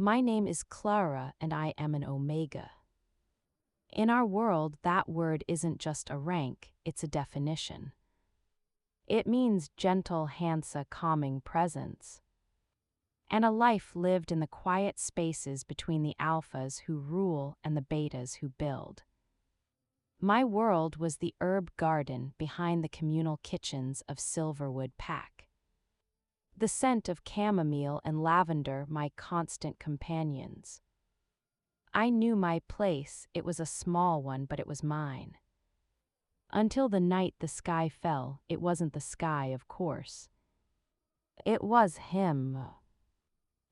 My name is Clara and I am an Omega. In our world, that word isn't just a rank, it's a definition. It means gentle, handsome, calming presence. And a life lived in the quiet spaces between the alphas who rule and the betas who build. My world was the herb garden behind the communal kitchens of Silverwood Pack. The scent of chamomile and lavender my constant companions. I knew my place, it was a small one, but it was mine. Until the night the sky fell, it wasn't the sky, of course. It was him.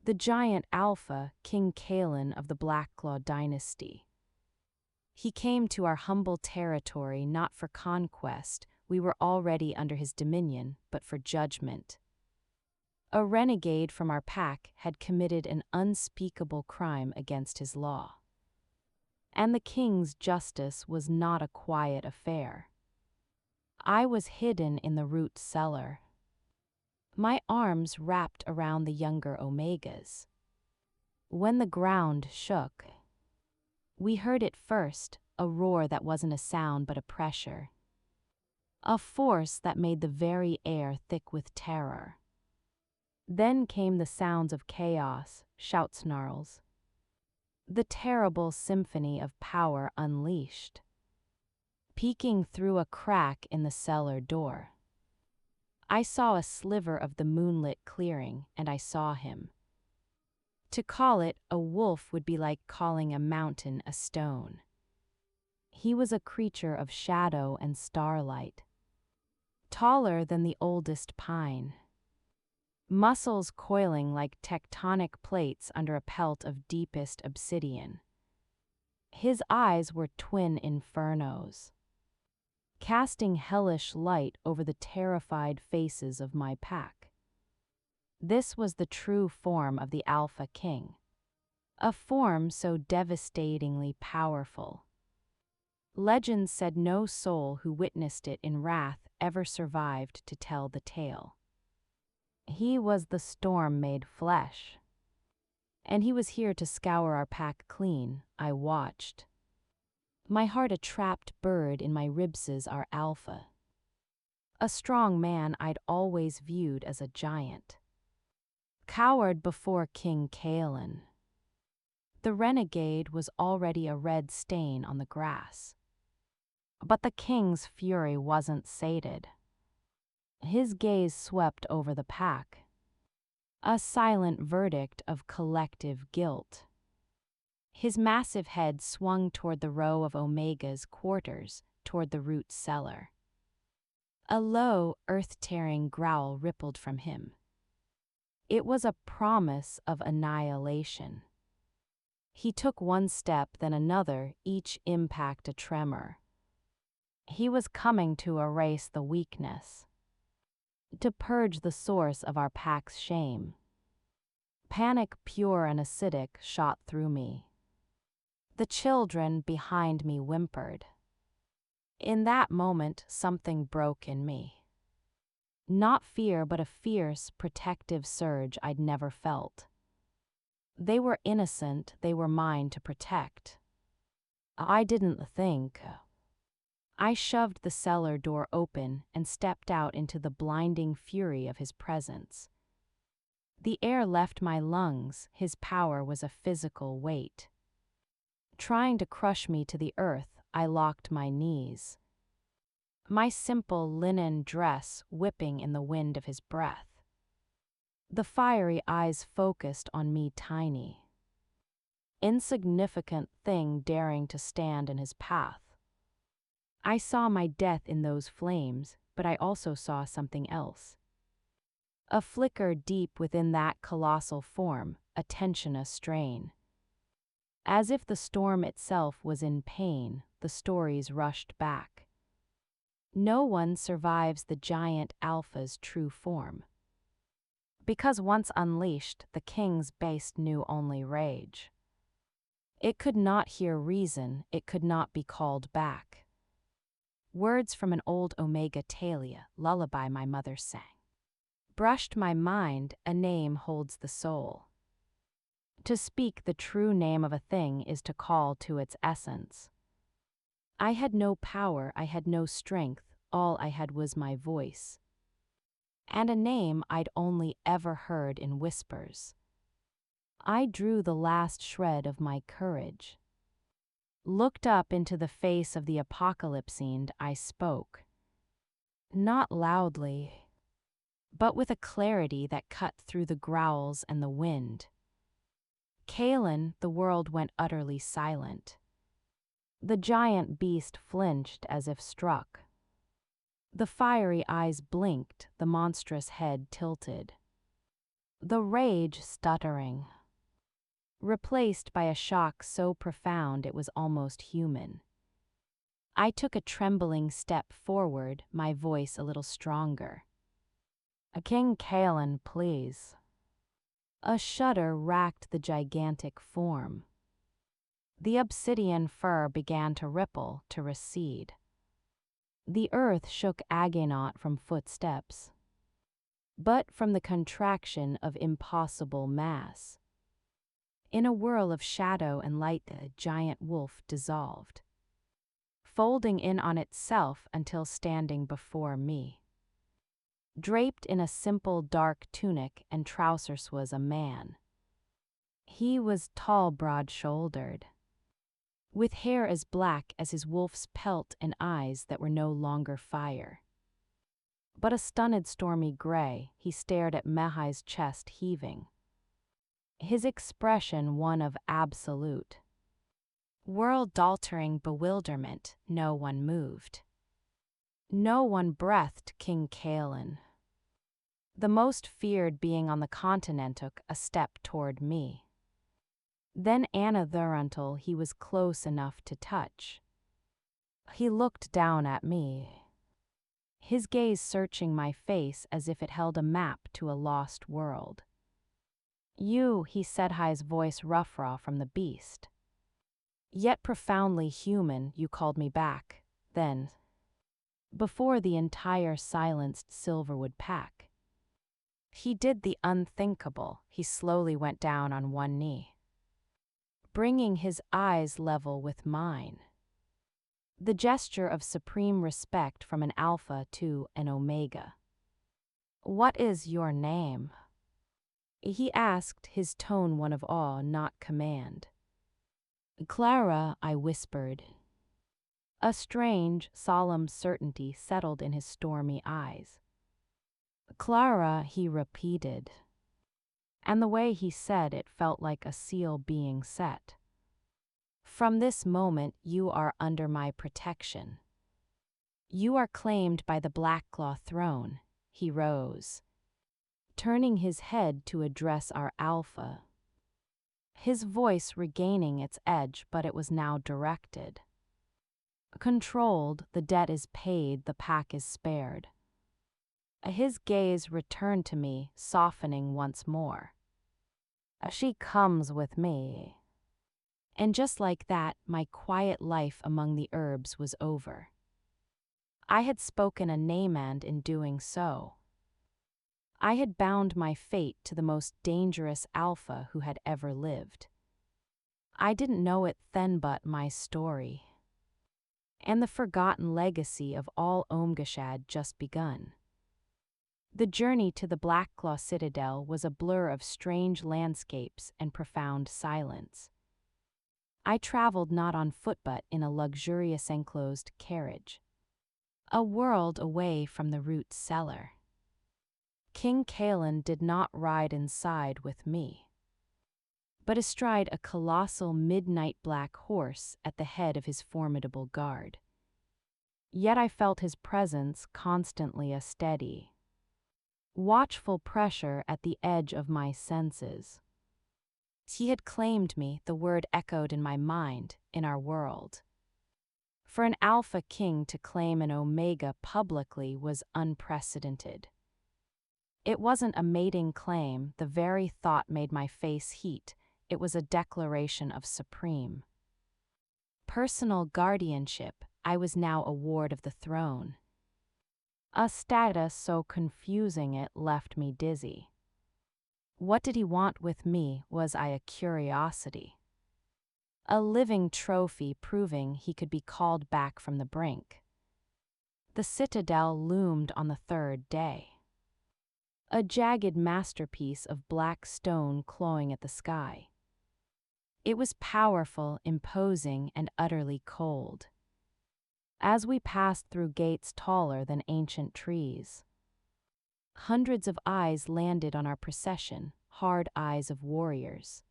The giant alpha, King Kaelen of the Blackclaw dynasty. He came to our humble territory not for conquest, we were already under his dominion, but for judgment. A renegade from our pack had committed an unspeakable crime against his law. And the king's justice was not a quiet affair. I was hidden in the root cellar. My arms wrapped around the younger Omegas. When the ground shook, we heard it first, a roar that wasn't a sound but a pressure. A force that made the very air thick with terror. Then came the sounds of chaos, shout snarls. The terrible symphony of power unleashed. Peeking through a crack in the cellar door, I saw a sliver of the moonlit clearing, and I saw him. To call it a wolf would be like calling a mountain a stone. He was a creature of shadow and starlight. Taller than the oldest pine. Muscles coiling like tectonic plates under a pelt of deepest obsidian. His eyes were twin infernos, casting hellish light over the terrified faces of my pack. This was the true form of the Alpha King. A form so devastatingly powerful. Legend said no soul who witnessed it in wrath ever survived to tell the tale. He was the storm made flesh. And he was here to scour our pack clean, I watched. My heart a trapped bird in my ribses our alpha. A strong man I'd always viewed as a giant. Cowered before King Kaelen. The renegade was already a red stain on the grass. But the king's fury wasn't sated. His gaze swept over the pack. A silent verdict of collective guilt. His massive head swung toward the row of Omega's quarters, toward the root cellar. A low, earth-tearing growl rippled from him. It was a promise of annihilation. He took one step, then another, each impact a tremor. He was coming to erase the weakness. To purge the source of our pack's shame. Panic pure and acidic shot through me. The children behind me whimpered. In that moment, something broke in me. Not fear, but a fierce, protective surge I'd never felt. They were innocent, they were mine to protect. I didn't think. I shoved the cellar door open and stepped out into the blinding fury of his presence. The air left my lungs, his power was a physical weight. Trying to crush me to the earth, I locked my knees. My simple linen dress whipping in the wind of his breath. The fiery eyes focused on me, tiny. Insignificant thing daring to stand in his path. I saw my death in those flames, but I also saw something else. A flicker deep within that colossal form, a tension, a strain. As if the storm itself was in pain, the stories rushed back. No one survives the giant alpha's true form. Because once unleashed, the king's beast knew only rage. It could not hear reason, it could not be called back. Words from an old Omega Talia, lullaby my mother sang. Brushed my mind, a name holds the soul. To speak the true name of a thing is to call to its essence. I had no power, I had no strength, all I had was my voice. And a name I'd only ever heard in whispers. I drew the last shred of my courage. Looked up into the face of the apocalypse and I spoke. Not loudly, but with a clarity that cut through the growls and the wind. Kaelen, the world went utterly silent. The giant beast flinched as if struck. The fiery eyes blinked, the monstrous head tilted. The rage stuttering, replaced by a shock so profound it was almost human. I took a trembling step forward, my voice a little stronger. King Kaelen, please. A shudder racked the gigantic form. The obsidian fur began to ripple, to recede. The earth shook agonot from footsteps, but from the contraction of impossible mass. In a whirl of shadow and light, the giant wolf dissolved, folding in on itself until standing before me. Draped in a simple dark tunic and trousers was a man. He was tall, broad-shouldered, with hair as black as his wolf's pelt and eyes that were no longer fire, but a stunned stormy gray. He stared at Mehai's chest heaving, his expression one of absolute, world-altering bewilderment. No one moved. No one breathed. King Kaelen, the most feared being on the continent, took a step toward me. Then Anna Thuruntal, he was close enough to touch. He looked down at me, his gaze searching my face as if it held a map to a lost world. You, he said, his voice rough-raw from the beast, yet profoundly human. You called me back, then, before the entire silenced Silverwood pack. He did the unthinkable. He slowly went down on one knee, bringing his eyes level with mine. The gesture of supreme respect from an alpha to an omega. What is your name? He asked, his tone one of awe, not command. Clara, I whispered. A strange, solemn certainty settled in his stormy eyes. Clara, he repeated, and the way he said it felt like a seal being set. From this moment you are under my protection. You are claimed by the Blackclaw throne. He rose, turning his head to address our alpha, his voice regaining its edge, but it was now directed. Controlled, the debt is paid, the pack is spared. His gaze returned to me, softening once more. She comes with me. And just like that, my quiet life among the herbs was over. I had spoken a name, and in doing so, I had bound my fate to the most dangerous alpha who had ever lived. I didn't know it then, but my story, and the forgotten legacy of all Omgashad just begun. The journey to the Blackclaw Citadel was a blur of strange landscapes and profound silence. I traveled not on foot but in a luxurious enclosed carriage, a world away from the root cellar. King Kaelen did not ride inside with me, but astride a colossal midnight black horse at the head of his formidable guard. Yet I felt his presence constantly, a steady, watchful pressure at the edge of my senses. He had claimed me, the word echoed in my mind, in our world. For an Alpha King to claim an Omega publicly was unprecedented. It wasn't a mating claim, the very thought made my face heat. It was a declaration of supreme personal guardianship. I was now a ward of the throne. A status so confusing it left me dizzy. What did he want with me? Was I a curiosity? A living trophy proving he could be called back from the brink. The citadel loomed on the third day. A jagged masterpiece of black stone clawing at the sky. It was powerful, imposing, and utterly cold. As we passed through gates taller than ancient trees, hundreds of eyes landed on our procession, hard eyes of warriors.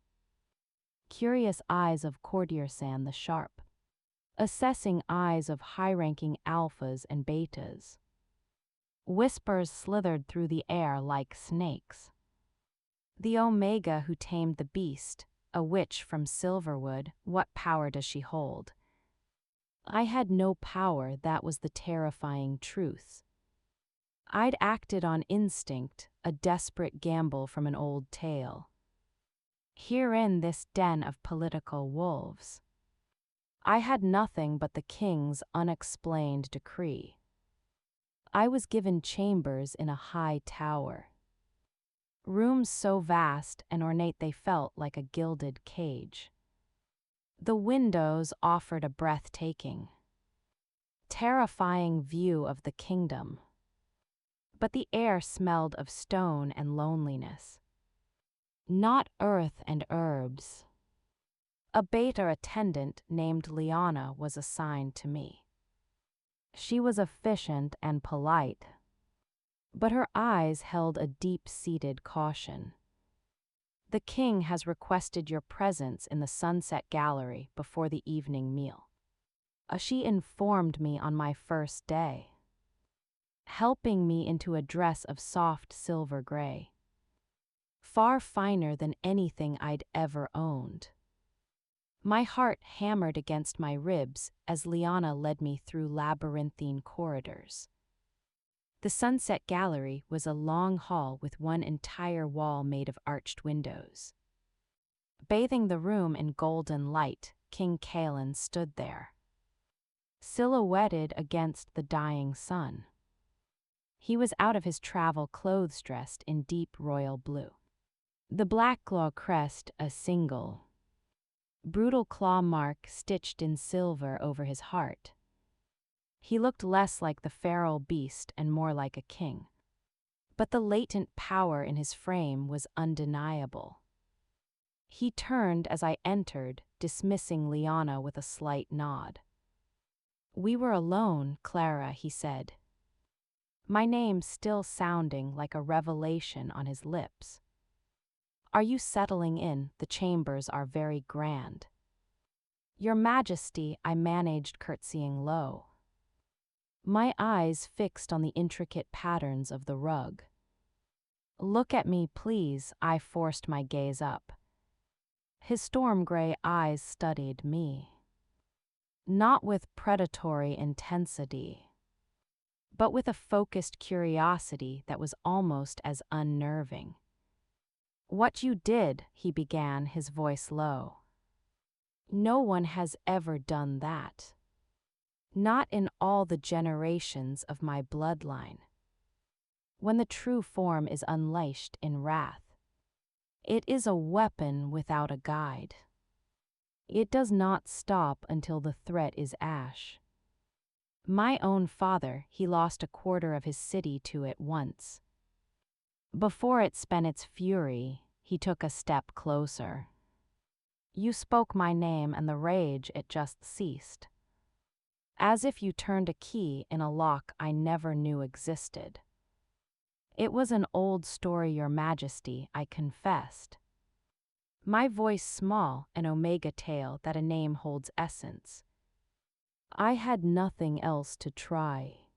Curious eyes of courtiersan the sharp. Assessing eyes of high-ranking alphas and betas. Whispers slithered through the air like snakes. The Omega who tamed the beast, a witch from Silverwood, what power does she hold? I had no power, that was the terrifying truth. I'd acted on instinct, a desperate gamble from an old tale. Here in this den of political wolves, I had nothing but the king's unexplained decree. I was given chambers in a high tower. Rooms so vast and ornate they felt like a gilded cage. The windows offered a breathtaking, terrifying view of the kingdom. But the air smelled of stone and loneliness. Not earth and herbs. A beta attendant named Liana was assigned to me. She was efficient and polite, but her eyes held a deep-seated caution. The king has requested your presence in the Sunset Gallery before the evening meal. She informed me on my first day, helping me into a dress of soft silver gray, far finer than anything I'd ever owned. My heart hammered against my ribs as Liana led me through labyrinthine corridors. The Sunset Gallery was a long hall with one entire wall made of arched windows. Bathing the room in golden light, King Kaelen stood there, silhouetted against the dying sun. He was out of his travel clothes, dressed in deep royal blue. The black claw crest, a single, brutal claw mark stitched in silver over his heart. He looked less like the feral beast and more like a king. But the latent power in his frame was undeniable. He turned as I entered, dismissing Liana with a slight nod. "We were alone, Clara," he said, my name still sounding like a revelation on his lips. "Are you settling in? The chambers are very grand." "Your Majesty," I managed, curtsying low, my eyes fixed on the intricate patterns of the rug. "Look at me, please," I forced my gaze up. His storm-gray eyes studied me, not with predatory intensity, but with a focused curiosity that was almost as unnerving. "What you did," he began, his voice low. "No one has ever done that. Not in all the generations of my bloodline. When the true form is unleashed in wrath, it is a weapon without a guide. It does not stop until the threat is ash. My own father, he lost a quarter of his city to it once. Before it spent its fury, he took a step closer. You spoke my name and the rage, it just ceased. As if you turned a key in a lock I never knew existed. It was an old story, Your Majesty," I confessed. My voice small, an omega tale that a name holds essence. I had nothing else to try.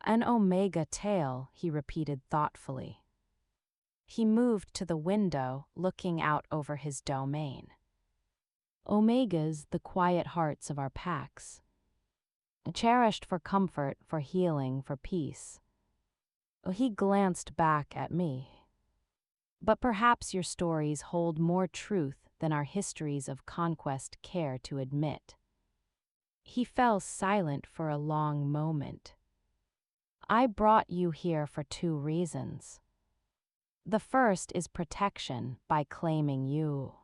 "An omega tale," he repeated thoughtfully. He moved to the window, looking out over his domain. "Omegas, the quiet hearts of our packs. Cherished for comfort, for healing, for peace." He glanced back at me. "But perhaps your stories hold more truth than our histories of conquest care to admit." He fell silent for a long moment. "I brought you here for two reasons. The first is protection by claiming you.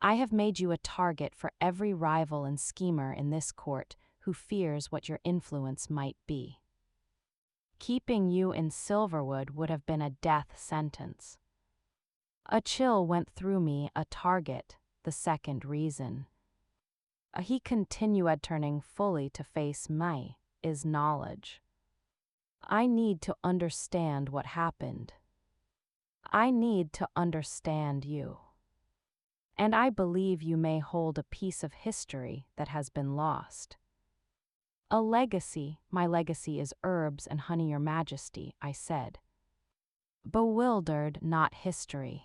I have made you a target for every rival and schemer in this court who fears what your influence might be. Keeping you in Silverwood would have been a death sentence. A chill went through me, a target, the second reason. He continued turning fully to face me, is knowledge. I need to understand what happened. I need to understand you. And I believe you may hold a piece of history that has been lost. A legacy, my legacy is herbs and honey, your majesty, I said. Bewildered, not history.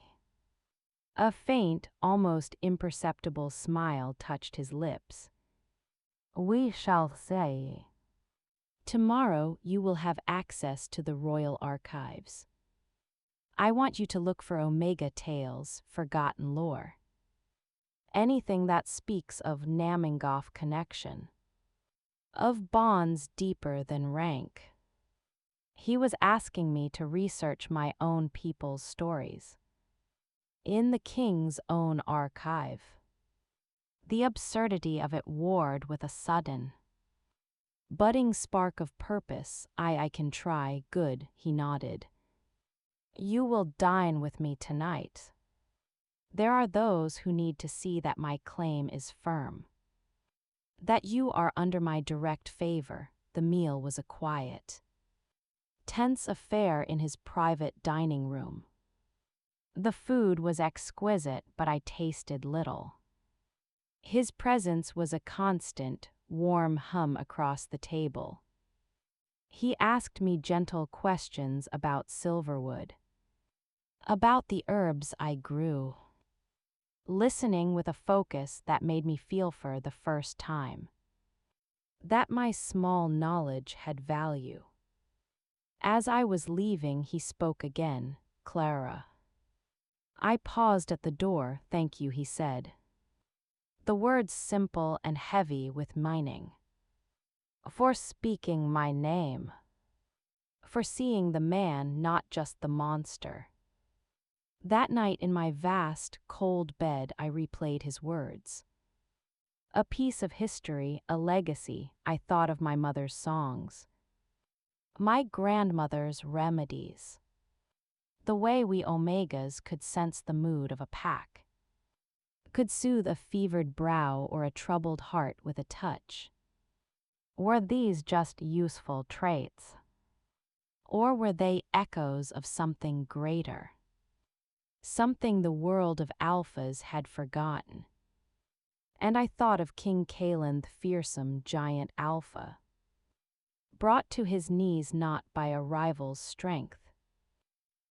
A faint, almost imperceptible smile touched his lips. We shall say. Tomorrow you will have access to the royal archives. I want you to look for Omega tales, forgotten lore. Anything that speaks of Namingoth connection. Of bonds deeper than rank. He was asking me to research my own people's stories. In the king's own archive. The absurdity of it warred with a sudden, budding spark of purpose. I can try, good, he nodded. You will dine with me tonight. There are those who need to see that my claim is firm. That you are under my direct favor. The meal was a quiet, tense affair in his private dining room. The food was exquisite, but I tasted little. His presence was a constant, warm hum across the table. He asked me gentle questions about Silverwood. About the herbs I grew. Listening with a focus that made me feel for the first time that my small knowledge had value. As I was leaving, he spoke again, Clara. I paused at the door. Thank you, he said. The words simple and heavy with meaning. For speaking my name. For seeing the man, not just the monster. That night in my vast, cold bed I replayed his words. A piece of history, a legacy. I thought of my mother's songs. My grandmother's remedies. The way we Omegas could sense the mood of a pack. Could soothe a fevered brow or a troubled heart with a touch. Were these just useful traits? Or were they echoes of something greater? Something the world of alphas had forgotten. And I thought of King Kaelen, the fearsome giant alpha. Brought to his knees not by a rival's strength,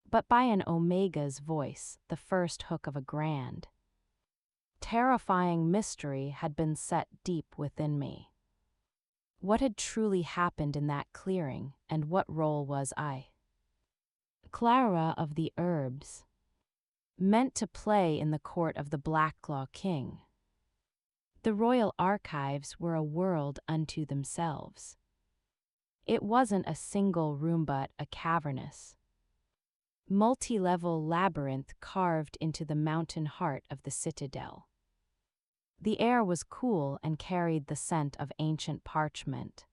but by an Omega's voice, the first hook of a grand, terrifying mystery had been set deep within me. What had truly happened in that clearing, and what role was I, Clara of the herbs, meant to play in the court of the Blacklaw King? The royal archives were a world unto themselves. It wasn't a single room but a cavernous, multi-level labyrinth carved into the mountain heart of the citadel. The air was cool and carried the scent of ancient parchment,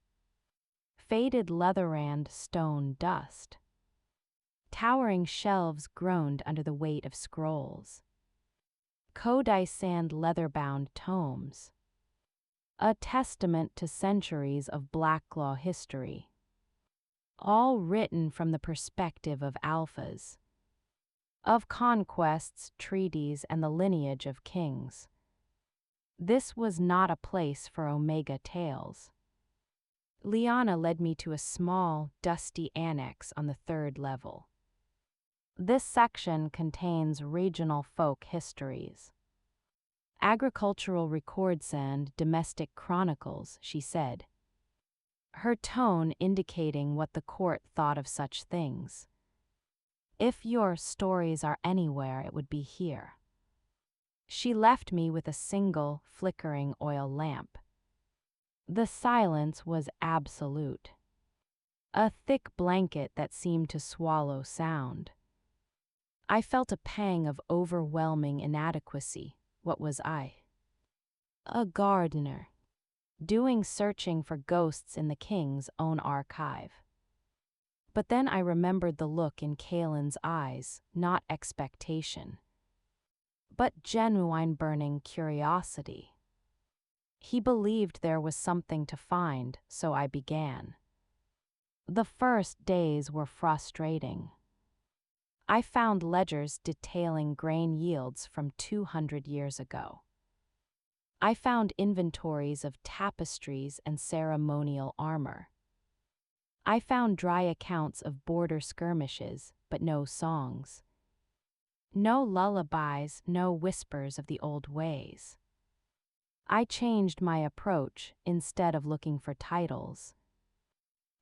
faded leather-and stone dust. Towering shelves groaned under the weight of scrolls. Codice-and leather-bound tomes. A testament to centuries of Blacklaw history. All written from the perspective of alphas. Of conquests, treaties, and the lineage of kings. This was not a place for Omega tales. Liana led me to a small, dusty annex on the third level. This section contains regional folk histories. Agricultural records and domestic chronicles, she said. Her tone indicating what the court thought of such things. If your stories are anywhere, it would be here. She left me with a single, flickering oil lamp. The silence was absolute. A thick blanket that seemed to swallow sound. I felt a pang of overwhelming inadequacy. What was I? A gardener, doing searching for ghosts in the king's own archive. But then I remembered the look in Kaelen's eyes, not expectation, but genuine burning curiosity. He believed there was something to find, so I began. The first days were frustrating. I found ledgers detailing grain yields from 200 years ago. I found inventories of tapestries and ceremonial armor. I found dry accounts of border skirmishes, but no songs. No lullabies, no whispers of the old ways. I changed my approach. Instead of looking for titles,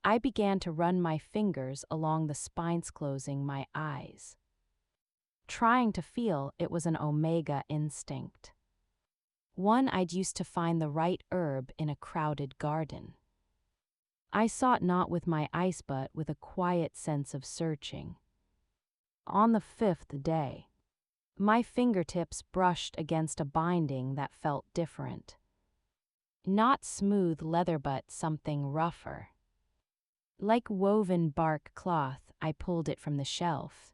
I began to run my fingers along the spines closing my eyes. Trying to feel, it was an omega instinct. One I'd used to find the right herb in a crowded garden. I sought not with my eyes but with a quiet sense of searching. On the 5th day, my fingertips brushed against a binding that felt different. Not smooth leather but something rougher. Like woven bark cloth, I pulled it from the shelf.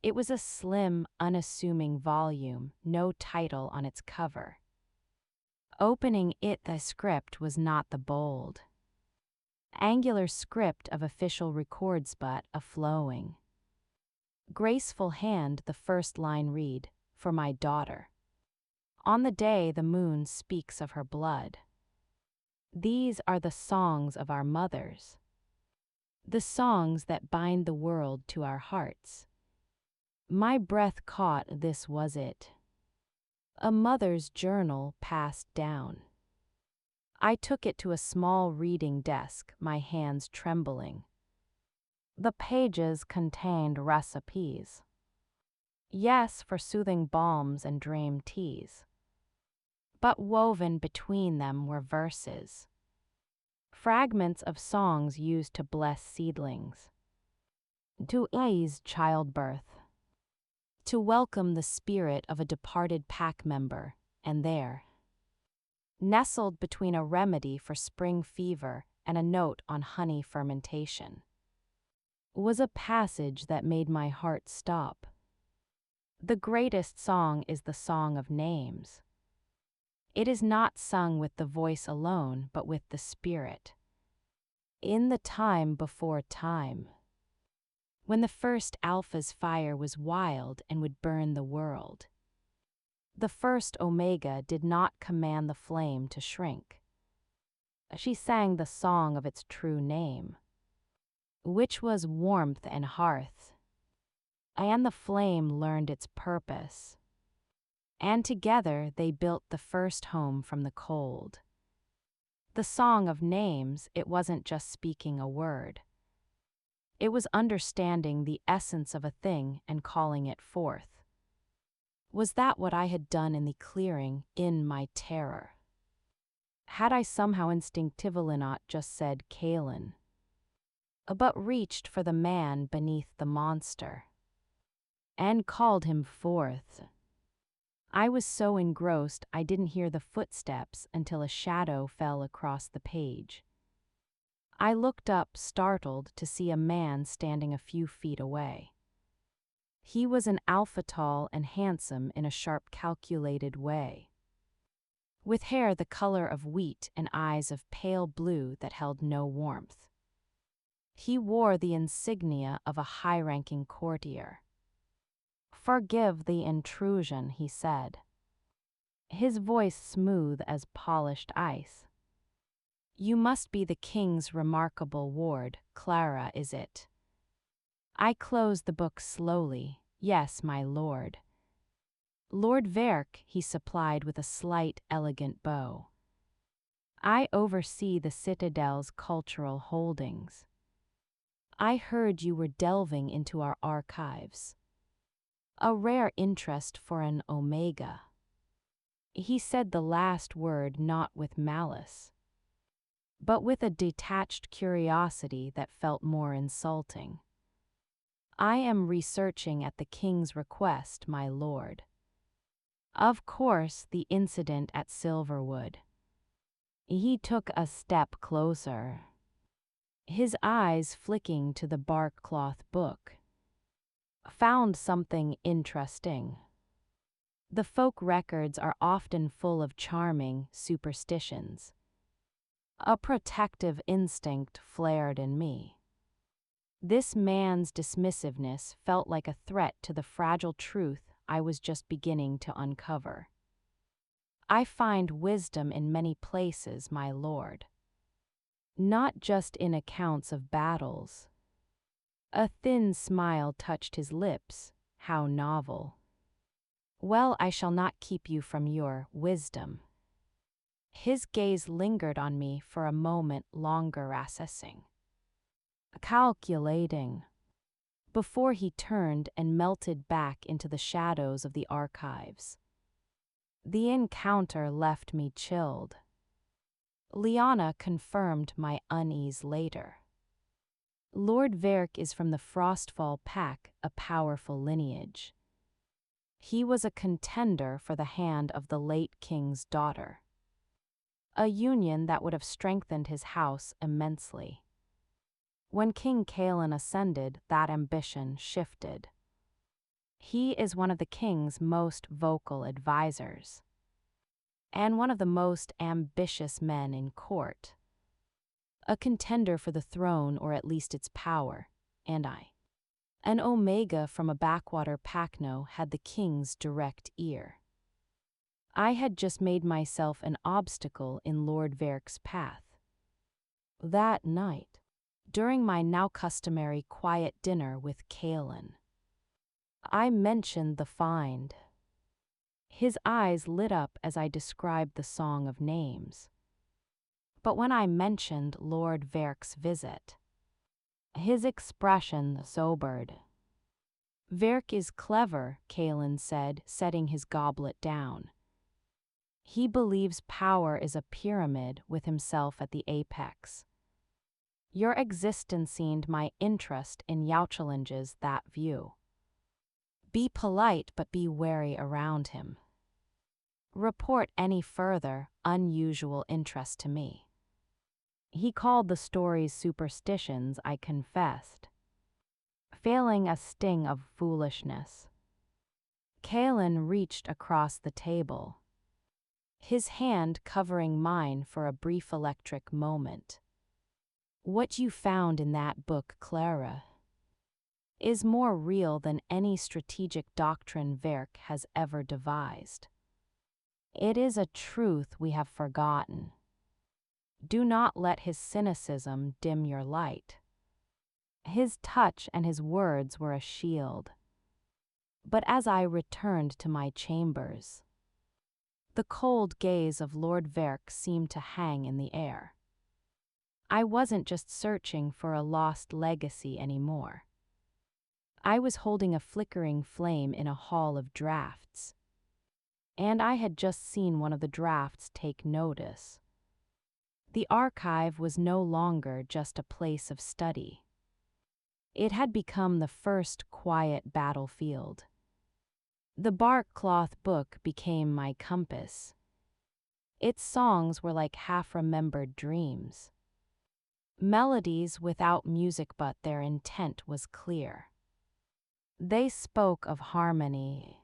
It was a slim, unassuming volume, no title on its cover. Opening it, the script was not the bold, angular script of official records but a flowing, graceful hand. The first line read, "For my daughter. On the day the moon speaks of her blood. These are the songs of our mothers, the songs that bind the world to our hearts." My breath caught. This was it. A mother's journal passed down. I took it to a small reading desk, my hands trembling. The pages contained recipes. Yes, for soothing balms and dream teas. But woven between them were verses. Fragments of songs used to bless seedlings, to ease childbirth, to welcome the spirit of a departed pack member, and there, nestled between a remedy for spring fever and a note on honey fermentation, was a passage that made my heart stop. The greatest song is the song of names. It is not sung with the voice alone, but with the spirit. In the time before time, when the first alpha's fire was wild and would burn the world, the first omega did not command the flame to shrink. She sang the song of its true name, which was warmth and hearth, and the flame learned its purpose, and together they built the first home from the cold. The song of names, it wasn't just speaking a word. It was understanding the essence of a thing and calling it forth. Was that what I had done in the clearing, in my terror? Had I somehow instinctively not just said Kaelen, but reached for the man beneath the monster, and called him forth? I was so engrossed I didn't hear the footsteps until a shadow fell across the page. I looked up, startled, to see a man standing a few feet away. He was an alpha, tall and handsome in a sharp, calculated way, with hair the color of wheat and eyes of pale blue that held no warmth. He wore the insignia of a high-ranking courtier. "Forgive the intrusion," he said, his voice smooth as polished ice. "You must be the king's remarkable ward, Clara, is it?" I closed the book slowly. "Yes, my lord." "Lord Verk," he supplied with a slight, elegant bow. "I oversee the citadel's cultural holdings. I heard you were delving into our archives. A rare interest for an omega." He said the last word not with malice, but with a detached curiosity that felt more insulting. I am researching at the king's request, my lord. Of course, the incident at Silverwood. He took a step closer, his eyes flicking to the bark-cloth book. Found something interesting. The folk records are often full of charming superstitions. A protective instinct flared in me. This man's dismissiveness felt like a threat to the fragile truth I was just beginning to uncover. I find wisdom in many places, my lord. Not just in accounts of battles. A thin smile touched his lips. How novel. Well, I shall not keep you from your wisdom. His gaze lingered on me for a moment longer, assessing, calculating, before he turned and melted back into the shadows of the archives. The encounter left me chilled. Liana confirmed my unease later. Lord Verk is from the Frostfall pack, a powerful lineage. He was a contender for the hand of the late king's daughter. A union that would have strengthened his house immensely. When King Kaelen ascended, that ambition shifted. He is one of the king's most vocal advisors, and one of the most ambitious men in court. A contender for the throne, or at least its power, and I, an Omega from a backwater Pacno, had the king's direct ear. I had just made myself an obstacle in Lord Verk's path. That night, during my now customary quiet dinner with Kaelen, I mentioned the find. His eyes lit up as I described the Song of Names. But when I mentioned Lord Verk's visit, his expression sobered. Verk is clever, Kaelen said, setting his goblet down. He believes power is a pyramid with himself at the apex. Your existence seemed my interest in Yauchalinge's that view. Be polite, but be wary around him. Report any further unusual interest to me. He called the stories superstitions, I confessed, failing a sting of foolishness. Kaelen reached across the table, his hand covering mine for a brief electric moment. What you found in that book, Clara, is more real than any strategic doctrine Verk has ever devised. It is a truth we have forgotten. Do not let his cynicism dim your light. His touch and his words were a shield. But as I returned to my chambers, the cold gaze of Lord Verk seemed to hang in the air. I wasn't just searching for a lost legacy anymore. I was holding a flickering flame in a hall of drafts. And I had just seen one of the drafts take notice. The archive was no longer just a place of study. It had become the first quiet battlefield. The bark-cloth book became my compass. Its songs were like half-remembered dreams. Melodies without music, but their intent was clear. They spoke of harmony,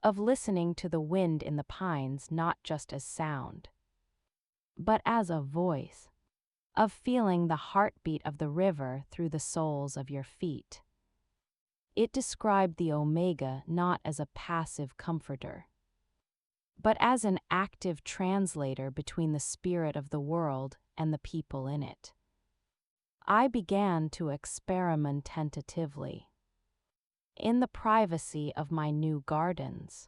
of listening to the wind in the pines not just as sound, but as a voice, of feeling the heartbeat of the river through the soles of your feet. It described the Omega not as a passive comforter, but as an active translator between the spirit of the world and the people in it. I began to experiment tentatively. In the privacy of my new gardens,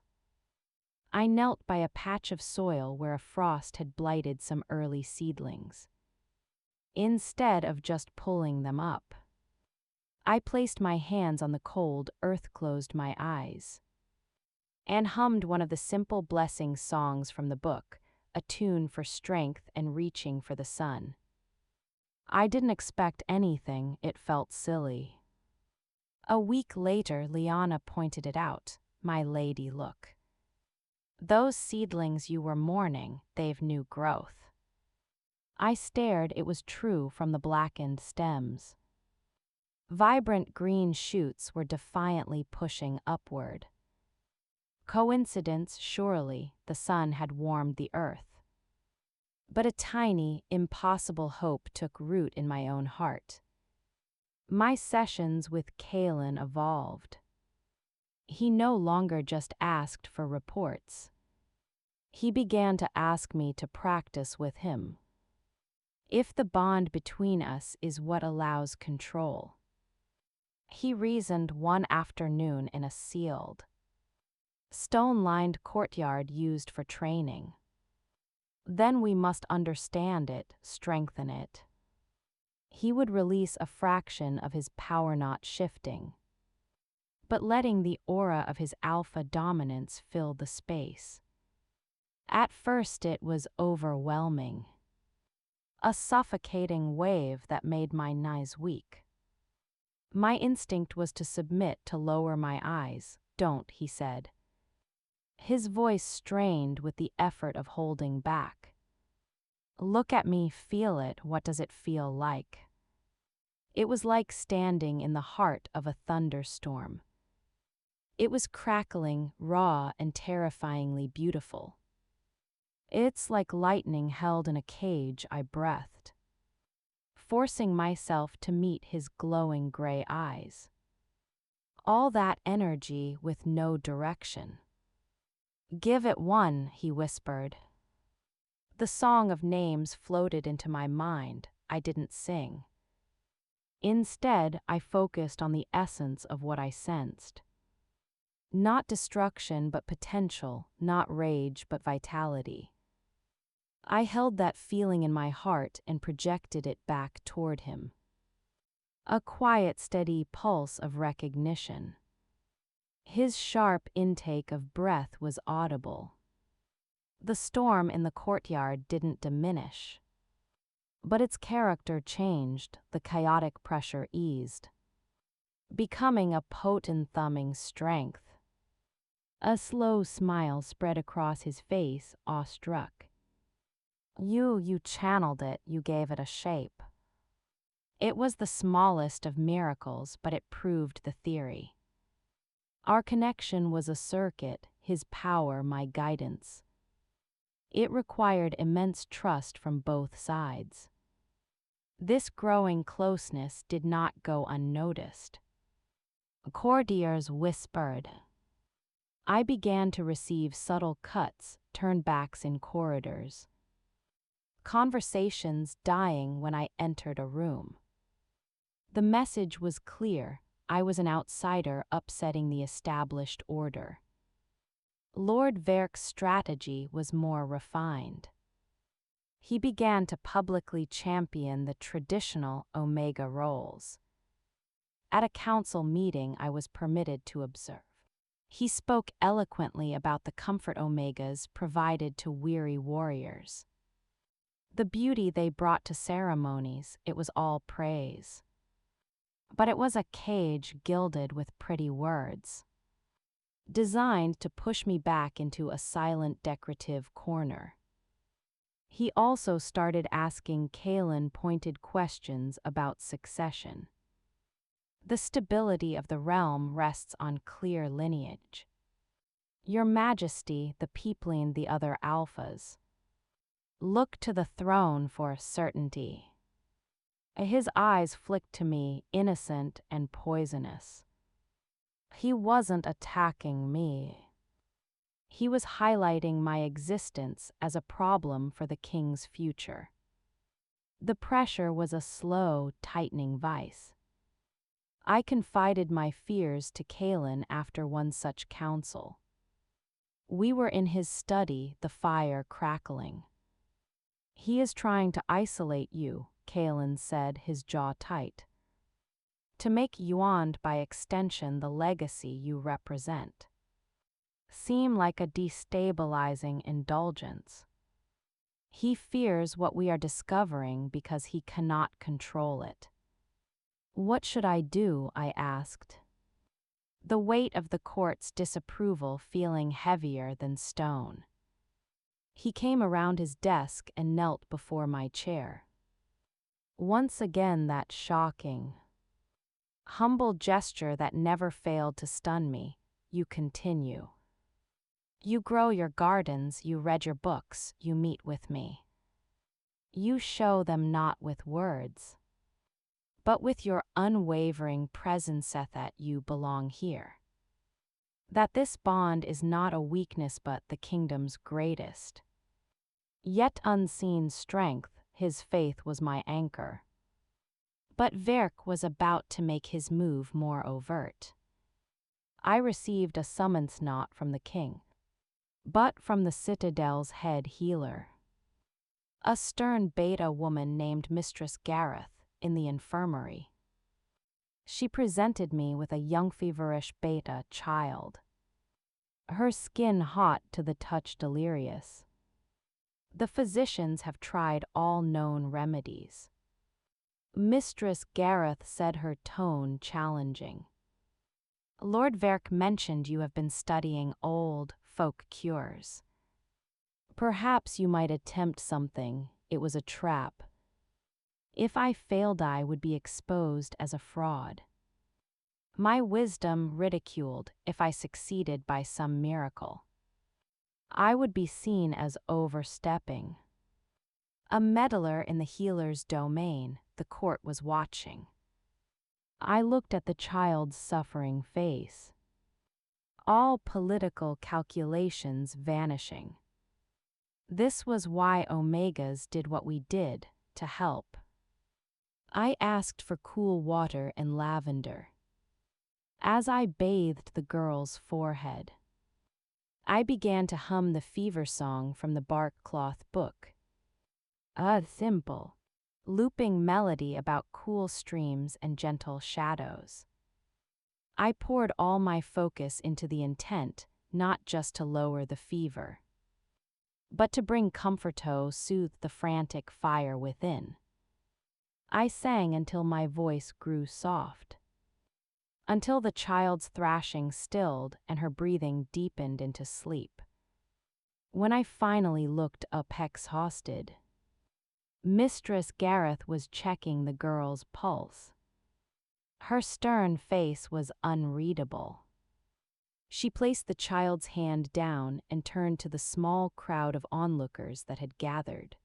I knelt by a patch of soil where a frost had blighted some early seedlings. Instead of just pulling them up, I placed my hands on the cold earth, closed my eyes, and hummed one of the simple blessing songs from the book, a tune for strength and reaching for the sun. I didn't expect anything, it felt silly. A week later, Liana pointed it out. My lady, look. Those seedlings you were mourning, they've new growth. I stared. It was true from the blackened stems. Vibrant green shoots were defiantly pushing upward. Coincidence, surely, the sun had warmed the earth. But a tiny, impossible hope took root in my own heart. My sessions with Kaelen evolved. He no longer just asked for reports. He began to ask me to practice with him. If the bond between us is what allows control. He reasoned one afternoon in a sealed, stone-lined courtyard used for training. Then we must understand it, strengthen it. He would release a fraction of his power, not shifting, but letting the aura of his alpha dominance fill the space. At first it was overwhelming. A suffocating wave that made my knees weak. My instinct was to submit, to lower my eyes. Don't, he said. His voice strained with the effort of holding back. Look at me, feel it. What does it feel like? It was like standing in the heart of a thunderstorm. It was crackling, raw, and terrifyingly beautiful. It's like lightning held in a cage, I breathed, forcing myself to meet his glowing gray eyes. All that energy with no direction. Give it one, he whispered. The song of names floated into my mind. I didn't sing. Instead, I focused on the essence of what I sensed. Not destruction, but potential, not rage, but vitality. I held that feeling in my heart and projected it back toward him. A quiet, steady pulse of recognition. His sharp intake of breath was audible. The storm in the courtyard didn't diminish. But its character changed, the chaotic pressure eased, becoming a potent thumbing strength. A slow smile spread across his face, awestruck. You channeled it, you gave it a shape. It was the smallest of miracles, but it proved the theory. Our connection was a circuit, his power my guidance. It required immense trust from both sides. This growing closeness did not go unnoticed. Courtiers whispered. I began to receive subtle cuts, turnbacks in corridors. Conversations dying when I entered a room. The message was clear. I was an outsider upsetting the established order. Lord Verk's strategy was more refined. He began to publicly champion the traditional Omega roles. At a council meeting I was permitted to observe. He spoke eloquently about the comfort Omegas provided to weary warriors. The beauty they brought to ceremonies, it was all praise. But it was a cage gilded with pretty words, designed to push me back into a silent decorative corner. He also started asking Kaelen pointed questions about succession. The stability of the realm rests on clear lineage. Your Majesty, the peopling, the other alphas, look to the throne for certainty. His eyes flicked to me, innocent and poisonous. He wasn't attacking me. He was highlighting my existence as a problem for the king's future. The pressure was a slow, tightening vice. I confided my fears to Kaelen after one such council. We were in his study, the fire crackling. He is trying to isolate you, Kaelen said, his jaw tight. To make you and by extension the legacy you represent seem like a destabilizing indulgence. He fears what we are discovering because he cannot control it. What should I do? I asked. the weight of the court's disapproval feeling heavier than stone. He came around his desk and knelt before my chair. Once again that shocking, humble gesture that never failed to stun me. You continue. You grow your gardens, you read your books, you meet with me. You show them not with words, but with your unwavering presence that you belong here. That this bond is not a weakness but the kingdom's greatest. Yet unseen strength, his faith was my anchor. But Verk was about to make his move more overt. I received a summons not from the king, but from the citadel's head healer. A stern beta woman named Mistress Gareth in the infirmary. She presented me with a young feverish beta child. Her skin hot to the touch delirious. The physicians have tried all known remedies. Mistress Gareth said, her tone challenging. Lord Verk mentioned you have been studying old folk cures. Perhaps you might attempt something. It was a trap. If I failed, I would be exposed as a fraud. My wisdom ridiculed if I succeeded by some miracle. I would be seen as overstepping. A meddler in the healer's domain, the court was watching. I looked at the child's suffering face. All political calculations vanishing. This was why Omegas did what we did, to help. I asked for cool water and lavender. As I bathed the girl's forehead, I began to hum the fever song from the bark cloth book. A simple, looping melody about cool streams and gentle shadows. I poured all my focus into the intent, not just to lower the fever, but to bring comfort, to soothe the frantic fire within. I sang until my voice grew soft, until the child's thrashing stilled and her breathing deepened into sleep. When I finally looked up exhausted, Mistress Gareth was checking the girl's pulse. Her stern face was unreadable. She placed the child's hand down and turned to the small crowd of onlookers that had gathered,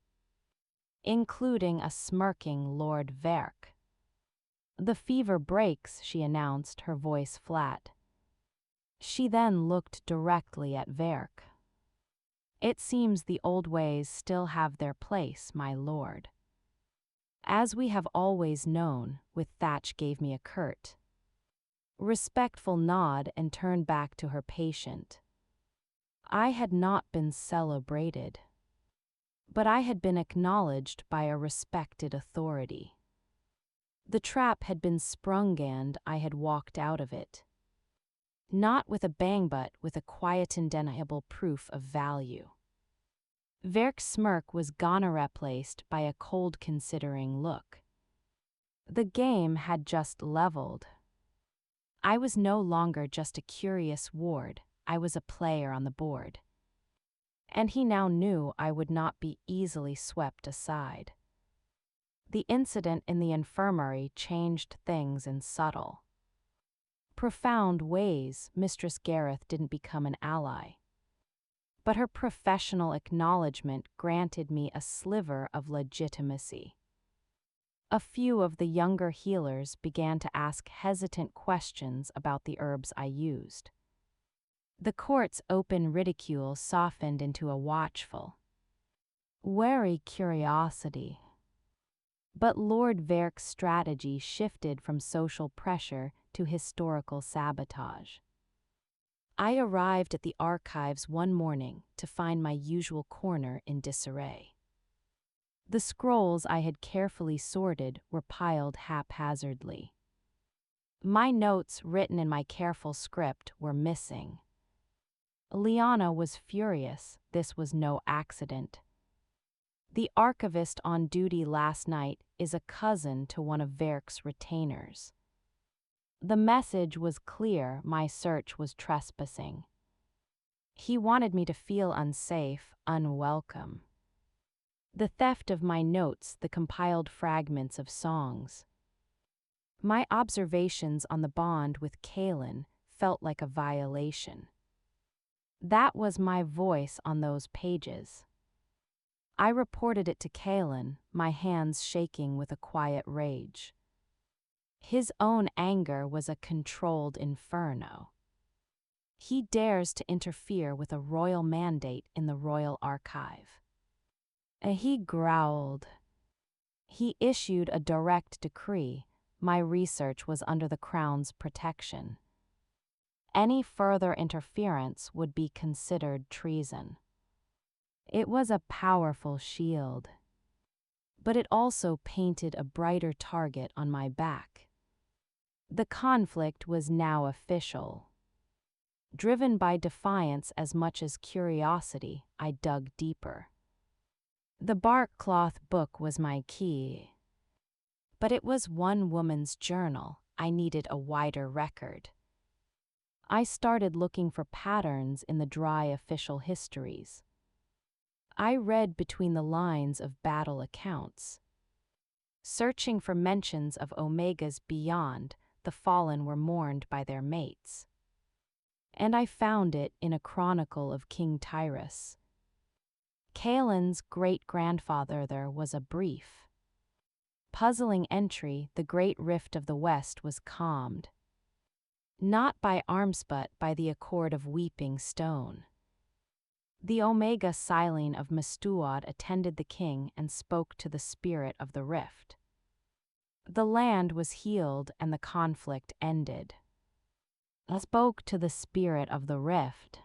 including a smirking Lord Verk. The fever breaks, she announced, her voice flat. She then looked directly at Verk. It seems the old ways still have their place, my lord. As we have always known, with Thatch gave me a curt, respectful nod and turned back to her patient. I had not been celebrated, but I had been acknowledged by a respected authority. The trap had been sprung and I had walked out of it. Not with a bang but with a quiet undeniable proof of value. Verk's smirk was gone, replaced by a cold considering look. The game had just leveled. I was no longer just a curious ward, I was a player on the board. And he now knew I would not be easily swept aside. The incident in the infirmary changed things in subtle, profound ways. Mistress Gareth didn't become an ally, but her professional acknowledgement granted me a sliver of legitimacy. A few of the younger healers began to ask hesitant questions about the herbs I used. The court's open ridicule softened into a watchful, wary curiosity. But Lord Verk's strategy shifted from social pressure to historical sabotage. I arrived at the archives one morning to find my usual corner in disarray. The scrolls I had carefully sorted were piled haphazardly. My notes, written in my careful script, were missing. Liana was furious. This was no accident. The archivist on duty last night is a cousin to one of Verk's retainers. The message was clear: my search was trespassing. He wanted me to feel unsafe, unwelcome. The theft of my notes, the compiled fragments of songs. My observations on the bond with Kaelen felt like a violation. That was my voice on those pages. I reported it to Kaelen, my hands shaking with a quiet rage. His own anger was a controlled inferno. He dares to interfere with a royal mandate in the royal archive. He growled. He issued a direct decree. My research was under the Crown's protection. Any further interference would be considered treason. It was a powerful shield, but it also painted a brighter target on my back. The conflict was now official. Driven by defiance as much as curiosity, I dug deeper. The bark cloth book was my key. But it was one woman's journal. I needed a wider record. I started looking for patterns in the dry official histories. I read between the lines of battle accounts. Searching for mentions of Omegas beyond, the fallen were mourned by their mates. And I found it in a chronicle of King Tyrus. Kaelen's great-grandfather there was a brief, puzzling entry: the great rift of the West was calmed. Not by arms but by the accord of weeping stone. The Omega Silene of Mistuad attended the king and spoke to the spirit of the rift. The land was healed and the conflict ended. I spoke to the spirit of the rift.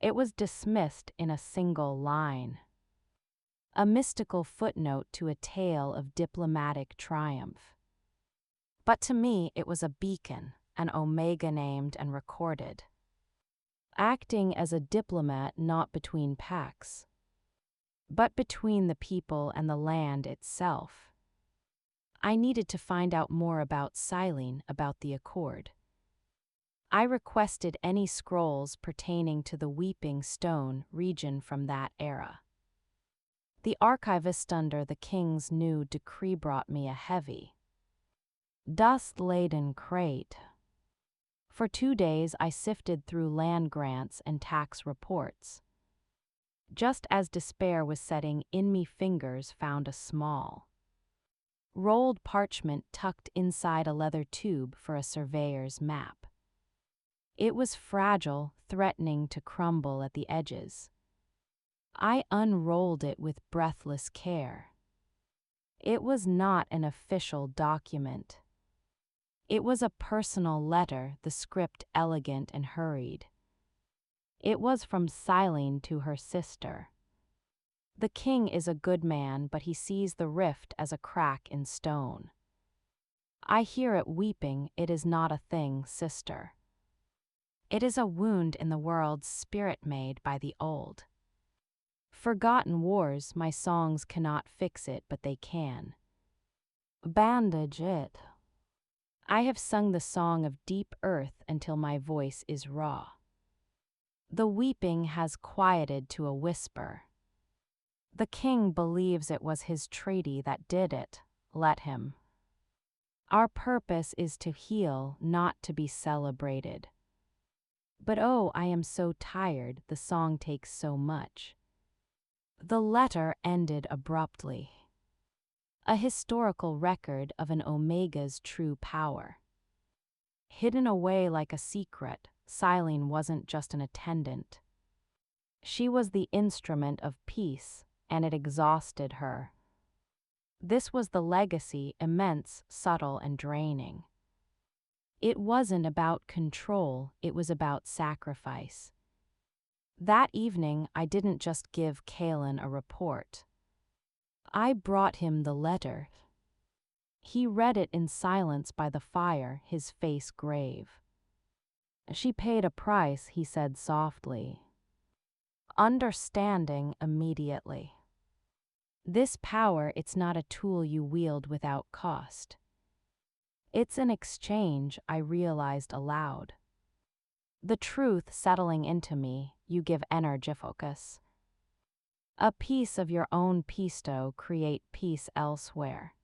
It was dismissed in a single line. A mystical footnote to a tale of diplomatic triumph. But to me it was a beacon, an Omega named and recorded. Acting as a diplomat not between pacts, but between the people and the land itself. I needed to find out more about Silene, about the Accord. I requested any scrolls pertaining to the Weeping Stone region from that era. The archivist under the king's new decree brought me a heavy, dust-laden crate. For 2 days I sifted through land grants and tax reports. Just as despair was setting in, me fingers found a small, rolled parchment tucked inside a leather tube for a surveyor's map. It was fragile, threatening to crumble at the edges. I unrolled it with breathless care. It was not an official document. It was a personal letter, the script elegant and hurried. It was from Silene to her sister. The king is a good man, but he sees the rift as a crack in stone. I hear it weeping: it is not a thing, sister. It is a wound in the world's spirit made by the old. Forgotten wars, my songs cannot fix it, but they can bandage it. I have sung the song of deep earth until my voice is raw. The weeping has quieted to a whisper. The king believes it was his treaty that did it. Let him. Our purpose is to heal, not to be celebrated. But oh, I am so tired, the song takes so much. The letter ended abruptly. A historical record of an Omega's true power. Hidden away like a secret, Silene wasn't just an attendant. She was the instrument of peace, and it exhausted her. This was the legacy, immense, subtle, and draining. It wasn't about control, it was about sacrifice. That evening, I didn't just give Kaelen a report. I brought him the letter. He read it in silence by the fire, his face grave. She paid a price, he said softly. Understanding immediately. This power, it's not a tool you wield without cost. It's an exchange, I realized aloud. The truth settling into me, you give energy focus. A piece of your own pisto create peace elsewhere.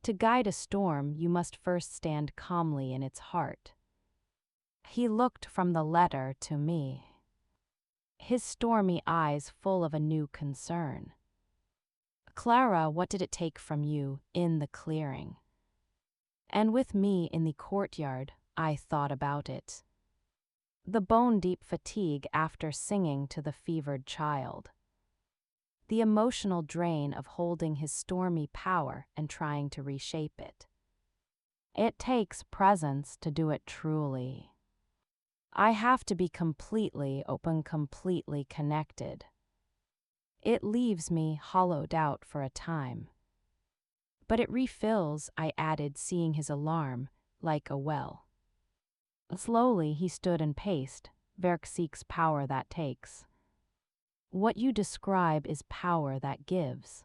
To guide a storm, you must first stand calmly in its heart. He looked from the letter to me, his stormy eyes full of a new concern. Clara, what did it take from you in the clearing? And with me in the courtyard, I thought about it. The bone-deep fatigue after singing to the fevered child. The emotional drain of holding his stormy power and trying to reshape it. It takes presence to do it truly. I have to be completely open, completely connected. It leaves me hollowed out for a time. But it refills, I added, seeing his alarm, like a well. Slowly he stood and paced. Werk seeks power that takes. What you describe is power that gives.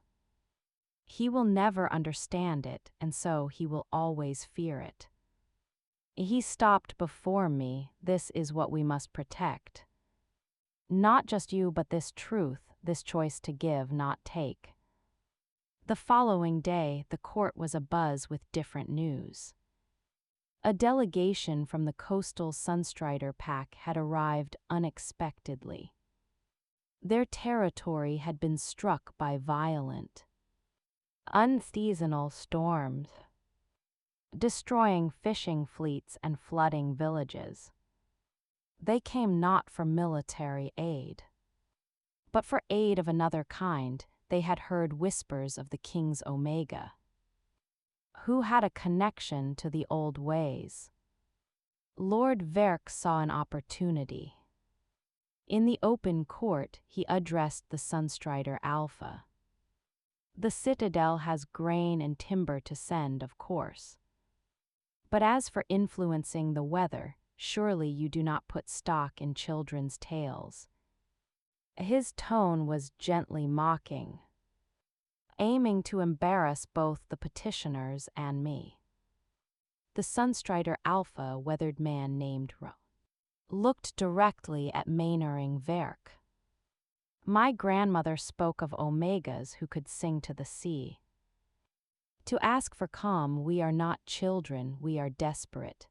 He will never understand it, and so he will always fear it. He stopped before me. This is what we must protect. Not just you, but this truth, this choice to give, not take. The following day, the court was abuzz with different news. A delegation from the coastal Sunstrider pack had arrived unexpectedly. Their territory had been struck by violent, unseasonal storms, destroying fishing fleets and flooding villages. They came not for military aid, but for aid of another kind. They had heard whispers of the king's Omega, who had a connection to the old ways. Lord Werk saw an opportunity. In the open court, he addressed the Sunstrider Alpha. The citadel has grain and timber to send, of course. But as for influencing the weather, surely you do not put stock in children's tales. His tone was gently mocking, aiming to embarrass both the petitioners and me. The Sunstrider Alpha, weathered man named Ro, looked directly at Mainering Werk. My grandmother spoke of Omegas who could sing to the sea. To ask for calm, we are not children, we are desperate.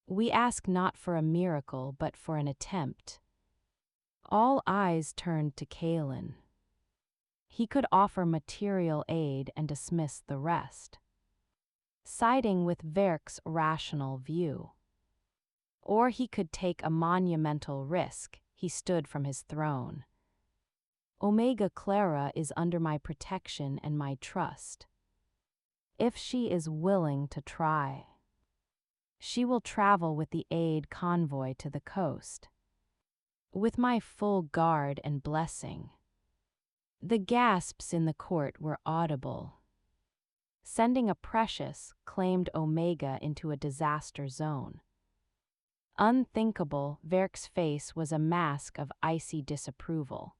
We ask not for a miracle, but for an attempt. All eyes turned to Kaelen. He could offer material aid and dismiss the rest, siding with Werk's rational view. Or he could take a monumental risk. He stood from his throne. Omega Clara is under my protection and my trust. If she is willing to try, she will travel with the aid convoy to the coast, with my full guard and blessing. The gasps in the court were audible. Sending a precious, claimed Omega into a disaster zone. Unthinkable, Werk's face was a mask of icy disapproval.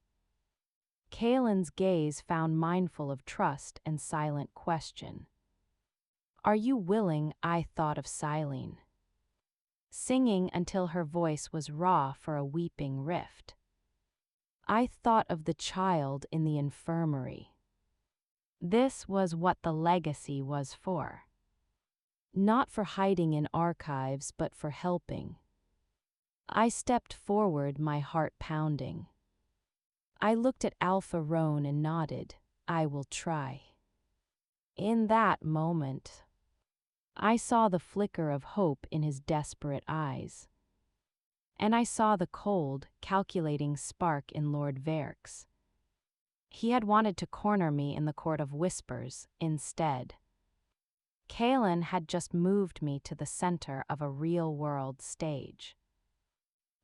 Kaelen's gaze found mindful of trust and silent question. Are you willing? I thought of Silene, singing until her voice was raw for a weeping rift. I thought of the child in the infirmary. This was what the legacy was for. Not for hiding in archives, but for helping. I stepped forward, my heart pounding. I looked at Alpha Roan and nodded. I will try. In that moment, I saw the flicker of hope in his desperate eyes. And I saw the cold, calculating spark in Lord Werk's. He had wanted to corner me in the court of whispers instead. Kaelen had just moved me to the center of a real-world stage.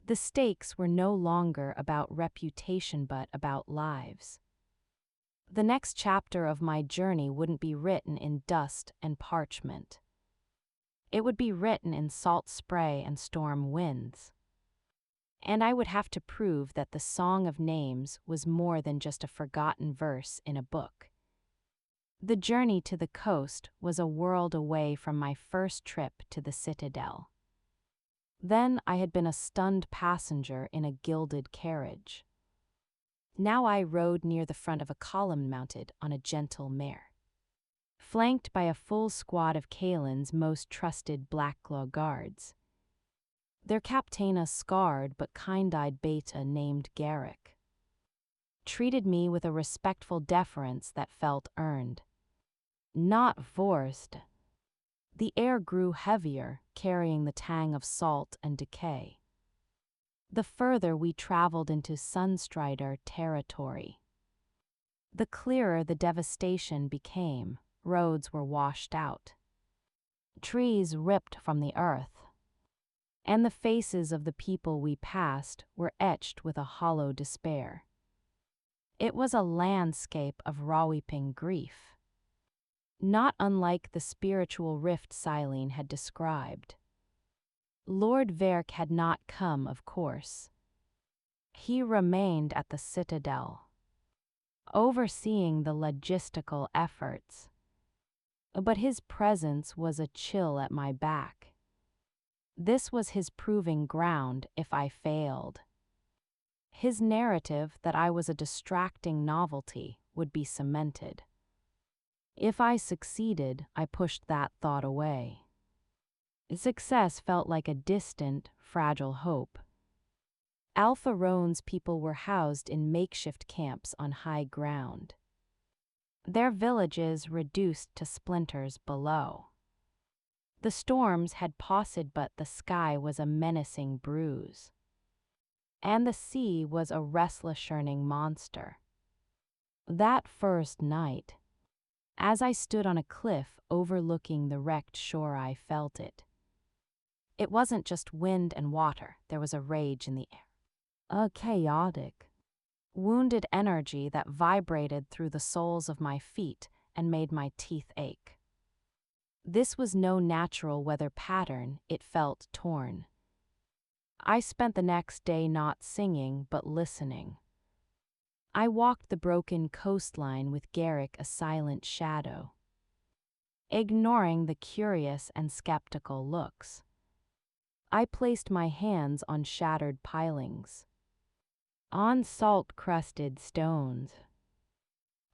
The stakes were no longer about reputation but about lives. The next chapter of my journey wouldn't be written in dust and parchment. It would be written in salt spray and storm winds. And I would have to prove that the Song of Names was more than just a forgotten verse in a book. The journey to the coast was a world away from my first trip to the citadel. Then I had been a stunned passenger in a gilded carriage. Now I rode near the front of a column mounted on a gentle mare, flanked by a full squad of Kaelen's most trusted Blackclaw guards. Their captain, a scarred but kind-eyed beta named Garrick, treated me with a respectful deference that felt earned, not forced. The air grew heavier, carrying the tang of salt and decay. The further we traveled into Sunstrider territory, the clearer the devastation became. Roads were washed out, trees ripped from the earth, and the faces of the people we passed were etched with a hollow despair. It was a landscape of raw-weeping grief, not unlike the spiritual rift Silene had described. Lord Verk had not come, of course. He remained at the citadel, overseeing the logistical efforts. But his presence was a chill at my back. This was his proving ground if I failed. His narrative that I was a distracting novelty would be cemented. If I succeeded, I pushed that thought away. Success felt like a distant, fragile hope. Alpha Roan's people were housed in makeshift camps on high ground, their villages reduced to splinters below. The storms had passed, but the sky was a menacing bruise, and the sea was a restless churning monster. That first night, as I stood on a cliff overlooking the wrecked shore, I felt it. It wasn't just wind and water, there was a rage in the air. A chaotic, wounded energy that vibrated through the soles of my feet and made my teeth ache. This was no natural weather pattern, it felt torn. I spent the next day not singing but listening. I walked the broken coastline with Garrick, a silent shadow, ignoring the curious and skeptical looks. I placed my hands on shattered pilings, on salt-crusted stones.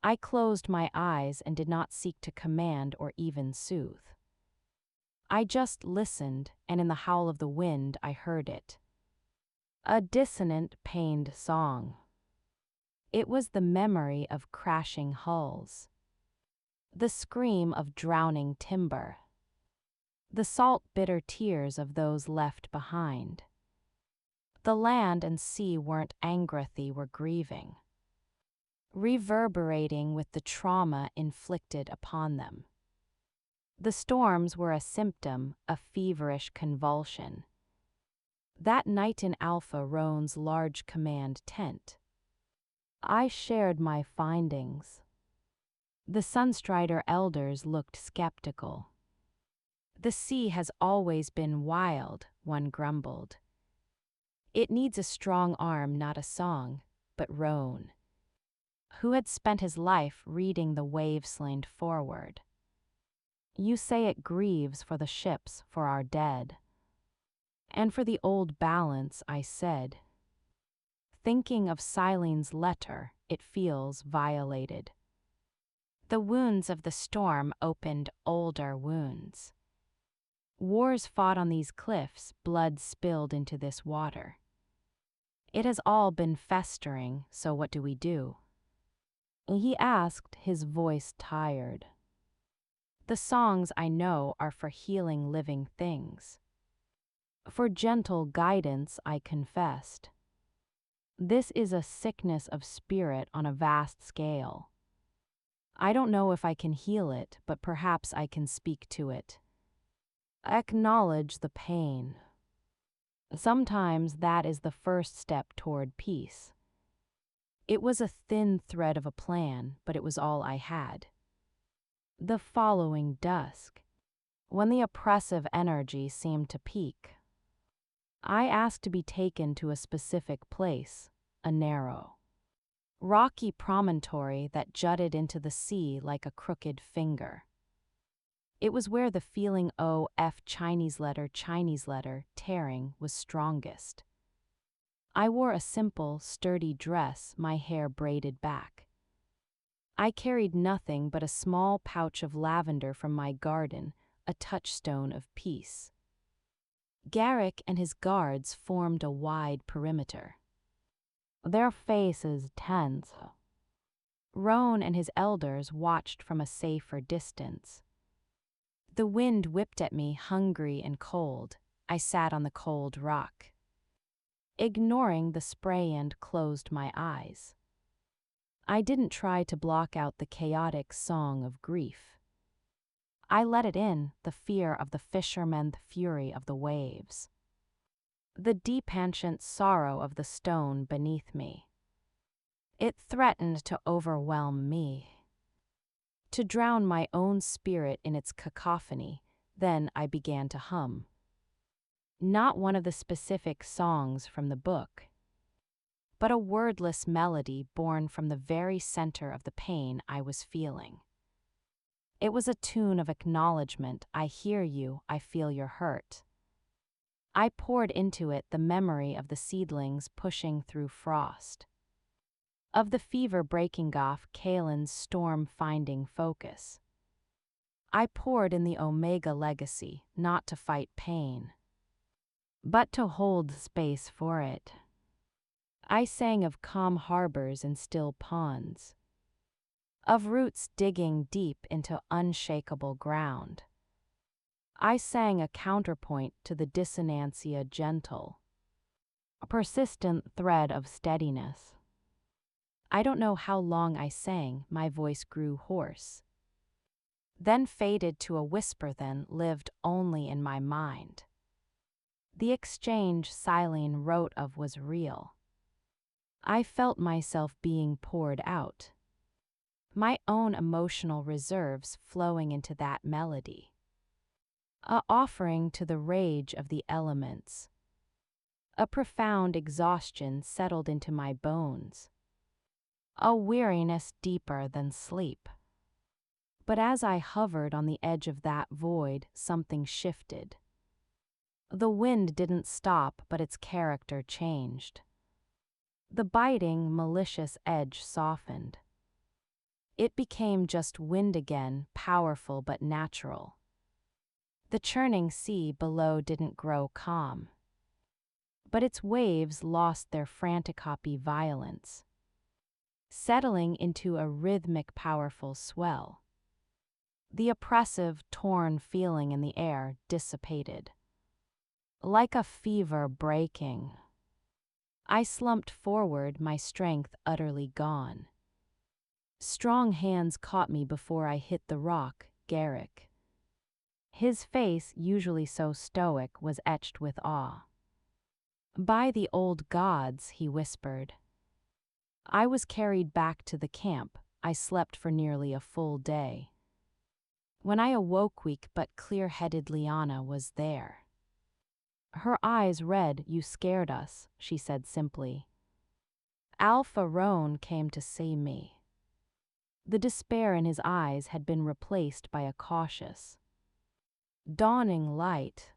I closed my eyes and did not seek to command or even soothe. I just listened, and in the howl of the wind I heard it. A dissonant, pained song. It was the memory of crashing hulls, the scream of drowning timber, the salt-bitter tears of those left behind. The land and sea weren't angry, they were grieving, reverberating with the trauma inflicted upon them. The storms were a symptom, a feverish convulsion. That night in Alpha Roan's large command tent, I shared my findings. The Sunstrider elders looked skeptical. The sea has always been wild, one grumbled. It needs a strong arm, not a song. But Roan, who had spent his life reading the waves, slaned forward. You say it grieves for the ships, for our dead, and for the old balance, I said. Thinking of Silene's letter, it feels violated. The wounds of the storm opened older wounds. Wars fought on these cliffs, blood spilled into this water. It has all been festering, so what do we do? He asked, his voice tired. The songs I know are for healing living things. For gentle guidance, I confessed. This is a sickness of spirit on a vast scale. I don't know if I can heal it, but perhaps I can speak to it. Acknowledge the pain. Sometimes that is the first step toward peace. It was a thin thread of a plan, but it was all I had. The following dusk, when the oppressive energy seemed to peak, I asked to be taken to a specific place, a narrow, rocky promontory that jutted into the sea like a crooked finger. It was where the feeling of Chinese letter tearing was strongest. I wore a simple, sturdy dress, my hair braided back. I carried nothing but a small pouch of lavender from my garden, a touchstone of peace. Garrick and his guards formed a wide perimeter, their faces tense. Roan and his elders watched from a safer distance. The wind whipped at me, hungry and cold. I sat on the cold rock, ignoring the spray, and closed my eyes. I didn't try to block out the chaotic song of grief. I let it in, the fear of the fishermen, the fury of the waves, the deep ancient sorrow of the stone beneath me. It threatened to overwhelm me, to drown my own spirit in its cacophony. Then I began to hum. Not one of the specific songs from the book, but a wordless melody born from the very center of the pain I was feeling. It was a tune of acknowledgement. I hear you, I feel your hurt. I poured into it the memory of the seedlings pushing through frost, of the fever breaking off Kaelen's storm finding focus. I poured in the Omega legacy, not to fight pain, but to hold space for it. I sang of calm harbors and still ponds, of roots digging deep into unshakable ground. I sang a counterpoint to the dissonantia, gentle, a persistent thread of steadiness. I don't know how long I sang. My voice grew hoarse, then faded to a whisper, then lived only in my mind. The exchange Silene wrote of was real. I felt myself being poured out, my own emotional reserves flowing into that melody, a offering to the rage of the elements. A profound exhaustion settled into my bones, a weariness deeper than sleep. But as I hovered on the edge of that void, something shifted. The wind didn't stop, but its character changed. The biting, malicious edge softened. It became just wind again, powerful but natural. The churning sea below didn't grow calm, but its waves lost their frantic hoppy violence, settling into a rhythmic, powerful swell. The oppressive, torn feeling in the air dissipated, like a fever breaking. I slumped forward, my strength utterly gone. Strong hands caught me before I hit the rock. Garrick, his face, usually so stoic, was etched with awe. "By the old gods," he whispered. I was carried back to the camp. I slept for nearly a full day. When I awoke, weak but clear-headed, Liana was there. Her eyes red. "You scared us," she said simply. "Alpha Roan came to see me." The despair in his eyes had been replaced by a cautious, dawning light.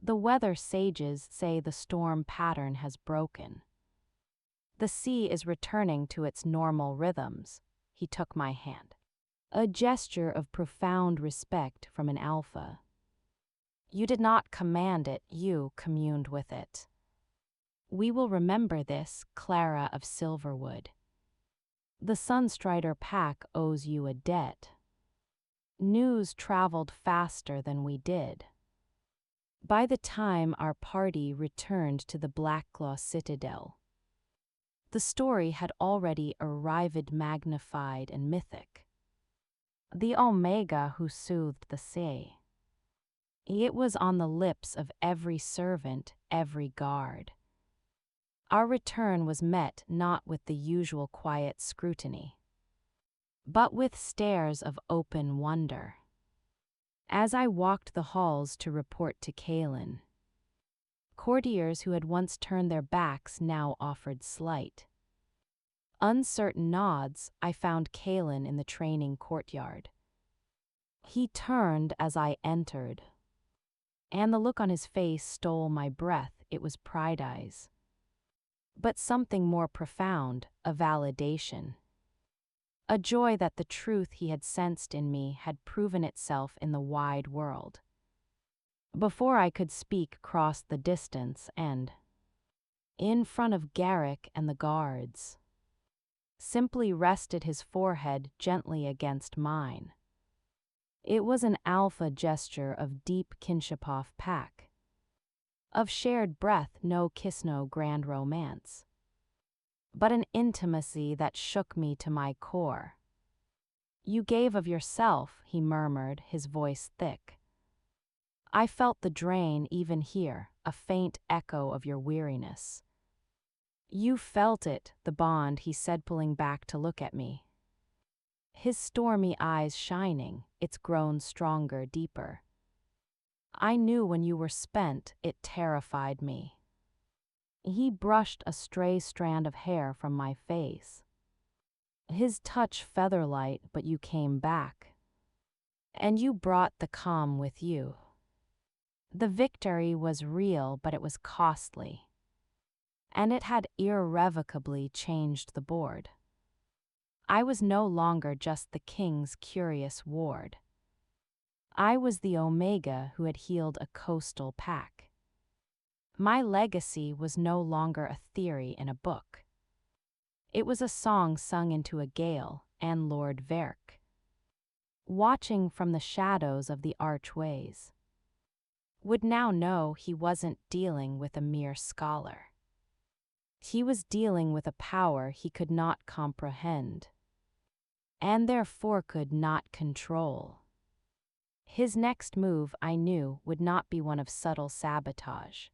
"The weather sages say the storm pattern has broken. The sea is returning to its normal rhythms." He took my hand, a gesture of profound respect from an alpha. "You did not command it, you communed with it. We will remember this, Clara of Silverwood. The Sunstrider pack owes you a debt." News traveled faster than we did. By the time our party returned to the Blackclaw Citadel, the story had already arrived, magnified and mythic. The Omega who soothed the sea. It was on the lips of every servant, every guard. Our return was met not with the usual quiet scrutiny, but with stares of open wonder. As I walked the halls to report to Kaelen, courtiers who had once turned their backs now offered slight, uncertain nods, I found Kaelen in the training courtyard. He turned as I entered, and the look on his face stole my breath. It was pride eyes. But something more profound, a validation. A joy that the truth he had sensed in me had proven itself in the wide world. Before I could speak, crossed the distance and, in front of Garrick and the guards, simply rested his forehead gently against mine. It was an alpha gesture of deep kinship of pack. Of shared breath, no kiss, no grand romance. But an intimacy that shook me to my core. "You gave of yourself," he murmured, his voice thick. "I felt the drain even here, a faint echo of your weariness." "You felt it," the bond, he said, pulling back to look at me. His stormy eyes shining, it's grown stronger, deeper. "I knew when you were spent," it terrified me. He brushed a stray strand of hair from my face. His touch feather-light, "But you came back. And you brought the calm with you." The victory was real, but it was costly. And it had irrevocably changed the board. I was no longer just the king's curious ward. I was the Omega who had healed a coastal pack. My legacy was no longer a theory in a book. It was a song sung into a gale, and Lord Verk, watching from the shadows of the archways, would now know he wasn't dealing with a mere scholar. He was dealing with a power he could not comprehend, and therefore could not control. His next move, I knew, would not be one of subtle sabotage.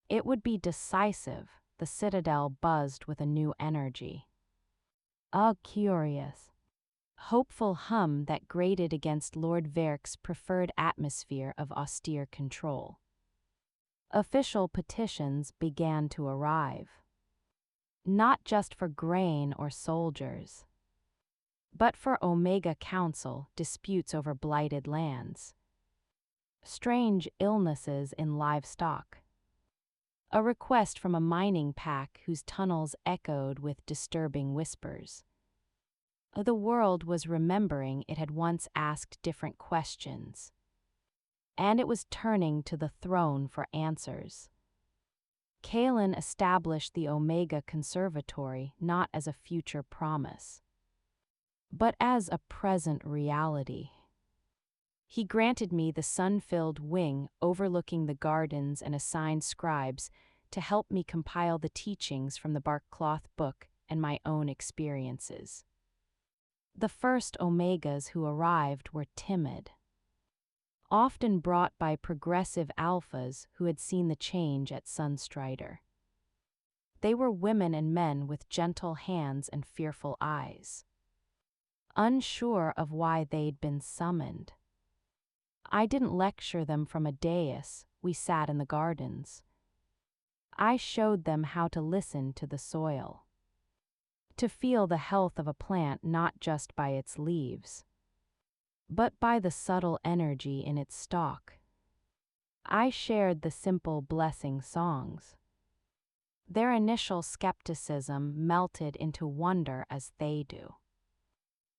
It would be decisive. The citadel buzzed with a new energy. A curious, hopeful hum that grated against Lord Verk's preferred atmosphere of austere control. Official petitions began to arrive. Not just for grain or soldiers, but for Omega Council disputes over blighted lands, strange illnesses in livestock, a request from a mining pack whose tunnels echoed with disturbing whispers. The world was remembering it had once asked different questions, and it was turning to the throne for answers. Kaelen established the Omega Conservatory not as a future promise, but as a present reality. He granted me the sun-filled wing overlooking the gardens and assigned scribes to help me compile the teachings from the bark-cloth book and my own experiences. The first Omegas who arrived were timid, often brought by progressive alphas who had seen the change at Sunstrider. They were women and men with gentle hands and fearful eyes, unsure of why they'd been summoned. I didn't lecture them from a dais. We sat in the gardens. I showed them how to listen to the soil, to feel the health of a plant not just by its leaves, but by the subtle energy in its stalk. I shared the simple blessing songs. Their initial skepticism melted into wonder as they do.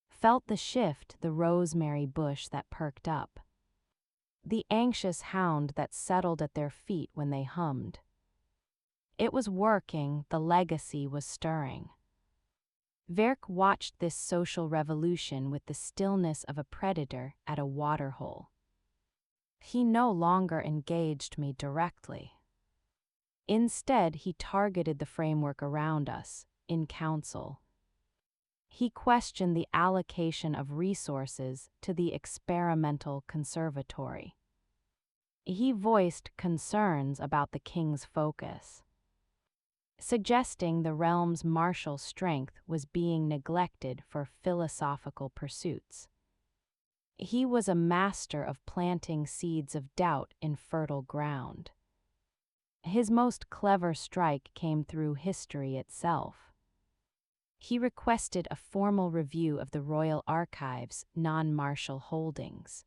Felt the shift, the rosemary bush that perked up, the anxious hound that settled at their feet when they hummed. It was working, the legacy was stirring. Verk watched this social revolution with the stillness of a predator at a waterhole. He no longer engaged me directly. Instead, he targeted the framework around us, in council. He questioned the allocation of resources to the experimental conservatory. He voiced concerns about the king's focus, suggesting the realm's martial strength was being neglected for philosophical pursuits. He was a master of planting seeds of doubt in fertile ground. His most clever strike came through history itself. He requested a formal review of the Royal Archives' non-martial holdings,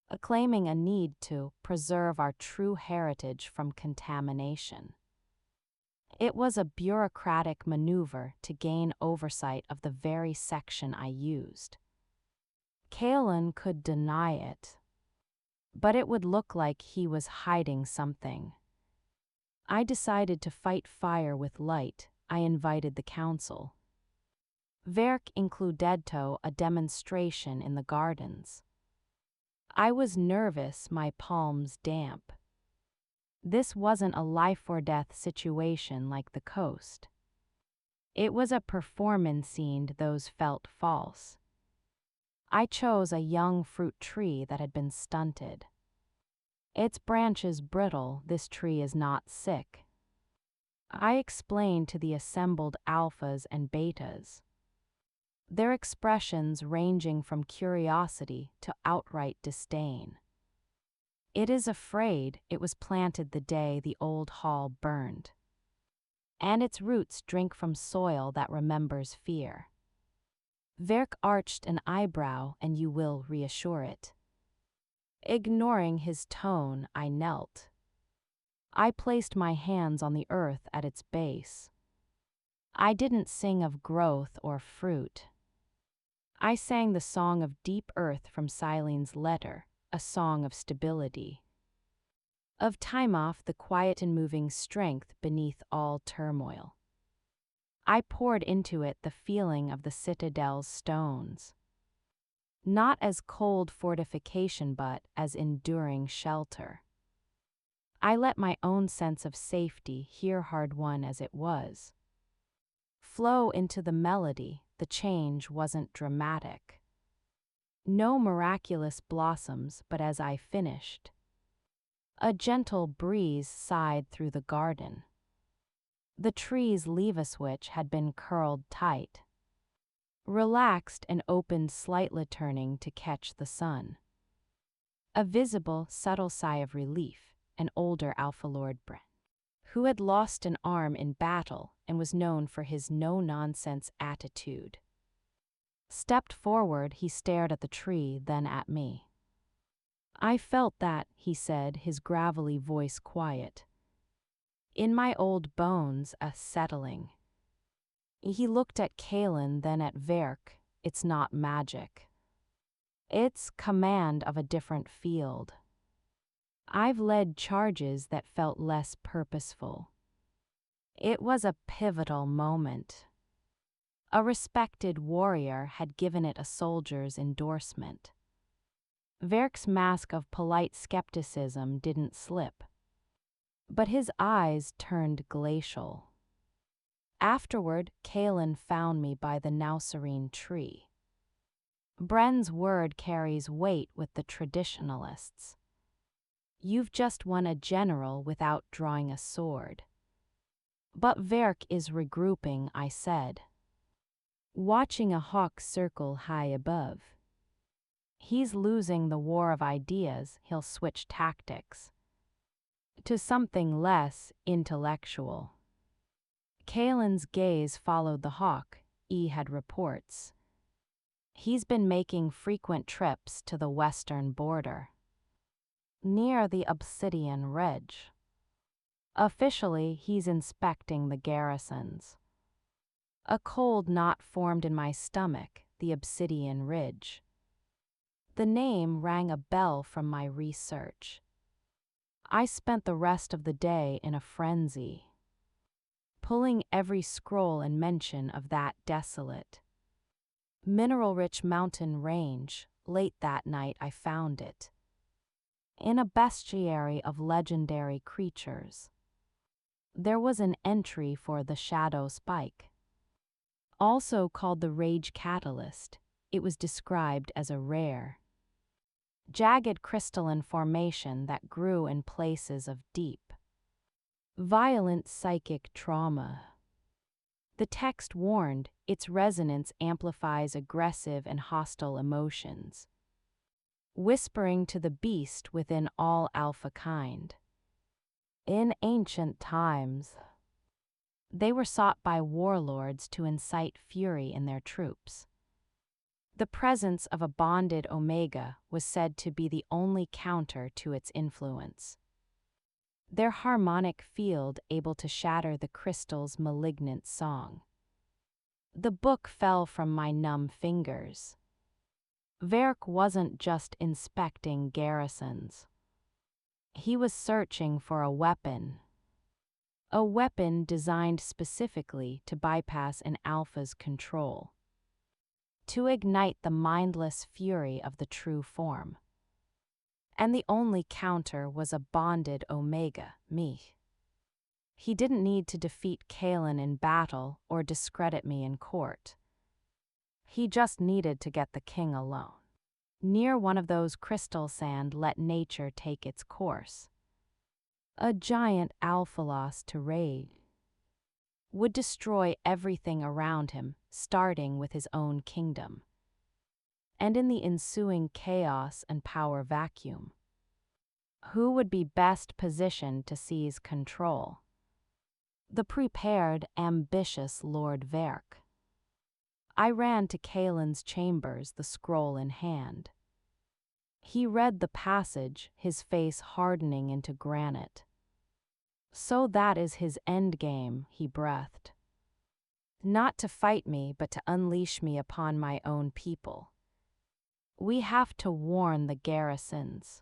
acclaiming a need to preserve our true heritage from contamination. It was a bureaucratic maneuver to gain oversight of the very section I used. Kaelen could deny it, but it would look like he was hiding something. I decided to fight fire with light. I invited the council. Werk included a demonstration in the gardens. I was nervous, my palms damp. This wasn't a life-or-death situation like the coast. It was a performance scene those felt false. I chose a young fruit tree that had been stunted. Its branches brittle, this tree is not sick. I explained to the assembled alphas and betas, their expressions ranging from curiosity to outright disdain. It is afraid it was planted the day the old hall burned, and its roots drink from soil that remembers fear. Werk arched an eyebrow, and you will reassure it. Ignoring his tone, I knelt. I placed my hands on the earth at its base. I didn't sing of growth or fruit. I sang the song of deep earth from Silene's letter, a song of stability, of time off the quiet and moving strength beneath all turmoil. I poured into it the feeling of the citadel's stones, not as cold fortification but as enduring shelter. I let my own sense of safety, here hard-won as it was, flow into the melody. The change wasn't dramatic. No miraculous blossoms, but as I finished, a gentle breeze sighed through the garden. The tree's leaf switch had been curled tight, relaxed and opened slightly, turning to catch the sun. A visible, subtle sigh of relief. An older Alpha Lord Bren, who had lost an arm in battle and was known for his no-nonsense attitude, stepped forward. He stared at the tree, then at me. I felt that, he said, his gravelly voice quiet. In my old bones, a settling. He looked at Kaelen, then at Werk. It's not magic. It's command of a different field. I've led charges that felt less purposeful. It was a pivotal moment. A respected warrior had given it a soldier's endorsement. Werk's mask of polite skepticism didn't slip, but his eyes turned glacial. Afterward, Kaelen found me by the now serene tree. Bren's word carries weight with the traditionalists. You've just won a general without drawing a sword. But Werk is regrouping, I said, watching a hawk circle high above. He's losing the war of ideas. He'll switch tactics to something less intellectual. Kaelen's gaze followed the hawk. He had reports. He's been making frequent trips to the western border, near the Obsidian Ridge. Officially, he's inspecting the garrisons. A cold knot formed in my stomach, the Obsidian Ridge. The name rang a bell from my research. I spent the rest of the day in a frenzy, pulling every scroll and mention of that desolate, mineral-rich mountain range. Late that night I found it, in a bestiary of legendary creatures. There was an entry for the Shadow Spike, also called the Rage Catalyst. It was described as a rare, jagged crystalline formation that grew in places of deep, violent psychic trauma. The text warned, its resonance amplifies aggressive and hostile emotions, whispering to the beast within all alpha kind. In ancient times, They were sought by warlords to incite fury in their troops. The presence of a bonded Omega was said to be the only counter to its influence. Their harmonic field able to shatter the crystal's malignant song. The book fell from my numb fingers. Werk wasn't just inspecting garrisons. He was searching for a weapon. A weapon designed specifically to bypass an alpha's control. To ignite the mindless fury of the true form. And the only counter was a bonded Omega, me. He didn't need to defeat Kaelen in battle or discredit me in court. He just needed to get the king alone. Near one of those crystal sand, let nature take its course. A giant alphalos to raid would destroy everything around him, starting with his own kingdom. And in the ensuing chaos and power vacuum, who would be best positioned to seize control? The prepared, ambitious Lord Werk. I ran to Kaelen's chambers, the scroll in hand. He read the passage, his face hardening into granite. So that is his endgame, he breathed. Not to fight me, but to unleash me upon my own people. We have to warn the garrisons.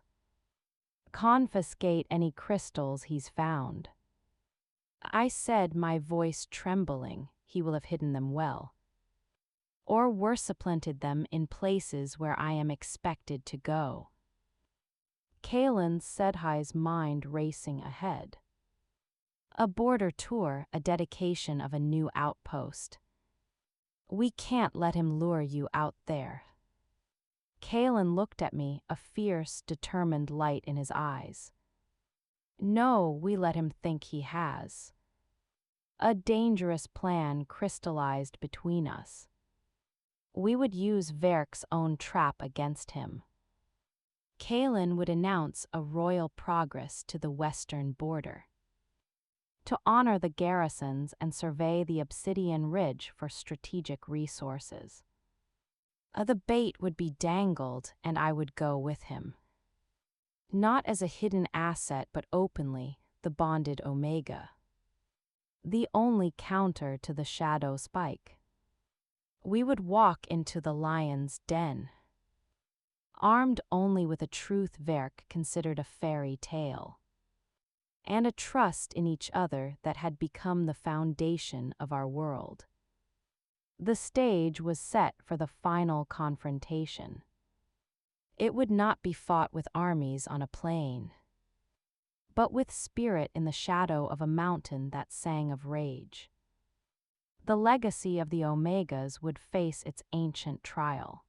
Confiscate any crystals he's found. I said, my voice trembling, he will have hidden them well. Or supplanted them in places where I am expected to go. Kaelen said, his mind racing ahead. A border tour, a dedication of a new outpost. We can't let him lure you out there. Kaelen looked at me, a fierce, determined light in his eyes. No, we let him think he has. A dangerous plan crystallized between us. We would use Werk's own trap against him. Kaelen would announce a royal progress to the western border. To honor the garrisons and survey the obsidian ridge for strategic resources. The bait would be dangled, and I would go with him. Not as a hidden asset, but openly, the bonded Omega. The only counter to the shadow spike. We would walk into the lion's den. Armed only with a truth Werk considered a fairy tale. And a trust in each other that had become the foundation of our world. The stage was set for the final confrontation. It would not be fought with armies on a plain, but with spirit in the shadow of a mountain that sang of rage. The legacy of the Omegas would face its ancient trial,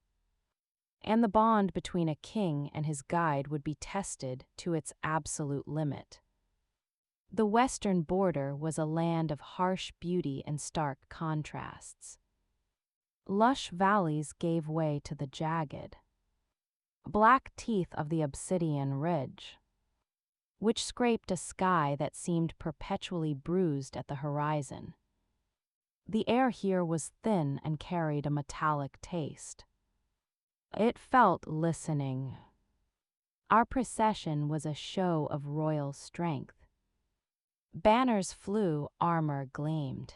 and the bond between a king and his guide would be tested to its absolute limit. The western border was a land of harsh beauty and stark contrasts. Lush valleys gave way to the jagged, black teeth of the obsidian ridge, which scraped a sky that seemed perpetually bruised at the horizon. The air here was thin and carried a metallic taste. It felt listening. Our procession was a show of royal strength. Banners flew, armor gleamed.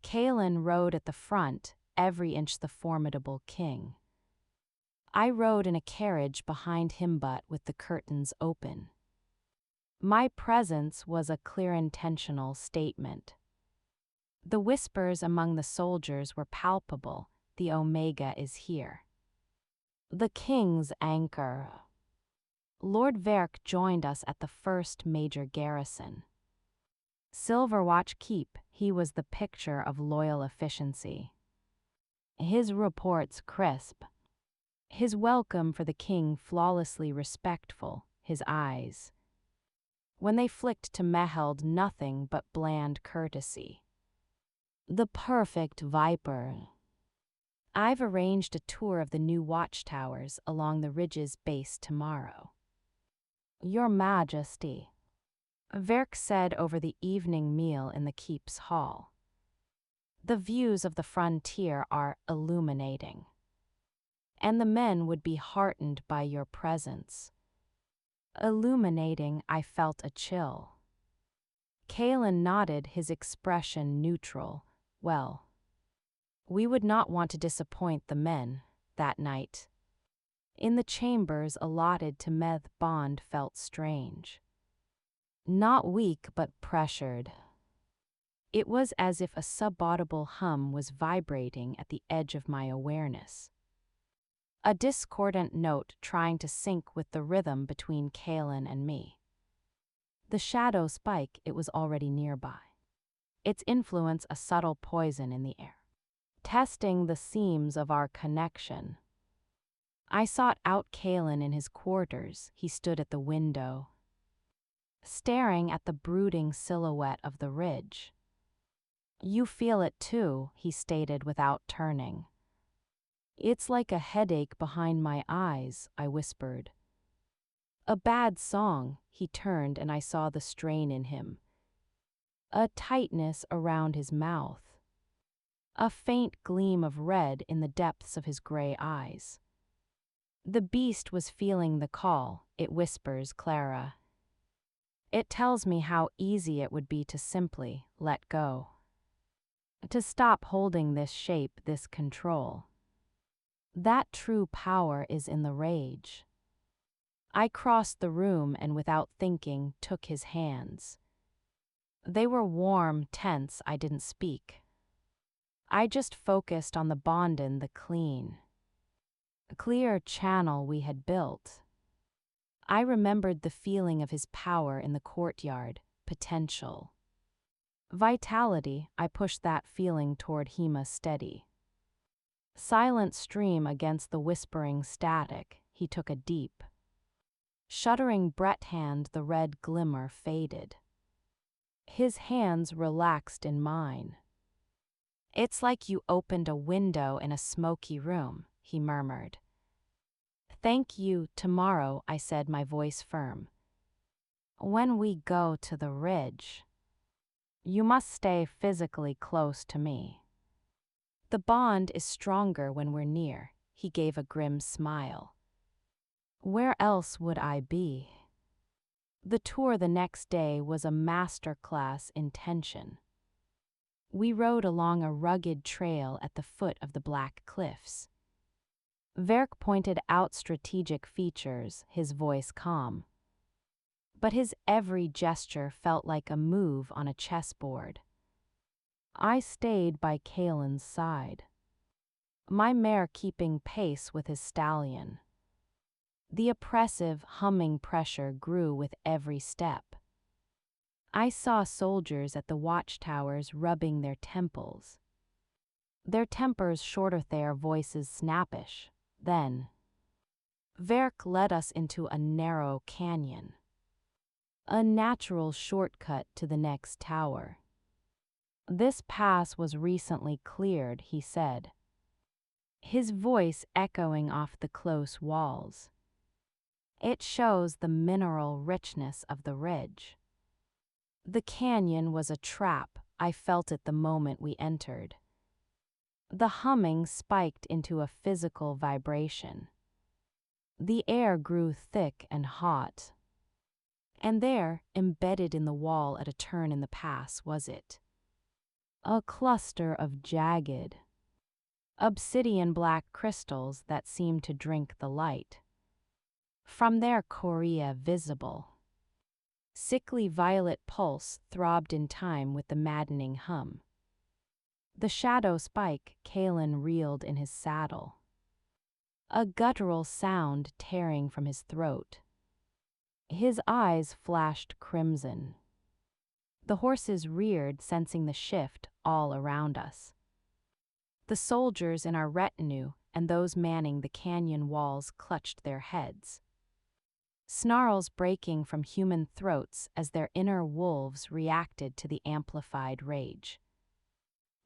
Kaelen rode at the front, every inch the formidable king. I rode in a carriage behind him, but with the curtains open. My presence was a clear intentional statement. The whispers among the soldiers were palpable. The Omega is here. The king's anchor. Lord Werk joined us at the first major garrison. Silverwatch Keep, he was the picture of loyal efficiency. His reports crisp. His welcome for the king flawlessly respectful, his eyes. When they flicked to me, held nothing but bland courtesy. The perfect viper. I've arranged a tour of the new watchtowers along the ridge's base tomorrow. Your Majesty. Verk said over the evening meal in the keep's hall. The views of the frontier are illuminating. And the men would be heartened by your presence. Illuminating, I felt a chill. Kaelen nodded, his expression neutral. Well, we would not want to disappoint the men that night. In the chambers allotted to Meth, Bond felt strange. Not weak, but pressured. It was as if a subaudible hum was vibrating at the edge of my awareness. A discordant note trying to sync with the rhythm between Kaelen and me. The shadow spike, it was already nearby. Its influence a subtle poison in the air. Testing the seams of our connection. I sought out Kaelen in his quarters. He stood at the window, staring at the brooding silhouette of the ridge. You feel it too, he stated without turning. It's like a headache behind my eyes, I whispered. A bad song, he turned and I saw the strain in him. A tightness around his mouth. A faint gleam of red in the depths of his gray eyes. The beast was feeling the call, it whispers, Clara. It tells me how easy it would be to simply let go. To stop holding this shape, this control. That true power is in the rage. I crossed the room and without thinking took his hands. They were warm, tense. I didn't speak. I just focused on the bondin, the clear channel we had built. I remembered the feeling of his power in the courtyard, potential. Vitality, I pushed that feeling toward Hema steady. Silent stream against the whispering static, he took a deep, shuddering breath hand, the red glimmer faded. His hands relaxed in mine. It's like you opened a window in a smoky room, he murmured. Thank you, tomorrow, I said, my voice firm. When we go to the ridge, you must stay physically close to me. The bond is stronger when we're near, he gave a grim smile. Where else would I be? The tour the next day was a masterclass in tension. We rode along a rugged trail at the foot of the Black Cliffs. Verk pointed out strategic features, his voice calm. But his every gesture felt like a move on a chessboard. I stayed by Kaelen's side, my mare keeping pace with his stallion. The oppressive, humming pressure grew with every step. I saw soldiers at the watchtowers rubbing their temples. Their tempers shorter, their voices snappish. Then, Verk led us into a narrow canyon. A natural shortcut to the next tower. This pass was recently cleared, he said, his voice echoing off the close walls. It shows the mineral richness of the ridge. The canyon was a trap, I felt it the moment we entered. The humming spiked into a physical vibration. The air grew thick and hot. And there, embedded in the wall at a turn in the pass, was it. A cluster of jagged, obsidian black crystals that seemed to drink the light. From their chorea visible. Sickly violet pulse throbbed in time with the maddening hum. The shadow spike, Kaelen reeled in his saddle. A guttural sound tearing from his throat. His eyes flashed crimson. The horses reared, sensing the shift all around us. The soldiers in our retinue and those manning the canyon walls clutched their heads. Snarls breaking from human throats as their inner wolves reacted to the amplified rage.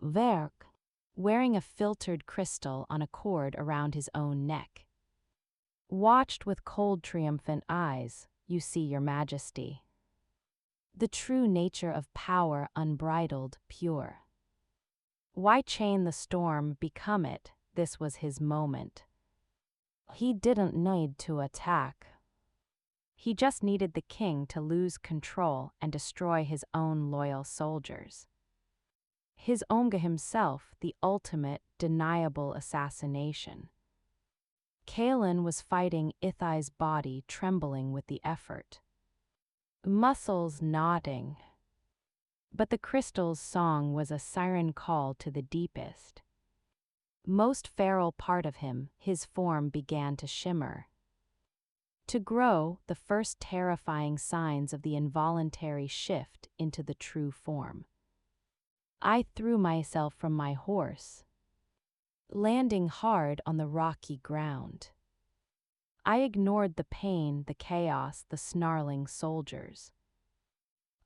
Verk, wearing a filtered crystal on a cord around his own neck, watched with cold, triumphant eyes. You see, Your Majesty. The true nature of power unbridled, pure. Why chain the storm, become it? This was his moment. He didn't need to attack. He just needed the king to lose control and destroy his own loyal soldiers. His Omega himself, the ultimate, deniable assassination. Kaelen was fighting Ithai's body, trembling with the effort. Muscles knotting. But the crystal's song was a siren call to the deepest. Most feral part of him, his form began to shimmer. To grow, the first terrifying signs of the involuntary shift into the true form. I threw myself from my horse, landing hard on the rocky ground. I ignored the pain, the chaos, the snarling soldiers.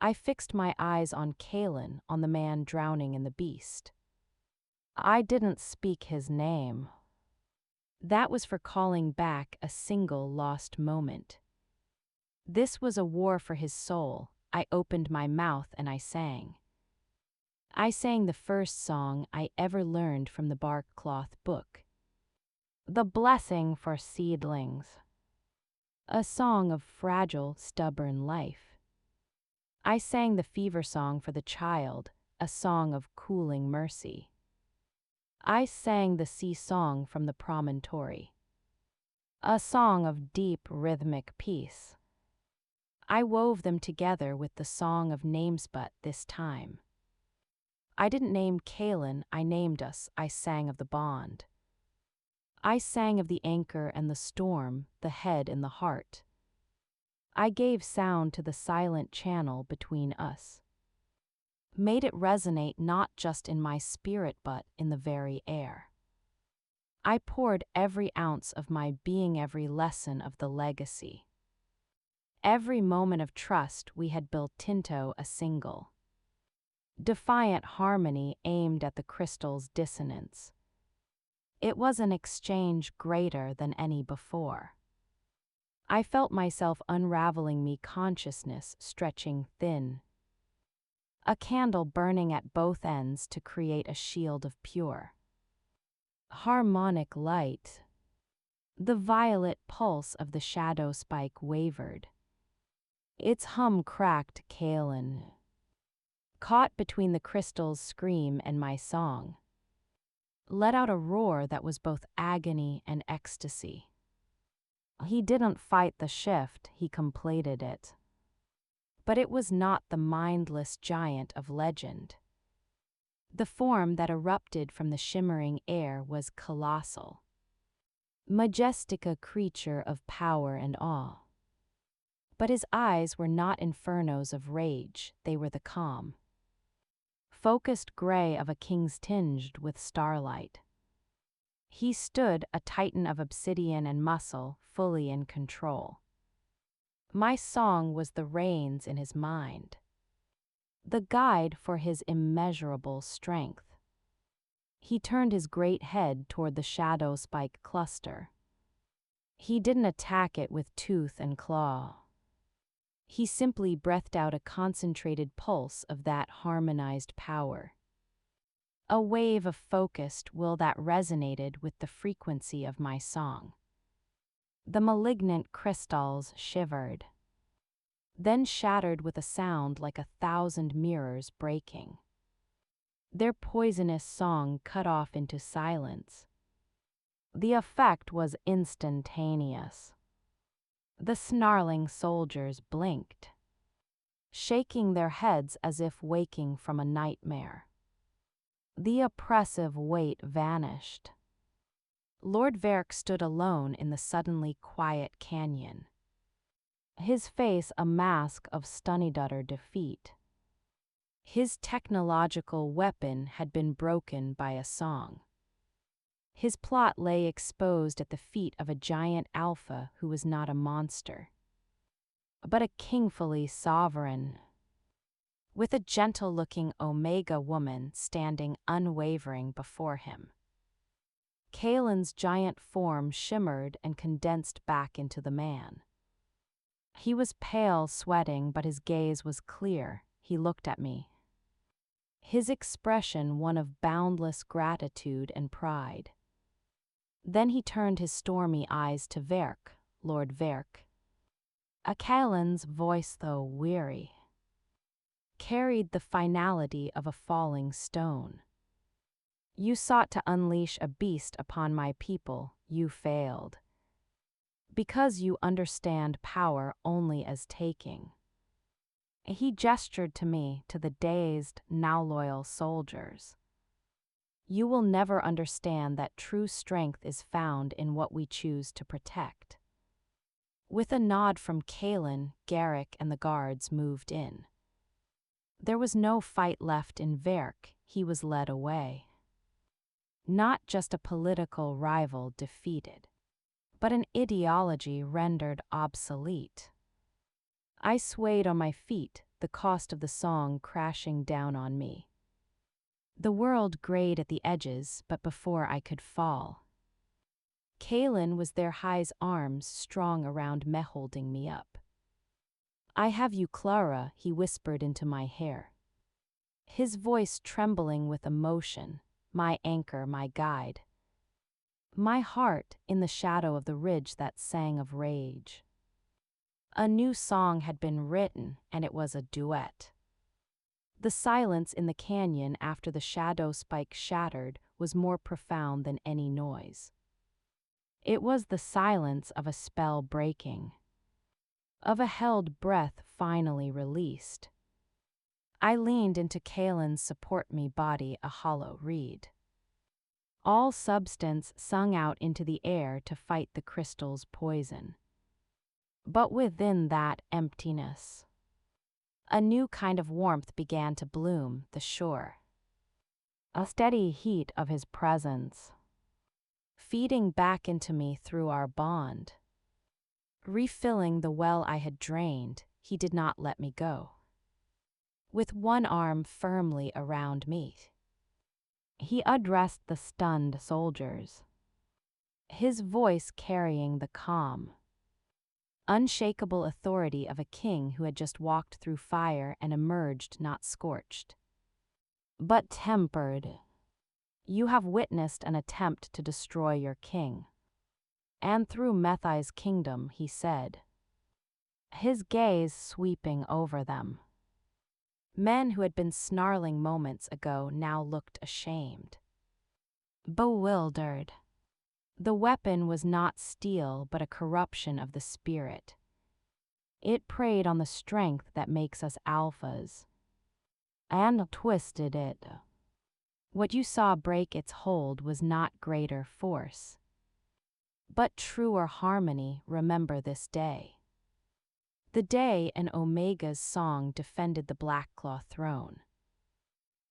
I fixed my eyes on Kaelen, on the man drowning in the beast. I didn't speak his name. That was for calling back a single lost moment. This was a war for his soul. I opened my mouth and I sang. I sang the first song I ever learned from the bark cloth book. The blessing for seedlings. A song of fragile, stubborn life. I sang the fever song for the child, a song of cooling mercy. I sang the sea song from the promontory. A song of deep rhythmic peace. I wove them together with the song of names, but this time I didn't name Kaelen, I named us, I sang of the bond. I sang of the anchor and the storm, the head and the heart. I gave sound to the silent channel between us. Made it resonate not just in my spirit but in the very air. I poured every ounce of my being, every lesson of the legacy. Every moment of trust we had built into a single, defiant harmony aimed at the crystal's dissonance. It was an exchange greater than any before. I felt myself unraveling me, consciousness stretching thin. A candle burning at both ends to create a shield of pure, harmonic light. The violet pulse of the shadow spike wavered. Its hum cracked. Kaelen, caught between the crystal's scream and my song, let out a roar that was both agony and ecstasy. He didn't fight the shift, he completed it. But it was not the mindless giant of legend. The form that erupted from the shimmering air was colossal. Majestic, a creature of power and awe. But his eyes were not infernos of rage, they were the calm, focused gray of a king's tinged with starlight. He stood, a titan of obsidian and muscle, fully in control. My song was the reins in his mind, the guide for his immeasurable strength. He turned his great head toward the shadow spike cluster. He didn't attack it with tooth and claw. He simply breathed out a concentrated pulse of that harmonized power. A wave of focused will that resonated with the frequency of my song. The malignant crystals shivered, then shattered with a sound like 1,000 mirrors breaking. Their poisonous song cut off into silence. The effect was instantaneous. The snarling soldiers blinked, shaking their heads as if waking from a nightmare. The oppressive weight vanished. Lord Verk stood alone in the suddenly quiet canyon, his face a mask of stunned utter defeat. His technological weapon had been broken by a song. His plot lay exposed at the feet of a giant alpha who was not a monster, but a kingfully sovereign, with a gentle-looking Omega woman standing unwavering before him. Kaelen's giant form shimmered and condensed back into the man. He was pale, sweating, but his gaze was clear. He looked at me. His expression one of boundless gratitude and pride. Then he turned his stormy eyes to Werk, Lord Werk. Kaelen's voice, though weary, carried the finality of a falling stone. You sought to unleash a beast upon my people, you failed. Because you understand power only as taking. He gestured to me, to the dazed, now loyal soldiers. You will never understand that true strength is found in what we choose to protect. With a nod from Kaelen, Garrick and the guards moved in. There was no fight left in Werk, he was led away. Not just a political rival defeated, but an ideology rendered obsolete. I swayed on my feet, the cost of the song crashing down on me. The world grayed at the edges, but before I could fall, Kaelen was there, his arms strong around me, holding me up. I have you, Clara, he whispered into my hair. His voice trembling with emotion, my anchor, my guide. My heart in the shadow of the ridge that sang of rage. A new song had been written, and it was a duet. The silence in the canyon after the shadow spike shattered was more profound than any noise. It was the silence of a spell breaking, of a held breath finally released. I leaned into Kaelen's support me body, a hollow reed. All substance sung out into the air to fight the crystal's poison. But within that emptiness, a new kind of warmth began to bloom, the sure, a steady heat of his presence, feeding back into me through our bond. Refilling the well I had drained, he did not let me go. With one arm firmly around me, he addressed the stunned soldiers, his voice carrying the calm, unshakable authority of a king who had just walked through fire and emerged not scorched, but tempered. You have witnessed an attempt to destroy your king. And through Methai's kingdom, he said, his gaze sweeping over them. Men who had been snarling moments ago now looked ashamed, bewildered. The weapon was not steel but a corruption of the spirit. It preyed on the strength that makes us alphas, and twisted it. What you saw break its hold was not greater force, but truer harmony. Remember this day. The day an Omega's song defended the Blackclaw throne.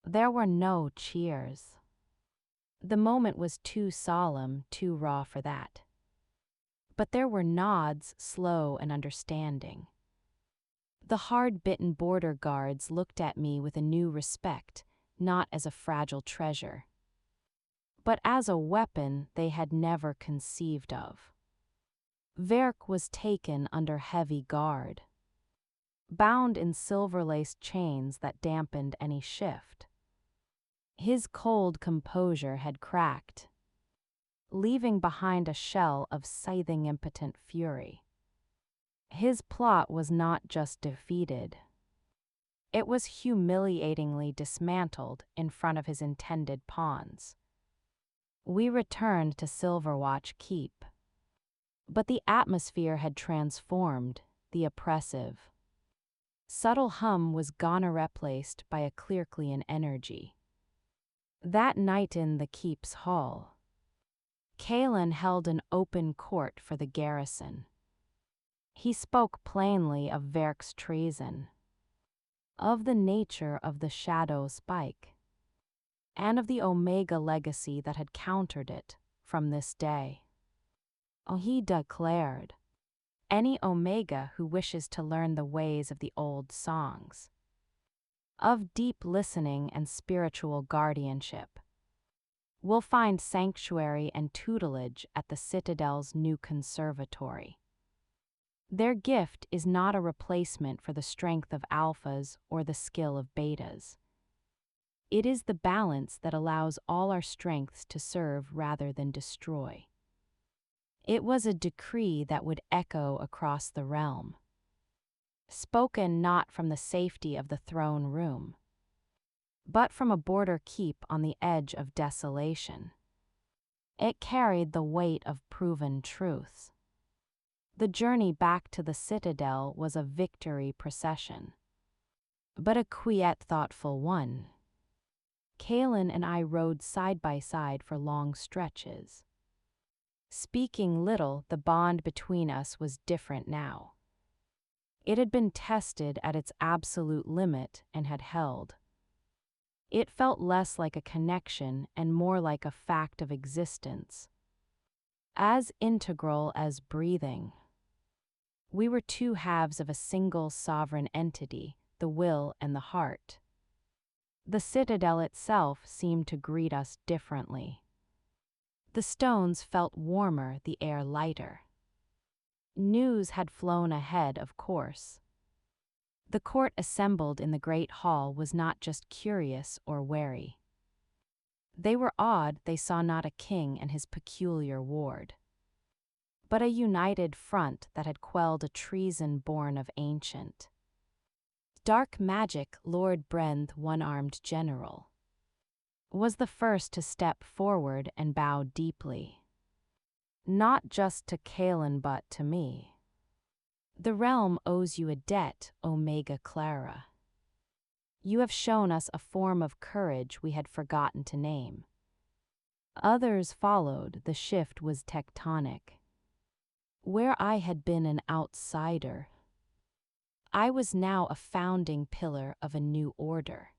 There were no cheers. The moment was too solemn, too raw for that. But there were nods, slow and understanding. The hard-bitten border guards looked at me with a new respect, not as a fragile treasure, but as a weapon they had never conceived of. Werk was taken under heavy guard, bound in silver-laced chains that dampened any shift. His cold composure had cracked, leaving behind a shell of scything impotent fury. His plot was not just defeated. It was humiliatingly dismantled in front of his intended pawns. We returned to Silverwatch Keep. But the atmosphere had transformed, the oppressive, subtle hum was gone, replaced by a clear-clean energy. That night in the keep's hall, Kaelen held an open court for the garrison. He spoke plainly of Werk's treason, of the nature of the shadow spike, and of the Omega legacy that had countered it from this day. He declared, any Omega who wishes to learn the ways of the old songs, of deep listening and spiritual guardianship, will find sanctuary and tutelage at the Citadel's new conservatory. Their gift is not a replacement for the strength of alphas or the skill of betas. It is the balance that allows all our strengths to serve rather than destroy. It was a decree that would echo across the realm, spoken not from the safety of the throne room, but from a border keep on the edge of desolation. It carried the weight of proven truths. The journey back to the citadel was a victory procession, but a quiet, thoughtful one. Kaelen and I rode side by side for long stretches. Speaking little, the bond between us was different now. It had been tested at its absolute limit and had held. It felt less like a connection and more like a fact of existence, as integral as breathing. We were two halves of a single sovereign entity, the will and the heart. The citadel itself seemed to greet us differently. The stones felt warmer, the air lighter. News had flown ahead, of course. The court assembled in the great hall was not just curious or wary. They were awed they saw not a king and his peculiar ward, but a united front that had quelled a treason born of ancient. Dark magic Lord Brenth, one-armed general, was the first to step forward and bow deeply. Not just to Kaelen but to me. The realm owes you a debt, Omega Clara. You have shown us a form of courage we had forgotten to name. Others followed, the shift was tectonic. Where I had been an outsider, I was now a founding pillar of a new order.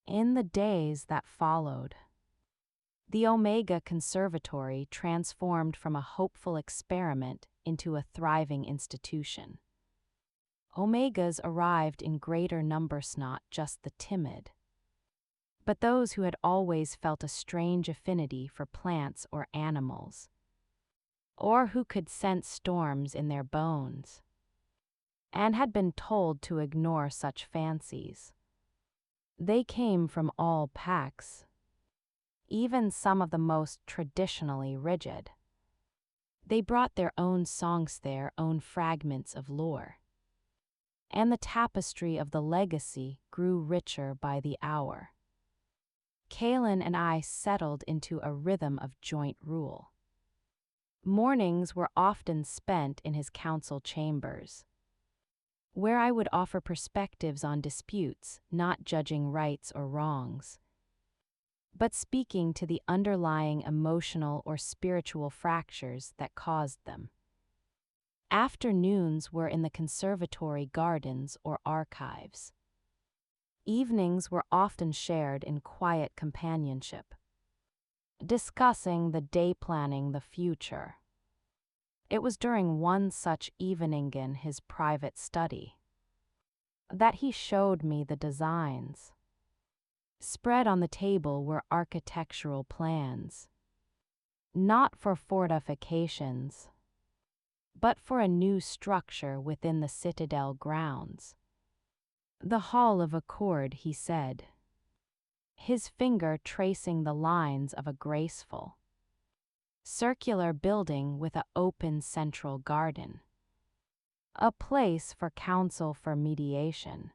In the days that followed, the Omega Conservatory transformed from a hopeful experiment into a thriving institution. Omegas arrived in greater numbers, not just the timid, but those who had always felt a strange affinity for plants or animals, or who could sense storms in their bones, and had been told to ignore such fancies. They came from all packs, even some of the most traditionally rigid. They brought their own songs, their own fragments of lore, and the tapestry of the legacy grew richer by the hour. Kaelen and I settled into a rhythm of joint rule. Mornings were often spent in his council chambers, where I would offer perspectives on disputes, not judging rights or wrongs, but speaking to the underlying emotional or spiritual fractures that caused them. Afternoons were in the conservatory gardens or archives. Evenings were often shared in quiet companionship, discussing the day, planning the future. It was during one such evening in his private study that he showed me the designs. Spread on the table were architectural plans, not for fortifications, but for a new structure within the citadel grounds. The Hall of Accord, he said, his finger tracing the lines of a graceful, circular building with an open central garden. A place for counsel, for mediation,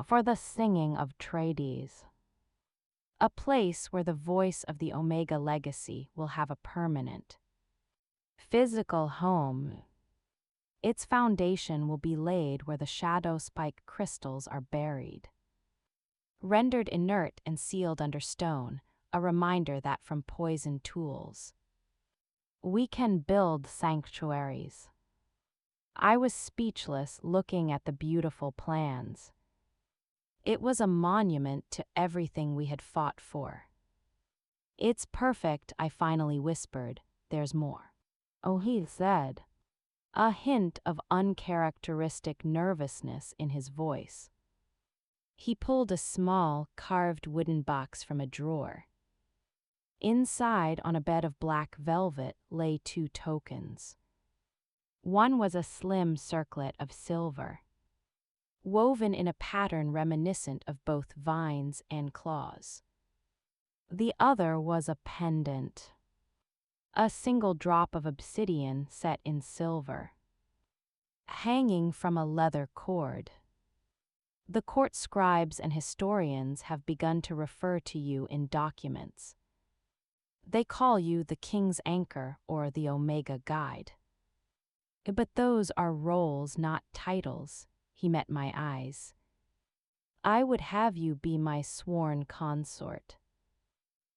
for the singing of treaties. A place where the voice of the Omega legacy will have a permanent, physical home. Its foundation will be laid where the shadow spike crystals are buried, rendered inert and sealed under stone, a reminder that from poisoned tools we can build sanctuaries. I was speechless, looking at the beautiful plans. It was a monument to everything we had fought for. It's perfect, I finally whispered. There's more. Oh, he said, a hint of uncharacteristic nervousness in his voice. He pulled a small, carved wooden box from a drawer. Inside, on a bed of black velvet, lay 2 tokens. One was a slim circlet of silver, woven in a pattern reminiscent of both vines and claws. The other was a pendant, a single drop of obsidian set in silver, hanging from a leather cord. The court scribes and historians have begun to refer to you in documents. They call you the King's Anchor or the Omega Guide. But those are roles, not titles. He met my eyes. I would have you be my sworn consort.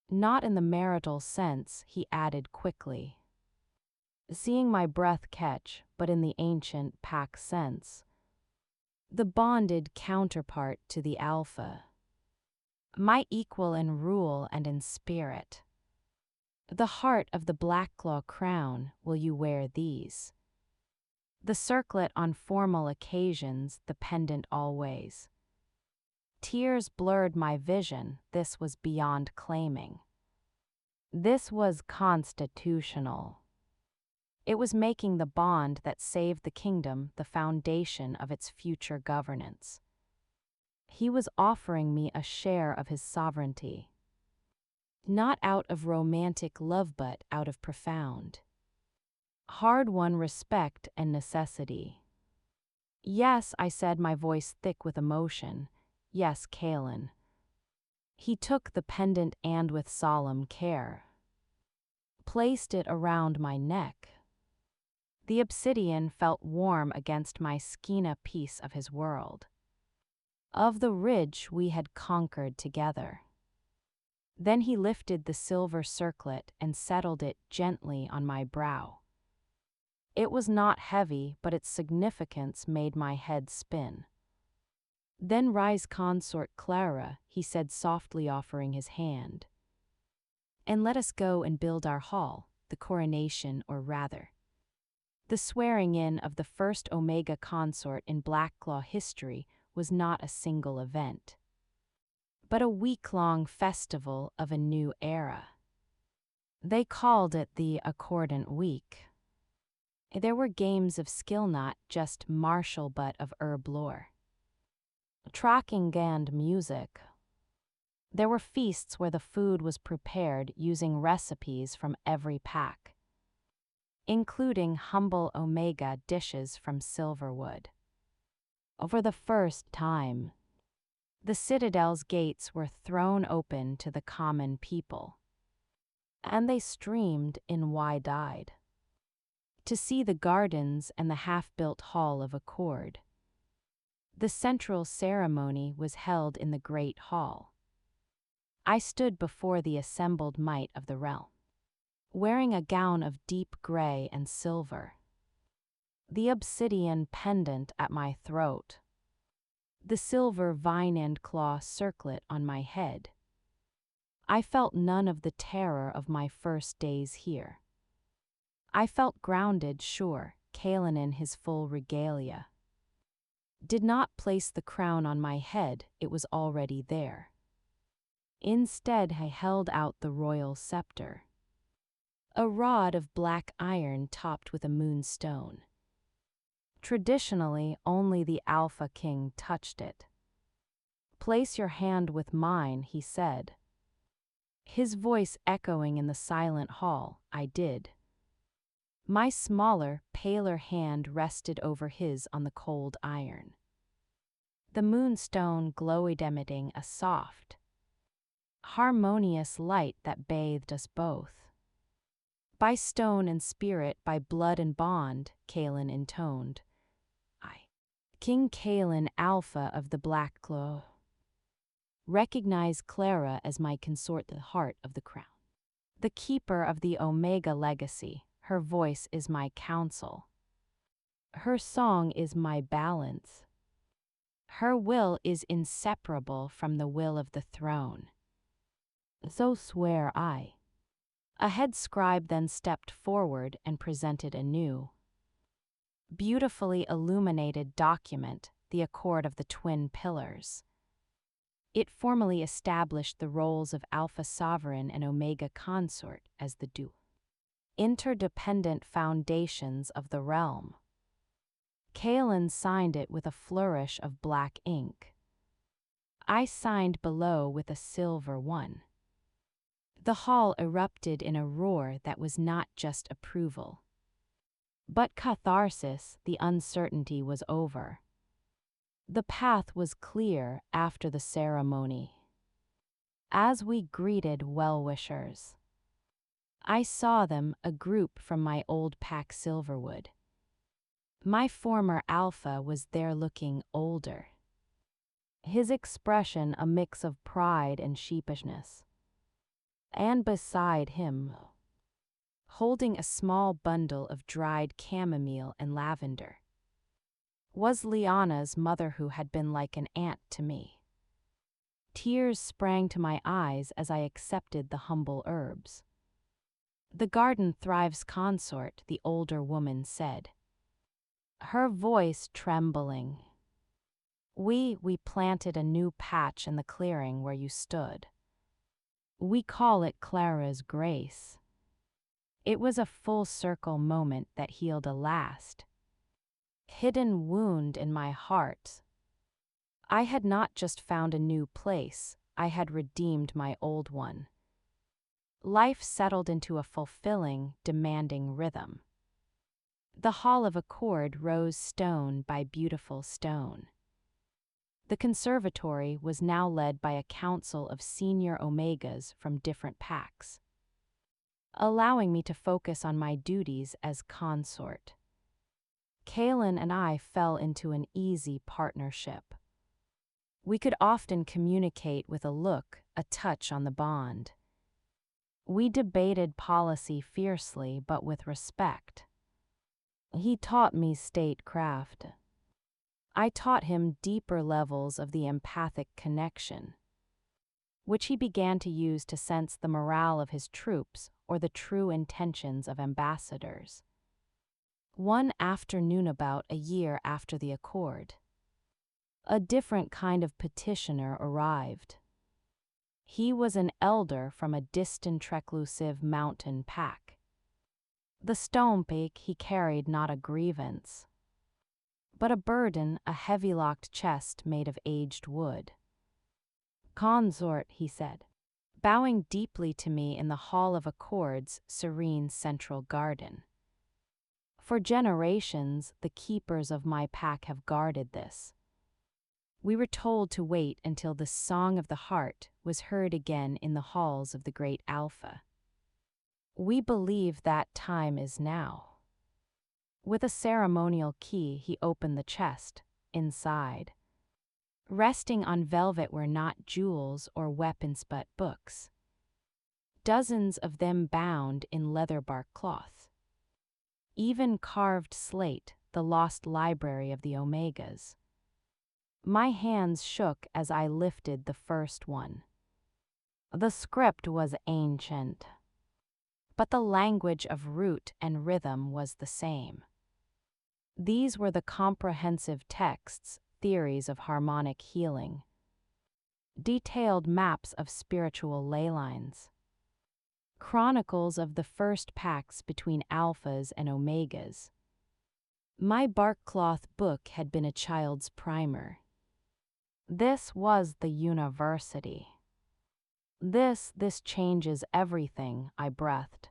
Not in the marital sense, he added quickly, seeing my breath catch, but in the ancient pack sense. The bonded counterpart to the Alpha. My equal in rule and in spirit. The heart of the Blackclaw crown will you wear these. The circlet on formal occasions, the pendant always. Tears blurred my vision, this was beyond claiming. This was constitutional. It was making the bond that saved the kingdom the foundation of its future governance. He was offering me a share of his sovereignty. Not out of romantic love but out of profound, hard-won respect and necessity. Yes, I said, my voice thick with emotion. Yes, Kaelen. He took the pendant and with solemn care placed it around my neck. The obsidian felt warm against my skeina piece of his world, of the ridge we had conquered together. Then he lifted the silver circlet and settled it gently on my brow. It was not heavy, but its significance made my head spin. Then rise, consort Clara, he said softly, offering his hand. And let us go and build our hall, the coronation, or rather, the swearing-in of the first Omega consort in Blackclaw history was not a single event, but a week-long festival of a new era. They called it the Accordant Week. There were games of skill, not just martial but of herb lore, tracking and music. There were feasts where the food was prepared using recipes from every pack, including humble Omega dishes from silverwood. For the first time, the Citadel's gates were thrown open to the common people, and they streamed in wide-eyed to see the gardens and the half-built Hall of Accord. The central ceremony was held in the Great Hall. I stood before the assembled might of the realm, wearing a gown of deep gray and silver, the obsidian pendant at my throat, the silver vine and claw circlet on my head. I felt none of the terror of my first days here. I felt grounded, sure. Kaelen in his full regalia did not place the crown on my head, it was already there. Instead, I held out the royal scepter, a rod of black iron topped with a moonstone. Traditionally, only the Alpha King touched it. Place your hand with mine, he said. His voice echoing in the silent hall, I did. My smaller, paler hand rested over his on the cold iron. The moonstone glowed, emitting a soft, harmonious light that bathed us both. By stone and spirit, by blood and bond, Kaelen intoned. I, King Kaelen, Alpha of the Blackclaw, recognize Clara as my consort, the heart of the crown, the keeper of the Omega legacy. Her voice is my counsel. Her song is my balance. Her will is inseparable from the will of the throne. So swear I. A head scribe then stepped forward and presented a new, beautifully illuminated document, the Accord of the Twin Pillars. It formally established the roles of Alpha Sovereign and Omega Consort as the dual interdependent foundations of the realm. Kaelen signed it with a flourish of black ink. I signed below with a silver one. The hall erupted in a roar that was not just approval, but catharsis. The uncertainty was over. The path was clear after the ceremony. As we greeted well-wishers, I saw them, a group from my old pack Silverwood. My former alpha was there, looking older, his expression a mix of pride and sheepishness. And beside him, holding a small bundle of dried chamomile and lavender, was Liana's mother, who had been like an aunt to me. Tears sprang to my eyes as I accepted the humble herbs. "The garden thrives, consort," the older woman said, her voice trembling. We planted a new patch in the clearing where you stood. We call it Clara's grace." It was a full-circle moment that healed a last hidden wound in my heart. I had not just found a new place, I had redeemed my old one. Life settled into a fulfilling, demanding rhythm. The Hall of Accord rose stone by beautiful stone. The conservatory was now led by a council of senior Omegas from different packs, allowing me to focus on my duties as consort. Kaelen and I fell into an easy partnership. We could often communicate with a look, a touch on the bond. We debated policy fiercely but with respect. He taught me statecraft. I taught him deeper levels of the empathic connection, which he began to use to sense the morale of his troops or the true intentions of ambassadors. One afternoon, about a year after the accord, a different kind of petitioner arrived. He was an elder from a distant reclusive mountain pack. The stone peak he carried not a grievance, but a burden, a heavy-locked chest made of aged wood. "Consort," he said, bowing deeply to me in the Hall of Accord's serene central garden. "For generations, the keepers of my pack have guarded this. We were told to wait until the song of the heart was heard again in the halls of the great Alpha. We believe that time is now." With a ceremonial key, he opened the chest. Inside, resting on velvet, were not jewels or weapons but books, dozens of them bound in leatherbark cloth. Even carved slate, the lost library of the Omegas. My hands shook as I lifted the first one. The script was ancient, but the language of root and rhythm was the same. These were the comprehensive texts, theories of harmonic healing, detailed maps of spiritual ley lines, chronicles of the first pacts between alphas and omegas. My barkcloth book had been a child's primer. This was the university. This changes everything," I breathed.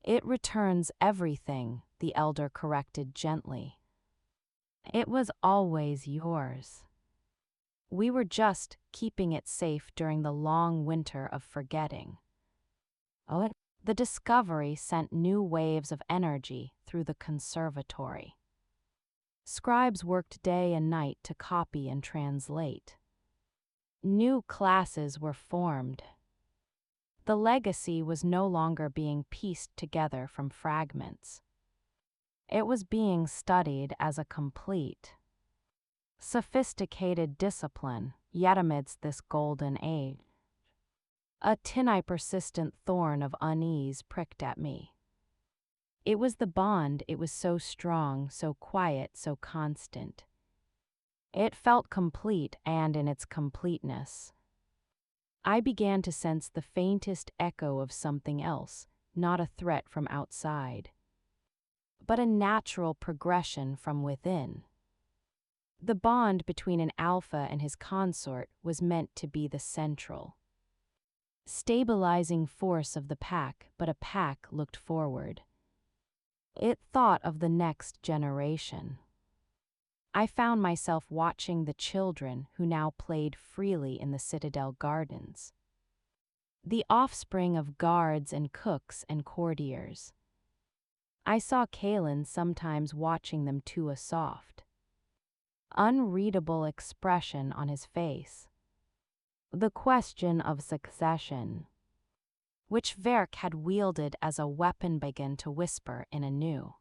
"It returns everything," the elder corrected gently. "It was always yours. We were just keeping it safe during the long winter of forgetting." Oh, the discovery sent new waves of energy through the conservatory. Scribes worked day and night to copy and translate. New classes were formed. The legacy was no longer being pieced together from fragments. It was being studied as a complete, sophisticated discipline, yet amidst this golden age, a tiny persistent thorn of unease pricked at me. It was the bond. It was so strong, so quiet, so constant. It felt complete, and in its completeness, I began to sense the faintest echo of something else, not a threat from outside, but a natural progression from within. The bond between an alpha and his consort was meant to be the central, stabilizing force of the pack, but a pack looked forward. It thought of the next generation. I found myself watching the children who now played freely in the Citadel gardens, the offspring of guards and cooks and courtiers. I saw Kaelen sometimes watching them to a soft, unreadable expression on his face. The question of succession, which Verk had wielded as a weapon, began to whisper in a new,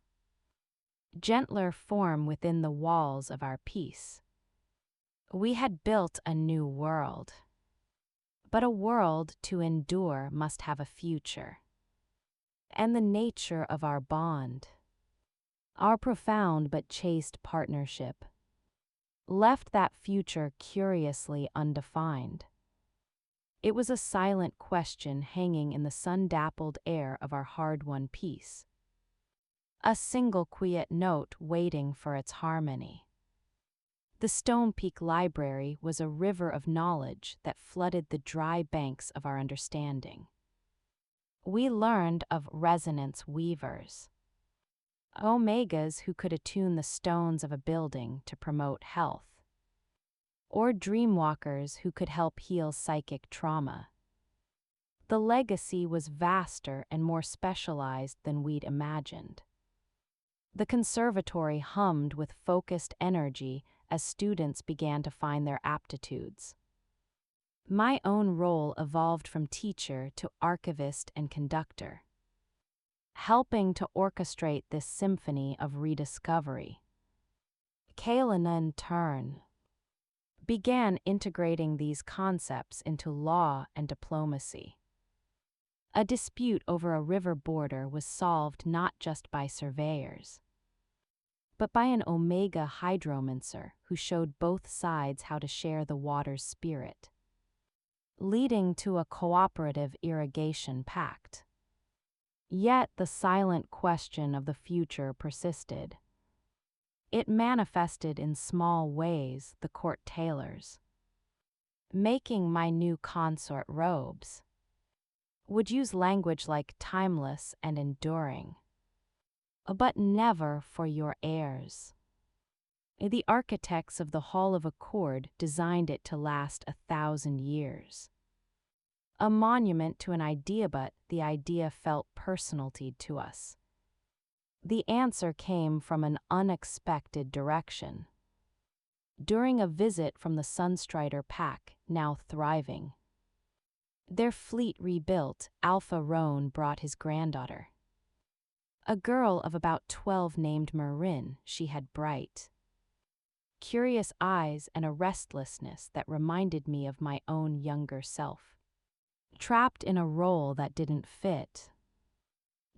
gentler form within the walls of our peace. We had built a new world, but a world to endure must have a future. And the nature of our bond, our profound but chaste partnership, left that future curiously undefined. It was a silent question hanging in the sun-dappled air of our hard-won peace, a single quiet note waiting for its harmony. The Stone Peak Library was a river of knowledge that flooded the dry banks of our understanding. We learned of resonance weavers, omegas who could attune the stones of a building to promote health, or dreamwalkers who could help heal psychic trauma. The legacy was vaster and more specialized than we'd imagined. The conservatory hummed with focused energy as students began to find their aptitudes. My own role evolved from teacher to archivist and conductor, helping to orchestrate this symphony of rediscovery. Kaelen, in turn, began integrating these concepts into law and diplomacy. A dispute over a river border was solved not just by surveyors, but by an Omega hydromancer who showed both sides how to share the water's spirit, leading to a cooperative irrigation pact. Yet the silent question of the future persisted. It manifested in small ways, the court tailors, making my new consort robes, would use language like timeless and enduring, but never for your heirs. The architects of the Hall of Accord designed it to last 1,000 years. A monument to an idea, but the idea felt personality to us. The answer came from an unexpected direction. During a visit from the Sunstrider pack, now thriving, their fleet rebuilt, Alpha Roan brought his granddaughter, a girl of about 12 named Marin. She had bright, curious eyes and a restlessness that reminded me of my own younger self, trapped in a role that didn't fit.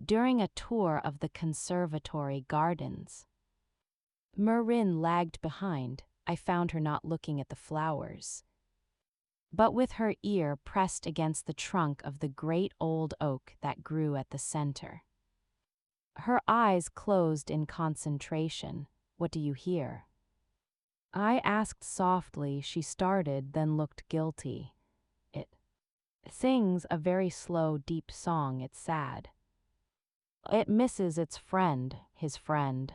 During a tour of the conservatory gardens, Marin lagged behind. I found her not looking at the flowers, but with her ear pressed against the trunk of the great old oak that grew at the center. Her eyes closed in concentration. "What do you hear?" I asked softly. She started, then looked guilty. "It sings a very slow, deep song. It's sad. It misses its friend, his friend.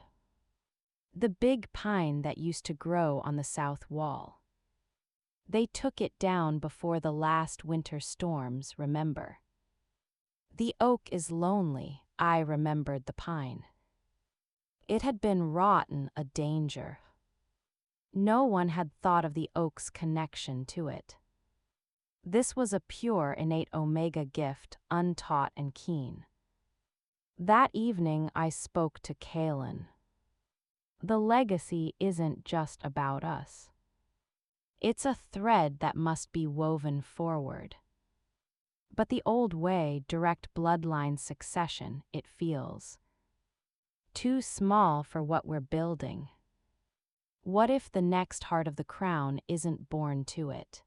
The big pine that used to grow on the south wall. They took it down before the last winter storms, remember? The oak is lonely." I remembered the pine. It had been rotten, a danger. No one had thought of the oak's connection to it. This was a pure, innate Omega gift, untaught and keen. That evening I spoke to Kaelen. The legacy isn't just about us. It's a thread that must be woven forward. But the old way, direct bloodline succession, it feels too small for what we're building. What if the next heart of the crown isn't born to it,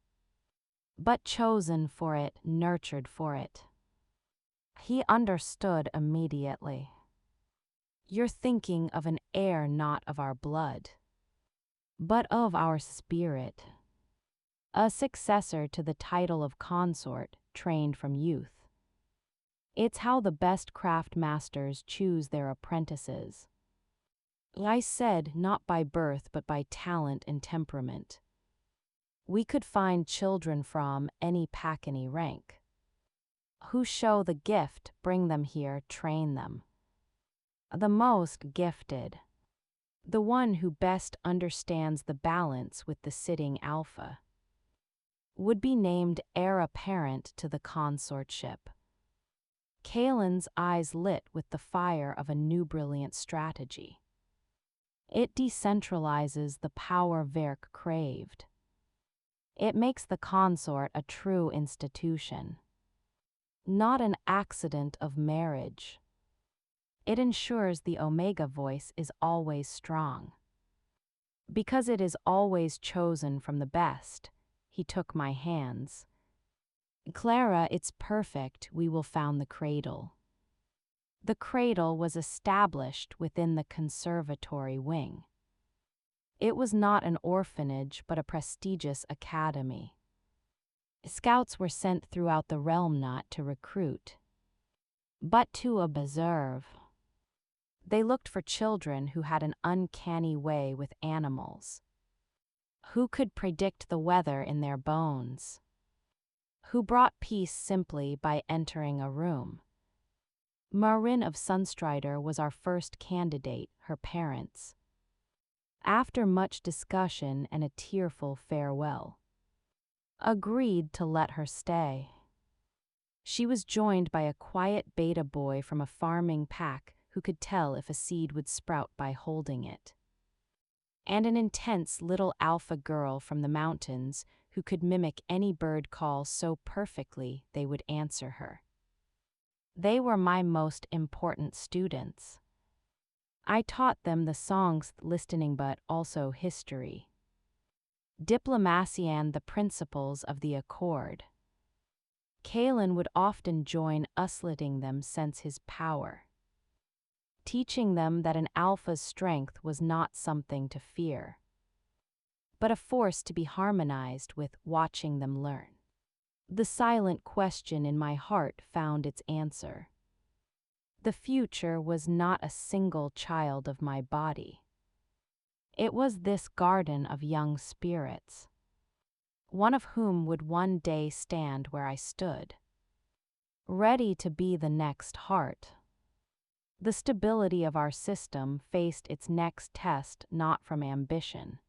but chosen for it, nurtured for it, He understood immediately. You're thinking of an heir not of our blood, but of our spirit. A successor to the title of consort, trained from youth. It's how the best craft masters choose their apprentices. I said not by birth but by talent and temperament. We could find children from any Pakani rank. Who show the gift, bring them here, train them. The most gifted. The one who best understands the balance with the sitting alpha. Would be named heir apparent to the consortship. Kaelen's eyes lit with the fire of a new brilliant strategy. It decentralizes the power Verk craved. It makes the consort a true institution. Not an accident of marriage. It ensures the Omega voice is always strong. Because it is always chosen from the best, he took my hands. Clara, it's perfect, we will found the cradle. The cradle was established within the conservatory wing. It was not an orphanage but a prestigious academy. Scouts were sent throughout the realm not to recruit, but to observe. They looked for children who had an uncanny way with animals, who could predict the weather in their bones, who brought peace simply by entering a room. Marin of Sunstrider was our first candidate, her parents. After much discussion and a tearful farewell, agreed to let her stay. She was joined by a quiet beta boy from a farming pack who could tell if a seed would sprout by holding it, and an intense little alpha girl from the mountains who could mimic any bird call so perfectly they would answer her. They were my most important students. I taught them the songs listening but also history. Diplomacy and the principles of the accord. Kaelen would often join us, letting them sense his power, teaching them that an alpha's strength was not something to fear, but a force to be harmonized with, watching them learn. The silent question in my heart found its answer. The future was not a single child of my body. It was this garden of young spirits, one of whom would one day stand where I stood, ready to be the next heart. The stability of our system faced its next test not from ambition,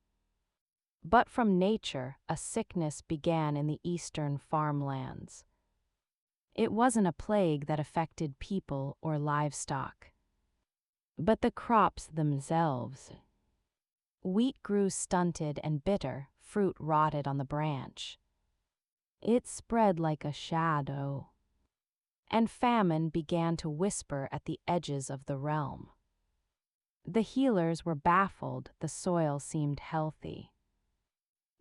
but from nature. A sickness began in the eastern farmlands. It wasn't a plague that affected people or livestock, but the crops themselves. Wheat grew stunted and bitter, fruit rotted on the branch. It spread like a shadow, and famine began to whisper at the edges of the realm. The healers were baffled, the soil seemed healthy.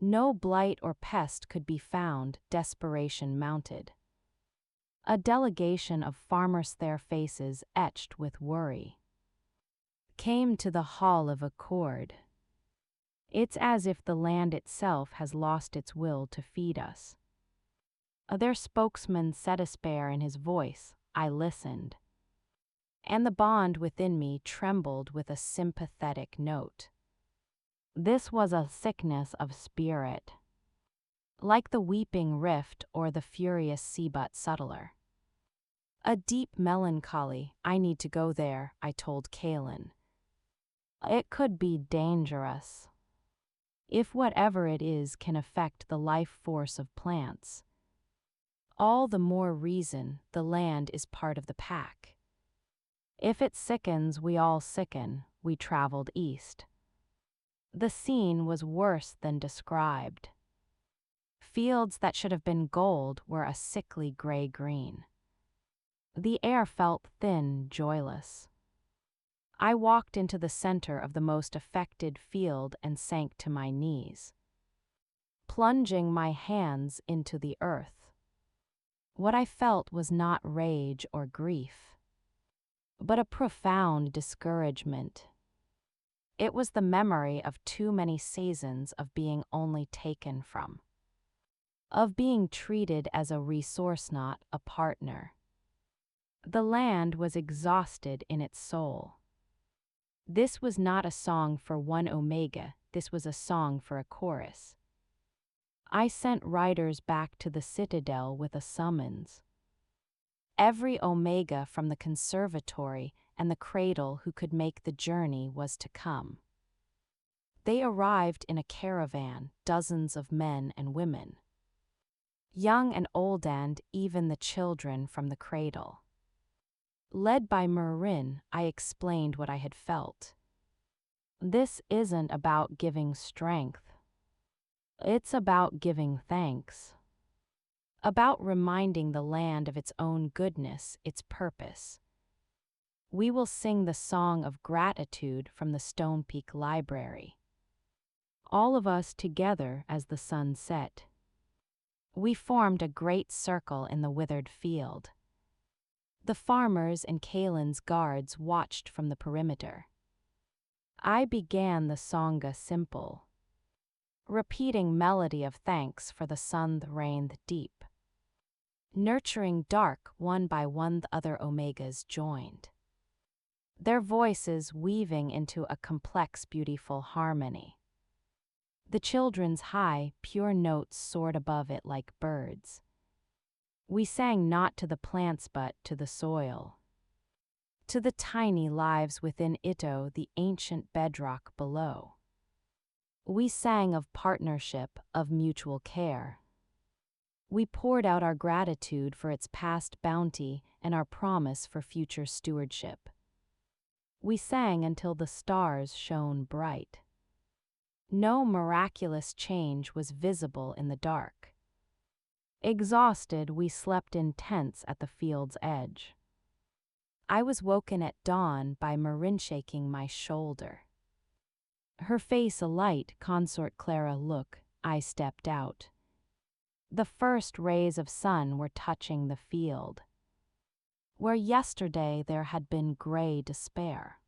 No blight or pest could be found, desperation mounted. A delegation of farmers, their faces etched with worry, came to the Hall of Accord. It's as if the land itself has lost its will to feed us. Their spokesman said despair in his voice. I listened, and the bond within me trembled with a sympathetic note. This was a sickness of spirit, like the weeping rift or the furious sea, but subtler. A deep melancholy. I need to go there, I told Kaelen. It could be dangerous. If whatever it is can affect the life force of plants, all the more reason the land is part of the pack. If it sickens, we all sicken. We traveled east. The scene was worse than described. Fields that should have been gold were a sickly gray-green. The air felt thin, joyless. I walked into the center of the most affected field and sank to my knees, plunging my hands into the earth. What I felt was not rage or grief, but a profound discouragement. It was the memory of too many seasons of being only taken from, of being treated as a resource, not a partner. The land was exhausted in its soul. This was not a song for one Omega, this was a song for a chorus. I sent riders back to the citadel with a summons. Every Omega from the conservatory and the cradle who could make the journey was to come. They arrived in a caravan, dozens of men and women, young and old, and even the children from the cradle. Led by Heroine, I explained what I had felt. This isn't about giving strength. It's about giving thanks. About reminding the land of its own goodness, its purpose. We will sing the song of gratitude from the Stone Peak Library. All of us together as the sun set. We formed a great circle in the withered field. The farmers and Kaelen's guards watched from the perimeter. I began the sanga simple, repeating melody of thanks for the sun, the rain, the deep. Nurturing dark, one by one the other Omegas joined, their voices weaving into a complex, beautiful harmony. The children's high, pure notes soared above it like birds. We sang not to the plants but to the soil, to the tiny lives within Ito, the ancient bedrock below. We sang of partnership, of mutual care. We poured out our gratitude for its past bounty and our promise for future stewardship. We sang until the stars shone bright. No miraculous change was visible in the dark. Exhausted, we slept in tents at the field's edge. I was woken at dawn by Marin shaking my shoulder. Her face alight, consort Clara look, I stepped out. The first rays of sun were touching the field, where yesterday there had been gray despair.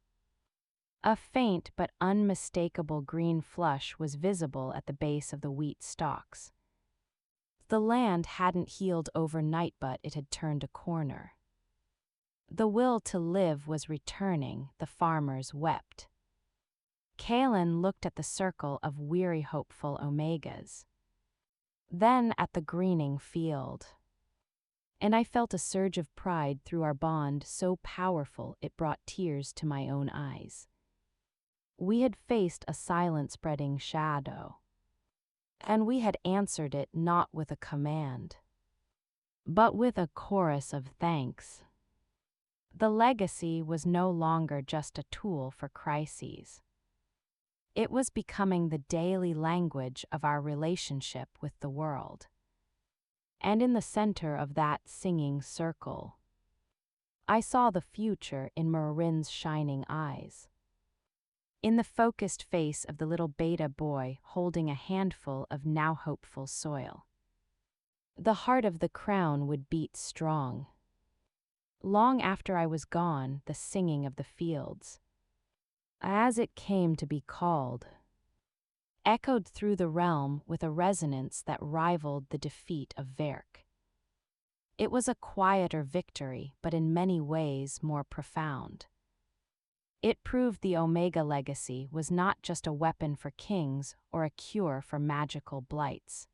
A faint but unmistakable green flush was visible at the base of the wheat stalks. The land hadn't healed overnight, but it had turned a corner. The will to live was returning, the farmers wept. Kaelen looked at the circle of weary, hopeful Omegas, then at the greening field. And I felt a surge of pride through our bond so powerful it brought tears to my own eyes. We had faced a silent-spreading shadow, and we had answered it not with a command, but with a chorus of thanks. The legacy was no longer just a tool for crises. It was becoming the daily language of our relationship with the world. And in the center of that singing circle, I saw the future in Marin's shining eyes. In the focused face of the little beta boy holding a handful of now hopeful soil. The heart of the crown would beat strong. Long after I was gone, the singing of the fields, as it came to be called, echoed through the realm with a resonance that rivaled the defeat of Verk. It was a quieter victory, but in many ways more profound. It proved the Omega legacy was not just a weapon for kings or a cure for magical blights,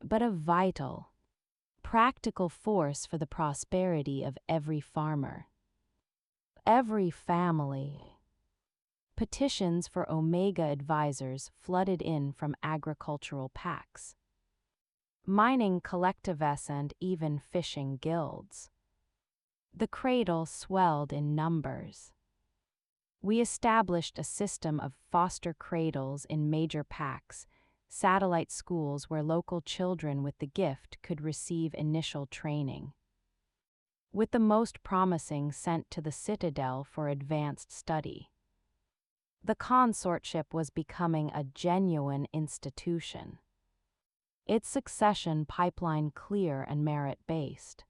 but a vital, practical force for the prosperity of every farmer, every family. Petitions for Omega advisors flooded in from agricultural packs, mining collectives, and even fishing guilds. The cradle swelled in numbers. We established a system of foster cradles in major packs, satellite schools where local children with the gift could receive initial training, with the most promising sent to the citadel for advanced study. The consortship was becoming a genuine institution. its succession pipeline clear and merit-based.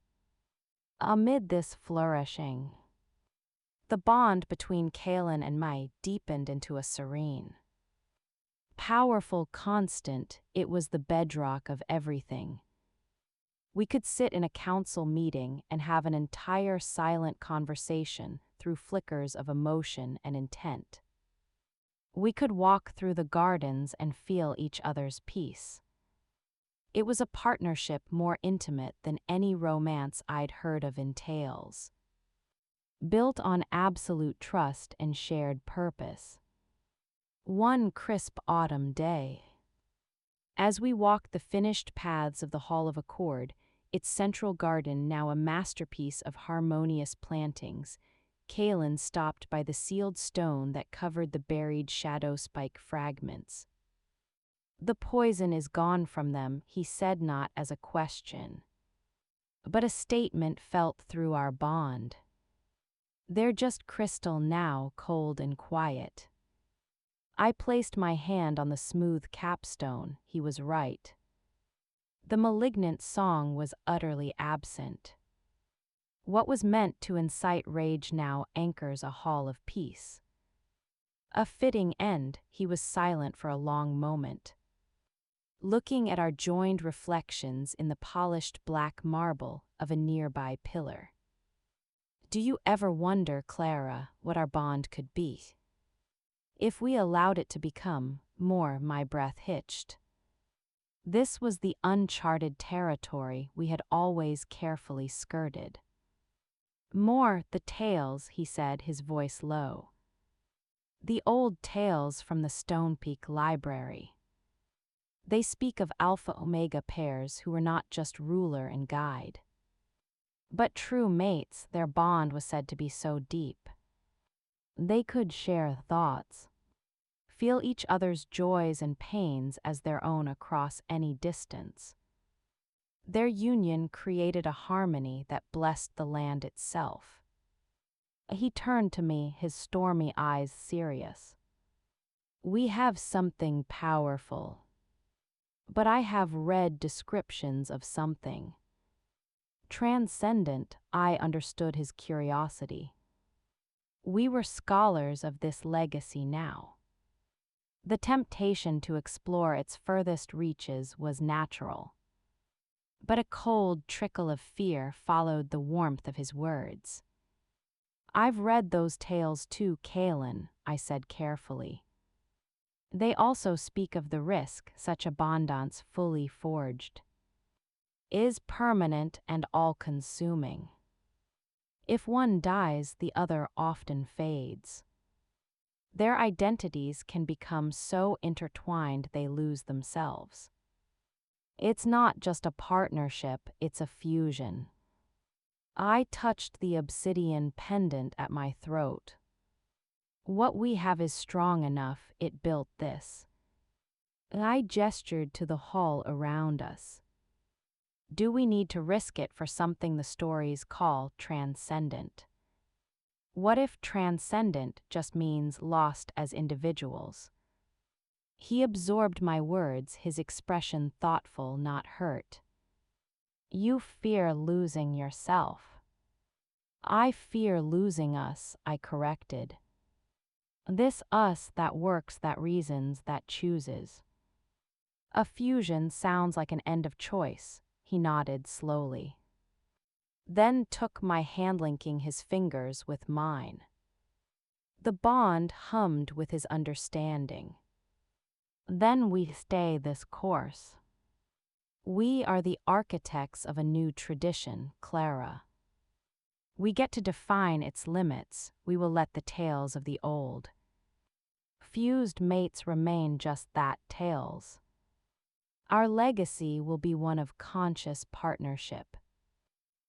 Amid this flourishing, the bond between Kaelen and Mai deepened into a serene, powerful constant. It was the bedrock of everything. We could sit in a council meeting and have an entire silent conversation through flickers of emotion and intent. We could walk through the gardens and feel each other's peace. It was a partnership more intimate than any romance I'd heard of in tales, built on absolute trust and shared purpose. One crisp autumn day, as we walked the finished paths of the Hall of Accord, its central garden now a masterpiece of harmonious plantings, Kaelen stopped by the sealed stone that covered the buried shadow spike fragments. "The poison is gone from them," he said, not as a question, but a statement felt through our bond. "They're just crystal now, cold and quiet." I placed my hand on the smooth capstone. He was right. The malignant song was utterly absent. What was meant to incite rage now anchors a hall of peace. A fitting end. He was silent for a long moment, looking at our joined reflections in the polished black marble of a nearby pillar. "Do you ever wonder, Clara, what our bond could be if we allowed it to become more?" My breath hitched. This was the uncharted territory we had always carefully skirted. "More, the tales," he said, his voice low. "The old tales from the Stone Peak Library. They speak of alpha-omega pairs who were not just ruler and guide, but true mates. Their bond was said to be so deep. They could share thoughts, feel each other's joys and pains as their own across any distance. Their union created a harmony that blessed the land itself." He turned to me, his stormy eyes serious. "We have something powerful, but I have read descriptions of something transcendent." I understood his curiosity. We were scholars of this legacy now. The temptation to explore its furthest reaches was natural, but a cold trickle of fear followed the warmth of his words. "I've read those tales too, Kaelen," I said carefully. "They also speak of the risk such abundance fully forged is permanent and all-consuming. If one dies, the other often fades. Their identities can become so intertwined they lose themselves. It's not just a partnership, it's a fusion." I touched the obsidian pendant at my throat. "What we have is strong enough, it built this." I gestured to the hall around us. "Do we need to risk it for something the stories call transcendent? What if transcendent just means lost as individuals?" He absorbed my words, his expression thoughtful, not hurt. "You fear losing yourself." "I fear losing us," I corrected. "This us that works, that reasons, that chooses." "A fusion sounds like an end of choice," he nodded slowly. Then took my hand, linking his fingers with mine. The bond hummed with his understanding. "Then we stay this course. We are the architects of a new tradition, Clara. We get to define its limits. We will let the tales of the old fused mates remain just that, tales. Our legacy will be one of conscious partnership,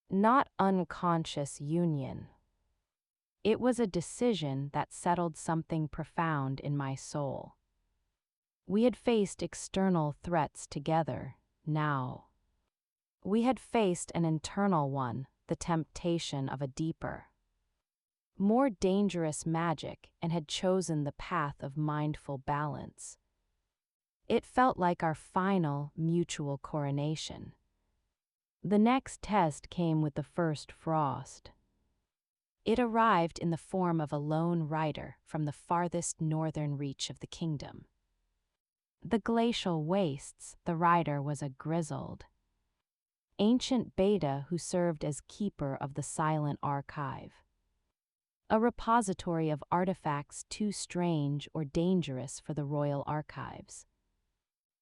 not unconscious union." It was a decision that settled something profound in my soul. We had faced external threats together. Now we had faced an internal one, the temptation of a deeper, more dangerous magic, and had chosen the path of mindful balance. It felt like our final, mutual coronation. The next test came with the first frost. It arrived in the form of a lone rider from the farthest northern reach of the kingdom. The glacial wastes, the rider was a grizzled, ancient beta who served as keeper of the silent archive, a repository of artifacts too strange or dangerous for the royal archives.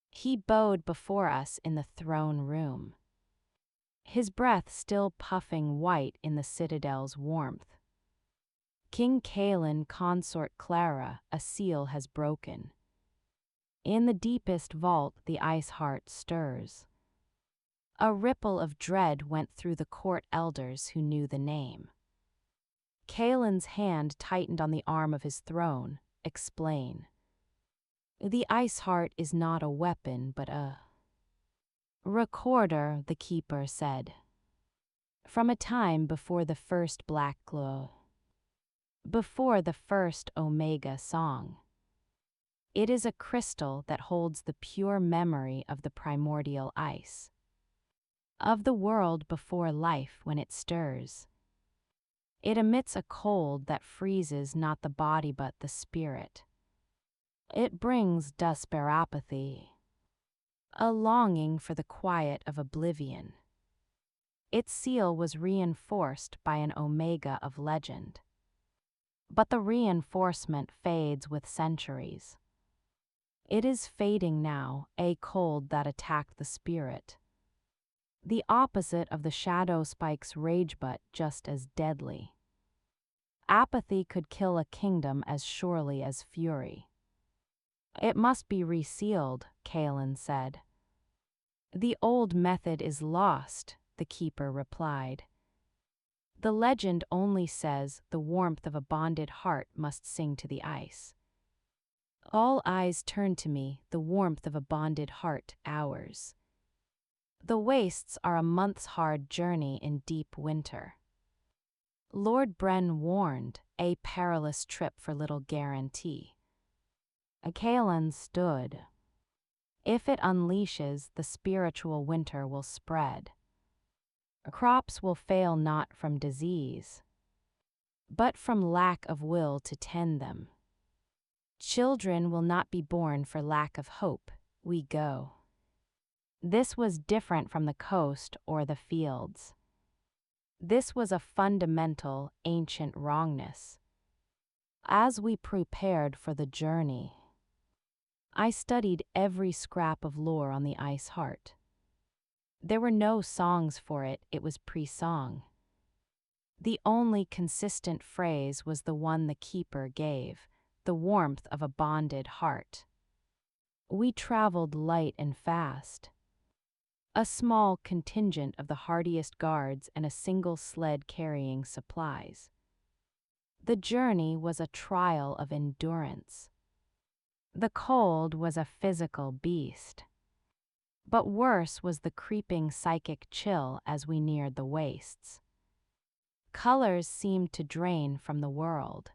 He bowed before us in the throne room, his breath still puffing white in the citadel's warmth. King Kaelen, consort Clara, a seal has broken. In the deepest vault the ice heart stirs. A ripple of dread went through the court elders who knew the name. Kaelen's hand tightened on the arm of his throne. Explain. The ice heart is not a weapon, but a recorder, the keeper said. From a time before the first black glow. Before the first Omega song. It is a crystal that holds the pure memory of the primordial ice. Of the world before life when it stirs. It emits a cold that freezes not the body but the spirit. It brings despair-apathy, a longing for the quiet of oblivion. Its seal was reinforced by an Omega of legend. But the reinforcement fades with centuries. It is fading now, a cold that attacked the spirit. The opposite of the shadow spike's rage, but just as deadly. Apathy could kill a kingdom as surely as fury. It must be resealed, Kaelen said. The old method is lost, the keeper replied. The legend only says the warmth of a bonded heart must sing to the ice. All eyes turned to me, the warmth of a bonded heart, ours. The wastes are a month's hard journey in deep winter. Lord Bren warned, a perilous trip for little guarantee. Kaelen stood. If it unleashes, the spiritual winter will spread. Crops will fail not from disease, but from lack of will to tend them. Children will not be born for lack of hope, we go. This was different from the coast or the fields. This was a fundamental, ancient wrongness. As we prepared for the journey, I studied every scrap of lore on the ice heart. There were no songs for it, it was pre-song. The only consistent phrase was the one the keeper gave, the warmth of a bonded heart. We traveled light and fast. A small contingent of the hardiest guards and a single sled carrying supplies. The journey was a trial of endurance. The cold was a physical beast. But worse was the creeping psychic chill as we neared the wastes. Colors seemed to drain from the world.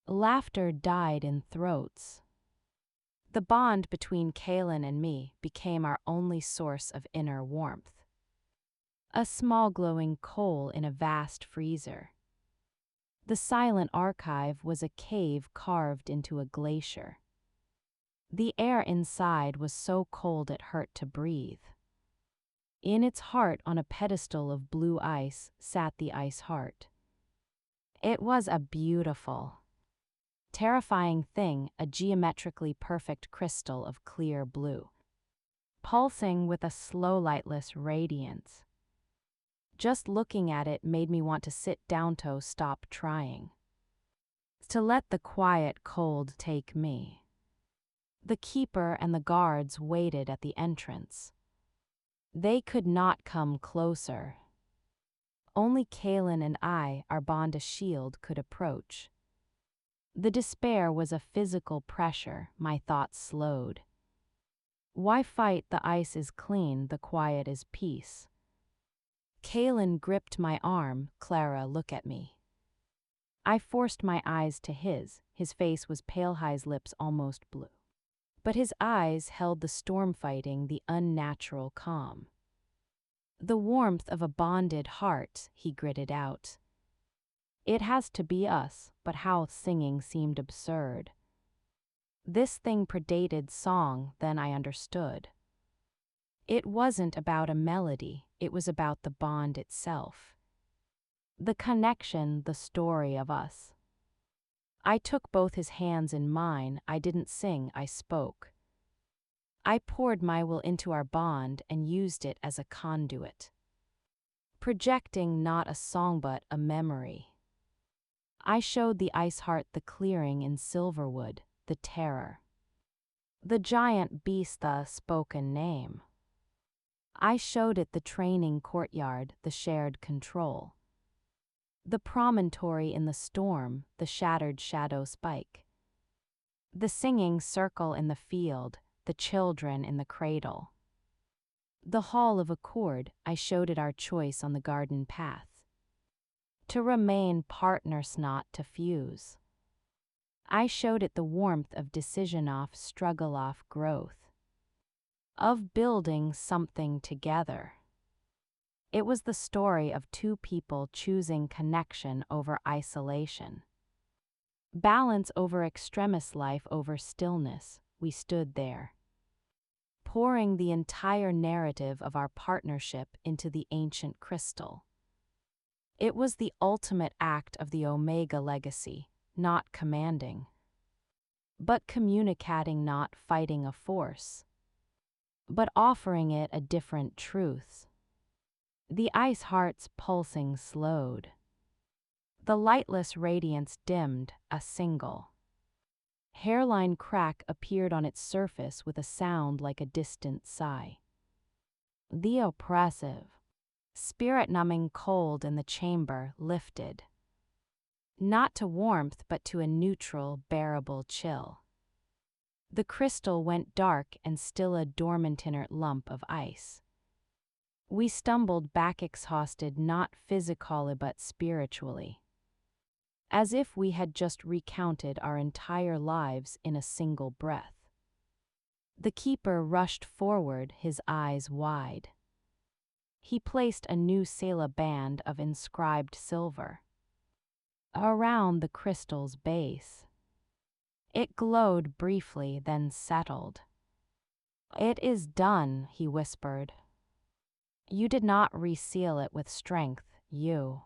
Laughter died in throats. The bond between Kaelen and me became our only source of inner warmth. A small glowing coal in a vast freezer. The silent archive was a cave carved into a glacier. The air inside was so cold it hurt to breathe. In its heart, on a pedestal of blue ice, sat the ice heart. It was a beautiful, terrifying thing, a geometrically perfect crystal of clear blue, pulsing with a slow lightless radiance. Just looking at it made me want to sit down to stop trying. To let the quiet cold take me. The keeper and the guards waited at the entrance. They could not come closer. Only Kaelen and I, our bond a shield, could approach. The despair was a physical pressure, my thoughts slowed. Why fight? The ice is clean, the quiet is peace. Kaelen gripped my arm. Clara, look at me. I forced my eyes to his face was pale, his lips almost blue. but his eyes held the storm fighting, the unnatural calm. The warmth of a bonded heart, he gritted out. It has to be us, but how singing seemed absurd. This thing predated song, then I understood. It wasn't about a melody, it was about the bond itself. The connection, the story of us. I took both his hands in mine, I didn't sing, I spoke. I poured my will into our bond and used it as a conduit. Projecting not a song but a memory. I showed the ice heart the clearing in Silverwood, the terror. The giant beast, the spoken name. I showed it the training courtyard, the shared control. The promontory in the storm, the shattered shadow spike. The singing circle in the field, the children in the cradle. The hall of accord, I showed it our choice on the garden path. To remain partners, not to fuse. I showed it the warmth of decision off, struggle off, growth. Of building something together. It was the story of two people choosing connection over isolation. Balance over extremist, life over stillness. We stood there, pouring the entire narrative of our partnership into the ancient crystal. It was the ultimate act of the Omega legacy, not commanding, but communicating, not fighting a force, but offering it a different truth. The ice heart's pulsing slowed. The lightless radiance dimmed, a single hairline crack appeared on its surface with a sound like a distant sigh. The oppressive, spirit-numbing cold in the chamber lifted. Not to warmth but to a neutral, bearable chill. The crystal went dark and still, a dormant inert lump of ice. We stumbled back, exhausted, not physically but spiritually. As if we had just recounted our entire lives in a single breath. The keeper rushed forward, his eyes wide. He placed a new Sela band of inscribed silver around the crystal's base. It glowed briefly, then settled. "It is done," he whispered. "You did not reseal it with strength, you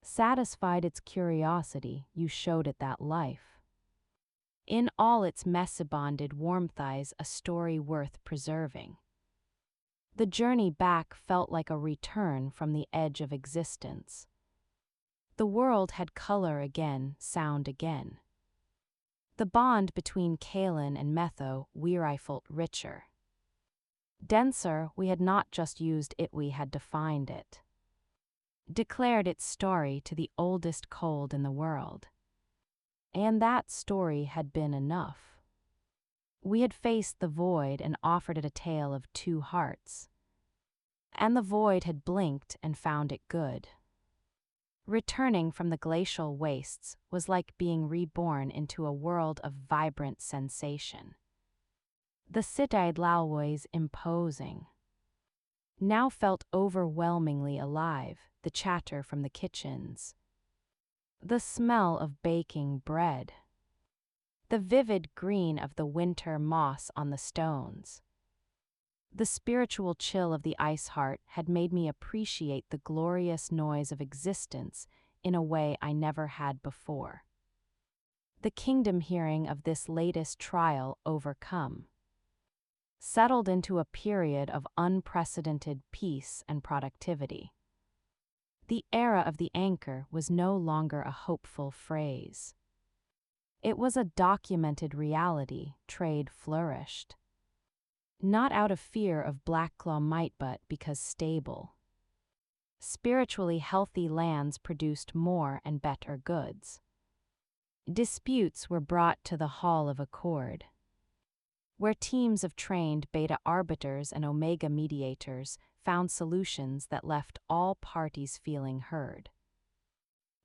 satisfied its curiosity, you showed it that life. In all its messy-bonded warmth, eyes, a story worth preserving." The journey back felt like a return from the edge of existence. The world had color again, sound again. The bond between Kaelen and Metho, we felt richer. Denser, we had not just used it, we had defined it. Declared its story to the oldest cold in the world. And that story had been enough. We had faced the void and offered it a tale of two hearts. And the void had blinked and found it good. Returning from the glacial wastes was like being reborn into a world of vibrant sensation. The city-eyed Laois, imposing, now felt overwhelmingly alive, the chatter from the kitchens. The smell of baking bread. The vivid green of the winter moss on the stones. The spiritual chill of the ice heart had made me appreciate the glorious noise of existence in a way I never had before. The kingdom hearing of this latest trial overcome. Settled into a period of unprecedented peace and productivity. The era of the anchor was no longer a hopeful phrase. It was a documented reality. Trade flourished. Not out of fear of Blackclaw might, but because stable. Spiritually healthy lands produced more and better goods. Disputes were brought to the Hall of Accord, where teams of trained beta arbiters and omega mediators found solutions that left all parties feeling heard.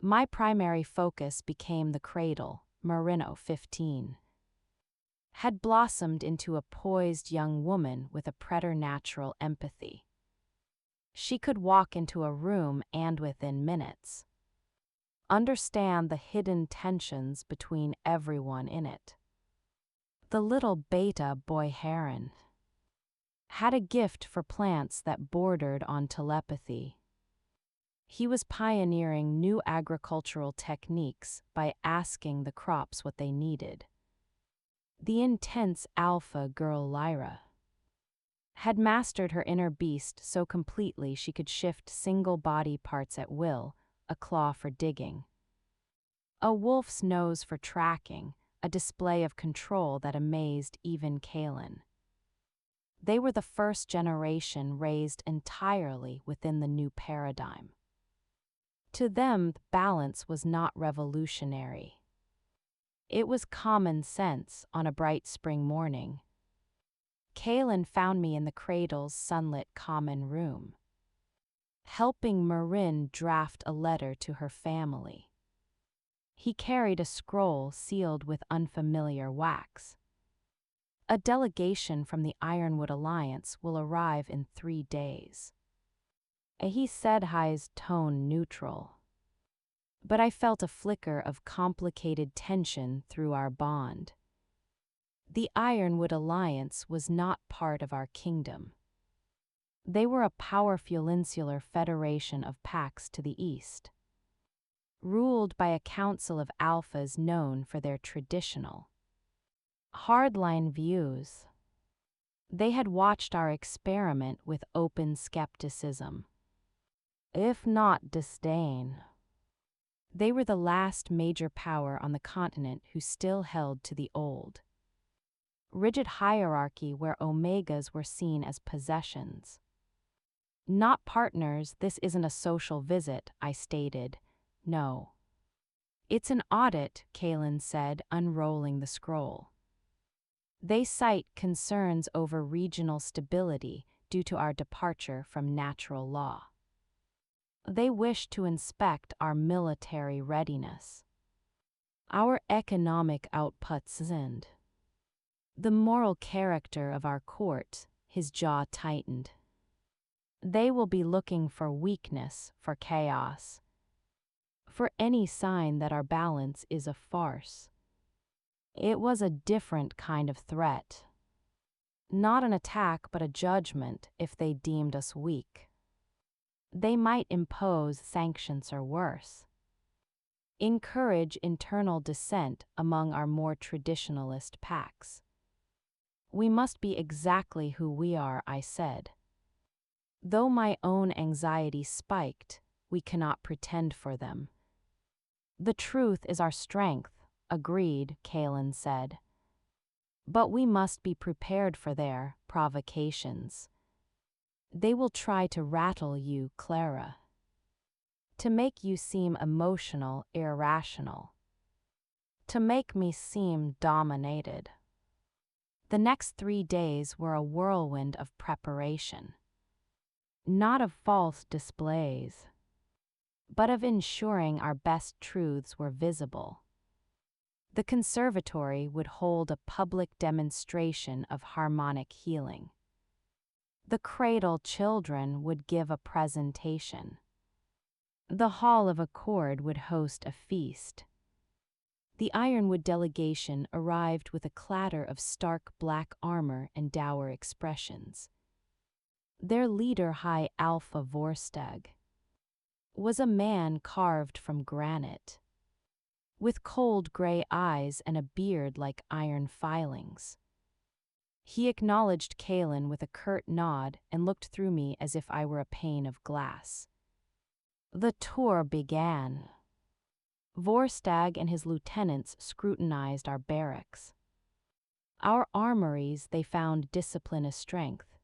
My primary focus became the cradle, Merino 15. had blossomed into a poised young woman with a preternatural empathy. She could walk into a room and within minutes understand the hidden tensions between everyone in it. The little beta boy Heroine had a gift for plants that bordered on telepathy. He was pioneering new agricultural techniques by asking the crops what they needed. The intense alpha girl Lyra had mastered her inner beast so completely she could shift single body parts at will, a claw for digging, a wolf's nose for tracking, a display of control that amazed even Kaelen. They were the first generation raised entirely within the new paradigm. To them, balance was not revolutionary. It was common sense on a bright spring morning. Kaelen found me in the cradle's sunlit common room, helping Marin draft a letter to her family. He carried a scroll sealed with unfamiliar wax. A delegation from the Ironwood Alliance will arrive in 3 days. He said his tone neutral, but I felt a flicker of complicated tension through our bond. The Ironwood Alliance was not part of our kingdom. They were a powerful insular federation of packs to the east, ruled by a council of alphas known for their traditional, hardline views. They had watched our experiment with open skepticism, if not disdain. They were the last major power on the continent who still held to the old, rigid hierarchy where omegas were seen as possessions. Not partners. This isn't a social visit, I stated. No. It's an audit, Kaelen said, unrolling the scroll. They cite concerns over regional stability due to our departure from natural law. They wish to inspect our military readiness, our economic outputs, and the moral character of our court. His jaw tightened. They will be looking for weakness, for chaos, for any sign that our balance is a farce. It was a different kind of threat. Not an attack, but a judgment if they deemed us weak. They might impose sanctions or worse, encourage internal dissent among our more traditionalist packs. We must be exactly who we are, I said. Though my own anxiety spiked, we cannot pretend for them. The truth is our strength, agreed, Kaelen said. But we must be prepared for their provocations. They will try to rattle you, Clara, to make you seem emotional, irrational, to make me seem dominated. The next 3 days were a whirlwind of preparation, not of false displays, but of ensuring our best truths were visible. The conservatory would hold a public demonstration of harmonic healing. The cradle children would give a presentation. The Hall of Accord would host a feast. The Ironwood delegation arrived with a clatter of stark black armor and dour expressions. Their leader, High Alpha Vorstag, was a man carved from granite, with cold gray eyes and a beard like iron filings. He acknowledged Kaelen with a curt nod and looked through me as if I were a pane of glass. The tour began. Vorstag and his lieutenants scrutinized our barracks. Our armories they found discipline a strength,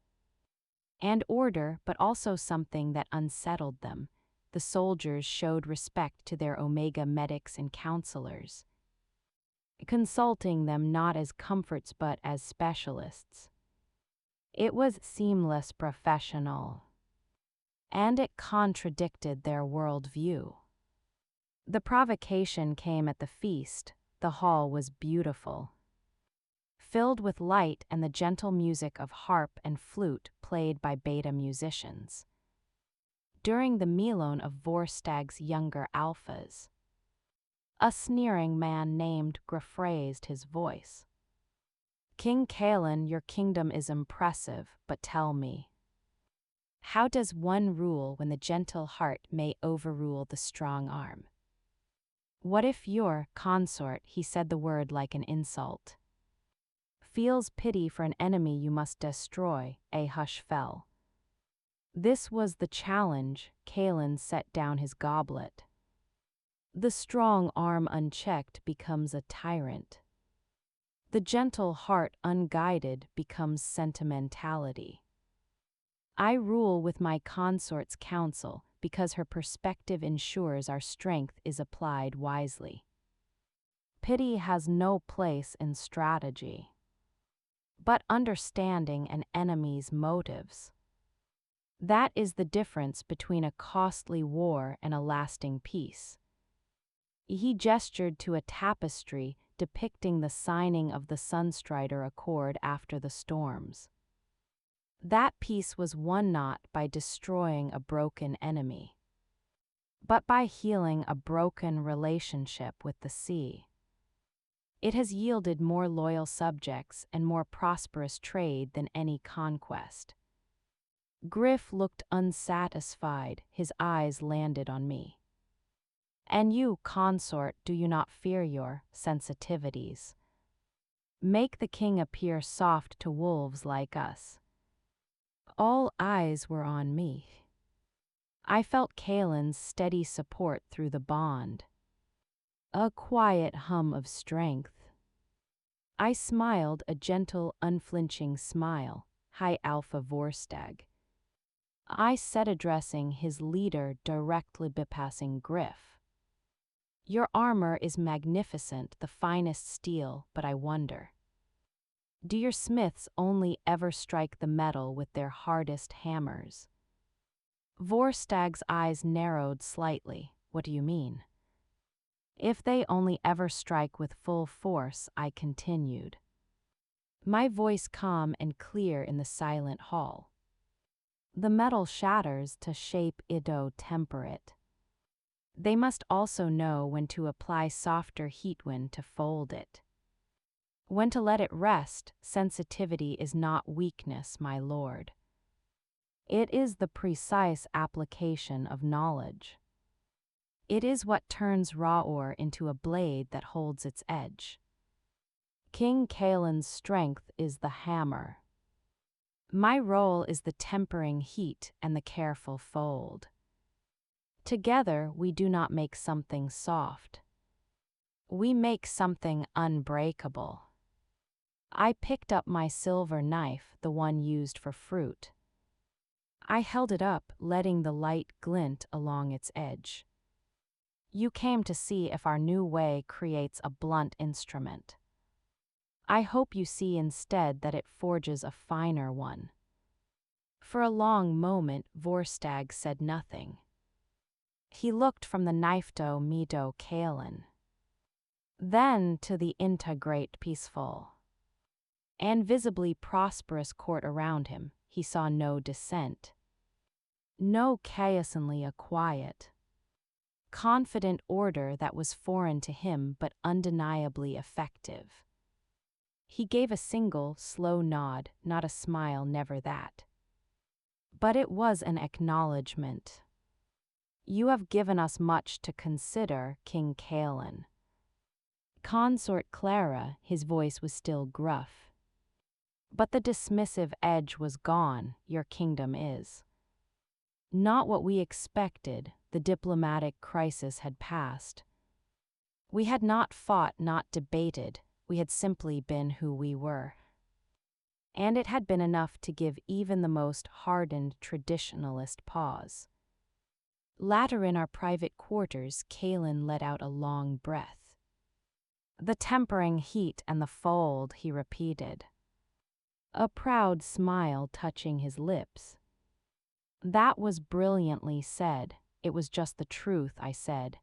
and order, but also something that unsettled them. The soldiers showed respect to their Omega medics and counselors, consulting them not as comforts but as specialists. It was seamless professional, and it contradicted their worldview. The provocation came at the feast. The hall was beautiful, filled with light and the gentle music of harp and flute played by beta musicians. During the Melon of Vorstag's younger alphas, a sneering man named Graf raised his voice. "King Kaelen, your kingdom is impressive, but tell me, how does one rule when the gentle heart may overrule the strong arm? What if your consort," he said the word like an insult, "feels pity for an enemy you must destroy?" A hush fell. This was the challenge. Kaelen set down his goblet. The strong arm unchecked becomes a tyrant. The gentle heart unguided becomes sentimentality. I rule with my consort's counsel because her perspective ensures our strength is applied wisely. Pity has no place in strategy, but understanding an enemy's motives. That is the difference between a costly war and a lasting peace. He gestured to a tapestry depicting the signing of the Sunstrider Accord after the storms. That peace was won not by destroying a broken enemy, but by healing a broken relationship with the sea. It has yielded more loyal subjects and more prosperous trade than any conquest. Griff looked unsatisfied, his eyes landed on me. "And you, consort, do you not fear your sensitivities? Make the king appear soft to wolves like us." All eyes were on me. I felt Kaelen's steady support through the bond. A quiet hum of strength. I smiled a gentle, unflinching smile. "High Alpha Vorstag." I said, addressing his leader directly bypassing Griff. "Your armor is magnificent, the finest steel, but I wonder, do your smiths only ever strike the metal with their hardest hammers?" Vorstag's eyes narrowed slightly. "What do you mean?" "If they only ever strike with full force," I continued, my voice calm and clear in the silent hall. "The metal shatters to shape Ido temperate. They must also know when to apply softer heatwind to fold it. When to let it rest. Sensitivity is not weakness, my lord. It is the precise application of knowledge. It is what turns raw ore into a blade that holds its edge. King Kaelen's strength is the hammer. My role is the tempering heat and the careful fold. Together we do not make something soft. We make something unbreakable." I picked up my silver knife, the one used for fruit. I held it up, letting the light glint along its edge. "You came to see if our new way creates a blunt instrument. I hope you see instead that it forges a finer one." For a long moment Vorstag said nothing. He looked from the knifedo Mido Kaelen, then to the integrate peaceful and visibly prosperous court around him. He saw no dissent, no chaosly a quiet, confident order that was foreign to him but undeniably effective. He gave a single, slow nod, not a smile, never that. But it was an acknowledgement. "You have given us much to consider, King Kaelen." Consort Clara, his voice was still gruff, but the dismissive edge was gone. "Your kingdom is not what we expected." The diplomatic crisis had passed. We had not fought, not debated. We had simply been who we were. And it had been enough to give even the most hardened traditionalist pause. Later in our private quarters, Kaelen let out a long breath. "The tempering heat and the fold," he repeated, a proud smile touching his lips. "That was brilliantly said." "It was just the truth," I said,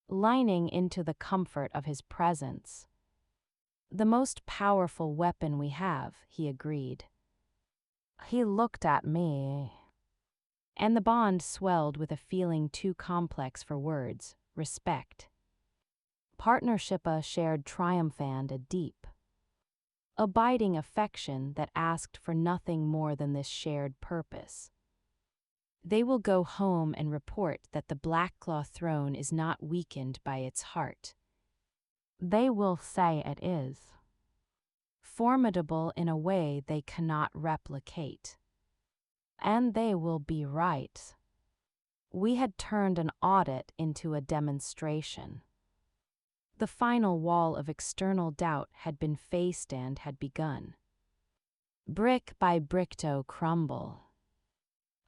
lining into the comfort of his presence. The most powerful weapon we have, he agreed. He looked at me, and the bond swelled with a feeling too complex for words: respect. Partnership, a shared triumph, and a deep, abiding affection that asked for nothing more than this shared purpose. They will go home and report that the Blackclaw throne is not weakened by its heart. They will say it is formidable in a way they cannot replicate. And they will be right. We had turned an audit into a demonstration. The final wall of external doubt had been faced and had begun, brick by brick, to crumble.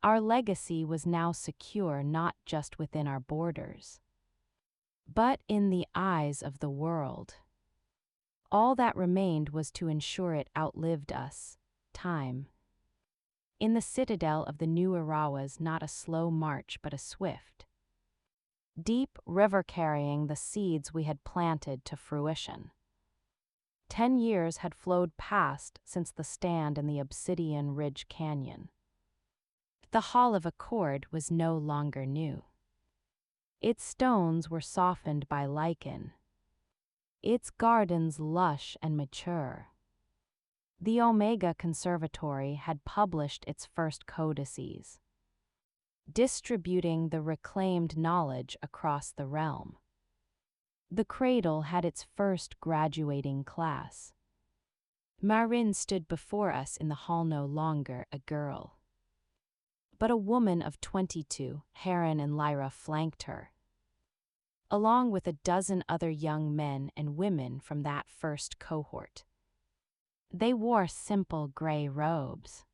Our legacy was now secure not just within our borders, but in the eyes of the world. All that remained was to ensure it outlived us, time. In the citadel of the new era was not a slow march but a swift, deep river carrying the seeds we had planted to fruition. 10 years had flowed past since the stand in the Obsidian Ridge Canyon. The Hall of Accord was no longer new. Its stones were softened by lichen, its gardens lush and mature. The Omega Conservatory had published its first codices, distributing the reclaimed knowledge across the realm. The Cradle had its first graduating class. Marin stood before us in the hall, no longer a girl, but a woman of 22. Heroine and Lyra flanked her, along with a dozen other young men and women from that first cohort. They wore simple gray robes,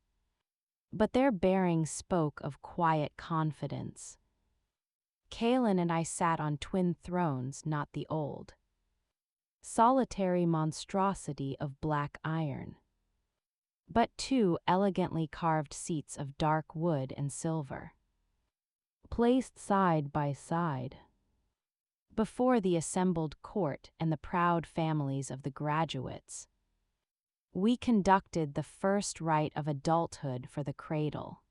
but their bearing spoke of quiet confidence. Kaelen and I sat on twin thrones, not the old, solitary monstrosity of black iron, but two elegantly carved seats of dark wood and silver, placed side by side before the assembled court and the proud families of the graduates. We conducted the first rite of adulthood for the Cradle.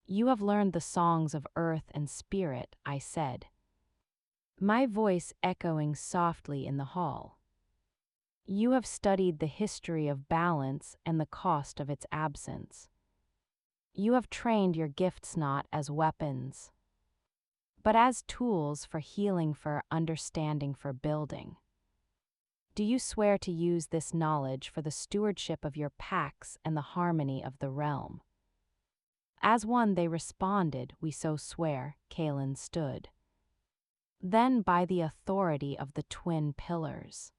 You have learned the songs of earth and spirit, I said, my voice echoing softly in the hall. You have studied the history of balance and the cost of its absence. You have trained your gifts not as weapons, but as tools for healing, for understanding, for building. Do you swear to use this knowledge for the stewardship of your packs and the harmony of the realm? As one they responded, we so swear. Kaelen stood. Then by the authority of the twin pillars,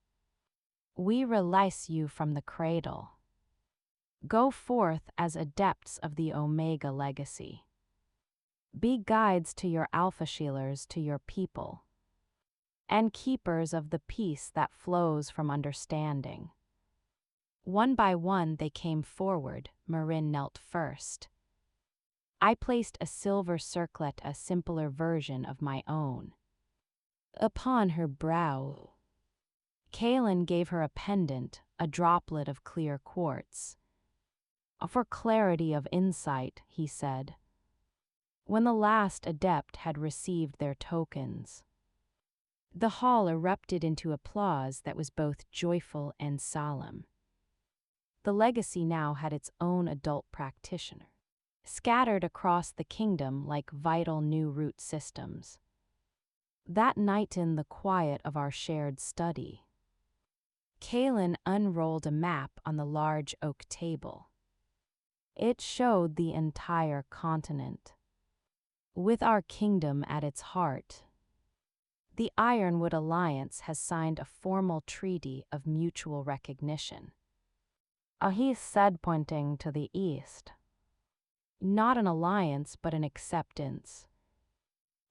we release you from the Cradle. Go forth as adepts of the Omega legacy. Be guides to your alpha-shealers, to your people, and keepers of the peace that flows from understanding. One by one they came forward. Marin knelt first. I placed a silver circlet, a simpler version of my own, upon her brow. Kaelen gave her a pendant, a droplet of clear quartz. For clarity of insight, he said. When the last adept had received their tokens, the hall erupted into applause that was both joyful and solemn. The legacy now had its own adult practitioner, scattered across the kingdom like vital new root systems. That night in the quiet of our shared study, Kaelen unrolled a map on the large oak table. It showed the entire continent, with our kingdom at its heart. The Ironwood Alliance has signed a formal treaty of mutual recognition. He said, pointing to the east. Not an alliance, but an acceptance.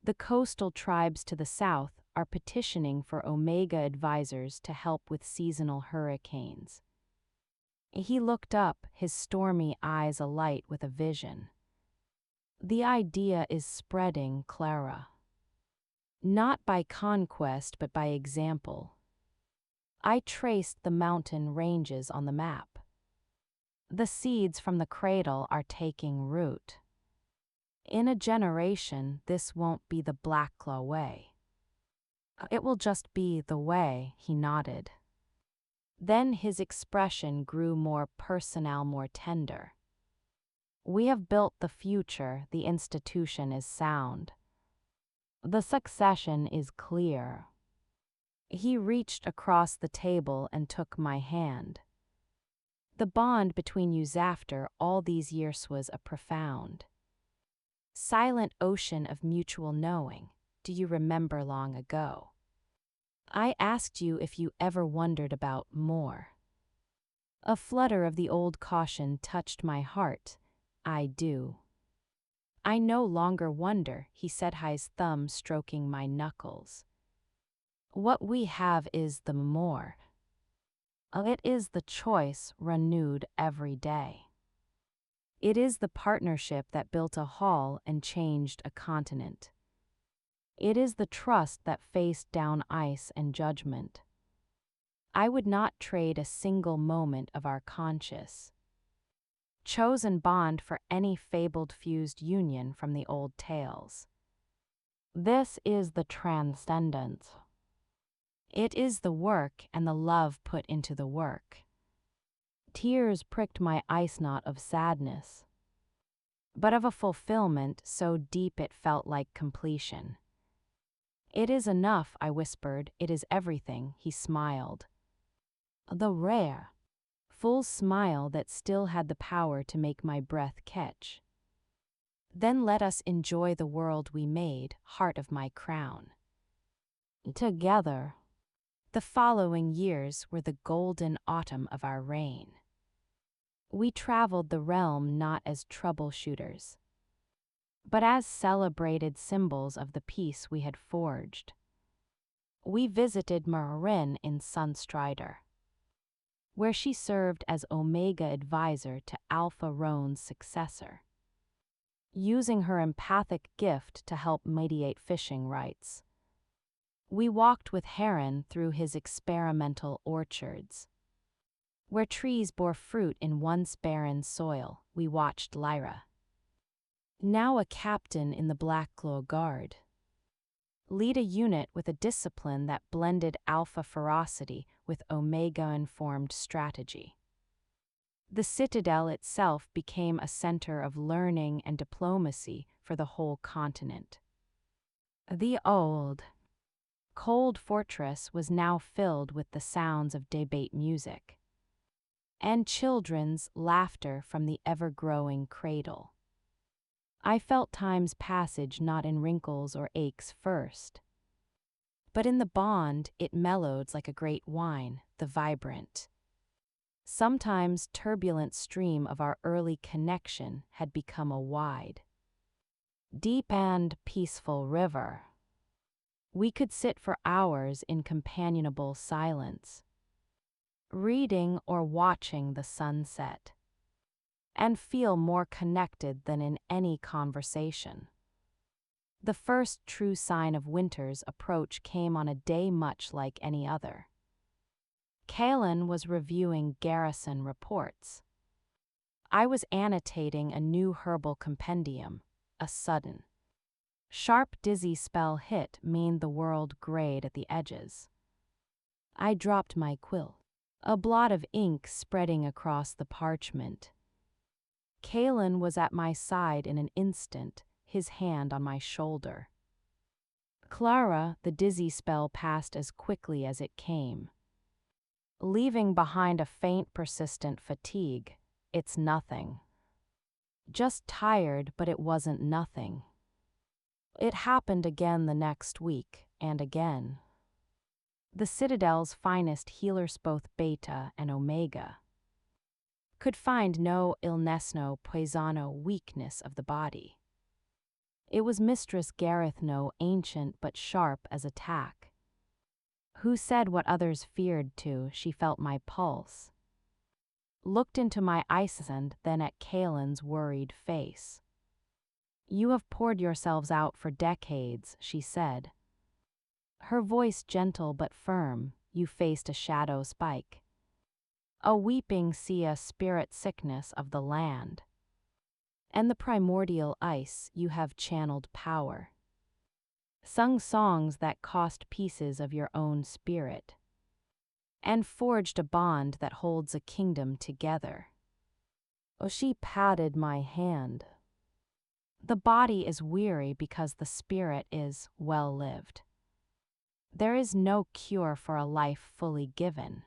The coastal tribes to the south are petitioning for Omega advisors to help with seasonal hurricanes. He looked up, his stormy eyes alight with a vision. The idea is spreading, Clara. Not by conquest, but by example. I traced the mountain ranges on the map. The seeds from the cradle are taking root. In a generation, this won't be the Blackclaw way. It will just be the way, he nodded. Then his expression grew more personal, more tender. We have built the future, the institution is sound. The succession is clear. He reached across the table and took my hand. The bond between you after all these years was a profound, silent ocean of mutual knowing. Do you remember long ago? I asked you if you ever wondered about more. A flutter of the old caution touched my heart. I do. I no longer wonder, he said, his thumb stroking my knuckles. What we have is the more. It is the choice renewed every day. It is the partnership that built a hall and changed a continent. It is the trust that faced down ice and judgment. I would not trade a single moment of our conscious, chosen bond for any fabled fused union from the old tales. This is the transcendence. It is the work and the love put into the work. Tears pricked my ice knot of sadness, but of a fulfillment so deep it felt like completion. It is enough, I whispered. It is everything, he smiled. The rare, full smile that still had the power to make my breath catch. Then let us enjoy the world we made, heart of my crown. Together. The following years were the golden autumn of our reign. We traveled the realm not as troubleshooters, but as celebrated symbols of the peace we had forged. We visited Heroine in Sunstrider, where she served as Omega advisor to Alpha Roan's successor, using her empathic gift to help mediate fishing rights. We walked with Heroine through his experimental orchards, where trees bore fruit in once barren soil. We watched Clara, now a captain in the Blackclaw Guard, lead a unit with a discipline that blended alpha ferocity with omega-informed strategy. The citadel itself became a center of learning and diplomacy for the whole continent. The old, cold fortress was now filled with the sounds of debate music and children's laughter from the ever-growing cradle. I felt time's passage not in wrinkles or aches first, but in the bond it mellowed like a great wine, the vibrant, sometimes turbulent stream of our early connection had become a wide, deep and peaceful river. We could sit for hours in companionable silence, reading or watching the sunset, and feel more connected than in any conversation. The first true sign of winter's approach came on a day much like any other. Kaelen was reviewing garrison reports. I was annotating a new herbal compendium. A sudden, sharp dizzy spell hit mean the world grayed at the edges. I dropped my quill, a blot of ink spreading across the parchment. Kaelen was at my side in an instant, his hand on my shoulder. Clara, the dizzy spell passed as quickly as it came, leaving behind a faint, persistent fatigue. It's nothing. Just tired, but it wasn't nothing. It happened again the next week, and again. The Citadel's finest healers, both Beta and Omega, could find no illness, no poisano weakness of the body. It was Mistress Gareth, no ancient but sharp as attack, who said what others feared to. She felt my pulse, looked into my eyes and then at Kaelen's worried face. You have poured yourselves out for decades, she said, her voice gentle but firm. you faced a shadow spike. A weeping sea, a spirit sickness of the land. And the primordial ice, you have channeled power. Sung songs that cost pieces of your own spirit. And forged a bond that holds a kingdom together. Oh, she patted my hand. The body is weary because the spirit is well lived. There is no cure for a life fully given.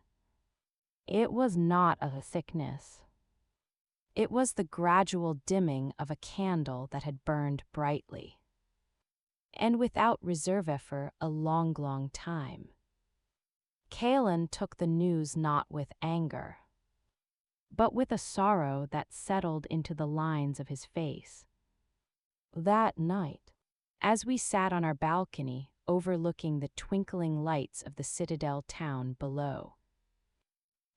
It was not a sickness. It was the gradual dimming of a candle that had burned brightly. And without reserve for a long time. Kaelen took the news not with anger, but with a sorrow that settled into the lines of his face. That night, as we sat on our balcony overlooking the twinkling lights of the citadel town below,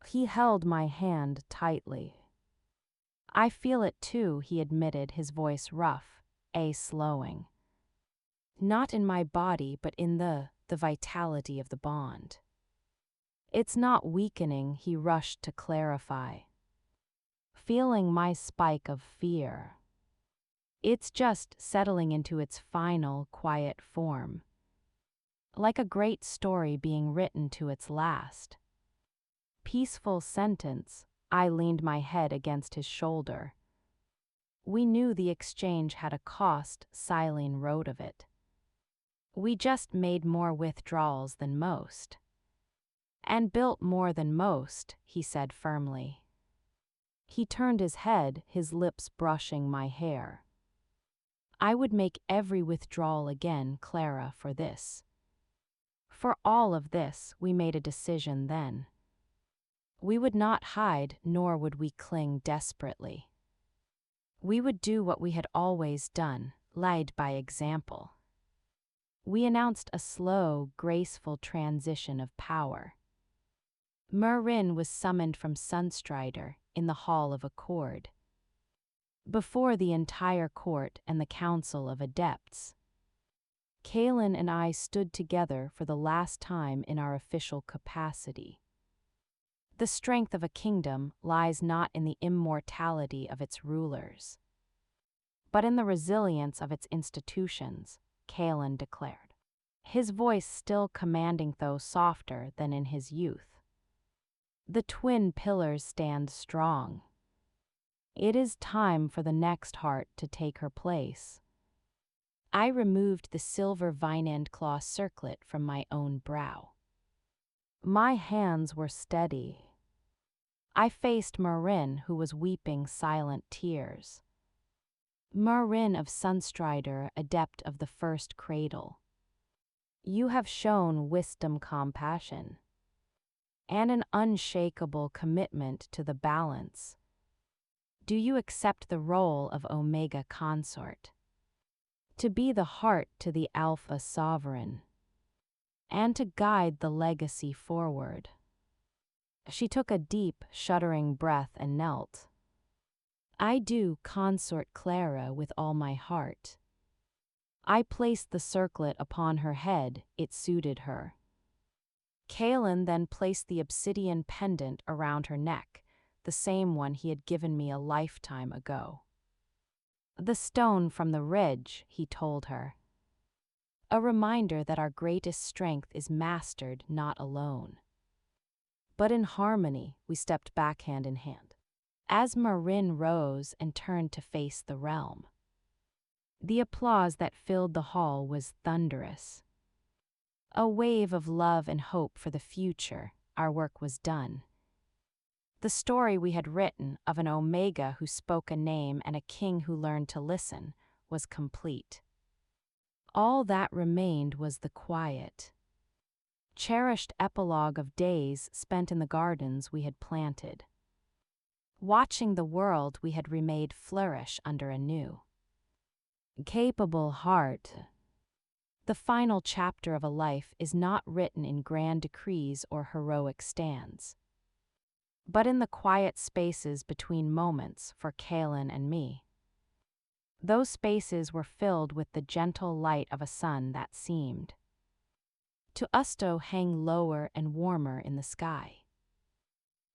he held my hand tightly. I feel it too, he admitted, his voice rough, slowing. Not in my body, but in the vitality of the bond. It's not weakening, he rushed to clarify. Feeling my spike of fear. It's just settling into its final, quiet form. Like a great story being written to its last. Peaceful sentence, I leaned my head against his shoulder. We knew the exchange had a cost, Silene wrote of it. We just made more withdrawals than most. And built more than most, he said firmly. He turned his head, his lips brushing my hair. I would make every withdrawal again, Clara, for this. For all of this, we made a decision then. We would not hide, nor would we cling desperately. We would do what we had always done, led by example. We announced a slow, graceful transition of power. Merin was summoned from Sunstrider in the Hall of Accord. Before the entire court and the Council of Adepts. Kaelen and I stood together for the last time in our official capacity. The strength of a kingdom lies not in the immortality of its rulers, but in the resilience of its institutions, Kaelen declared. His voice still commanding, though softer than in his youth. The twin pillars stand strong. It is time for the next heart to take her place. I removed the silver vine-end claw circlet from my own brow. My hands were steady. I faced Merin, who was weeping silent tears. Merin of Sunstrider, adept of the first cradle. You have shown wisdom, compassion, and an unshakable commitment to the balance. Do you accept the role of Omega Consort? To be the heart to the Alpha Sovereign, and to guide the legacy forward. She took a deep, shuddering breath and knelt. I do, Consort Clara, with all my heart. I placed the circlet upon her head, it suited her. Kaelen then placed the obsidian pendant around her neck, the same one he had given me a lifetime ago. The stone from the ridge, he told her. A reminder that our greatest strength is mastered not alone, but in harmony. We stepped back hand in hand. As Merin rose and turned to face the realm, the applause that filled the hall was thunderous. A wave of love and hope for the future. Our work was done. The story we had written of an Omega who spoke a name and a king who learned to listen was complete. All that remained was the quiet, cherished epilogue of days spent in the gardens we had planted, watching the world we had remade flourish under a new, capable heart. The final chapter of a life is not written in grand decrees or heroic stands, but in the quiet spaces between moments for Kaelen and me. Those spaces were filled with the gentle light of a sun that seemed to Usto hang lower and warmer in the sky.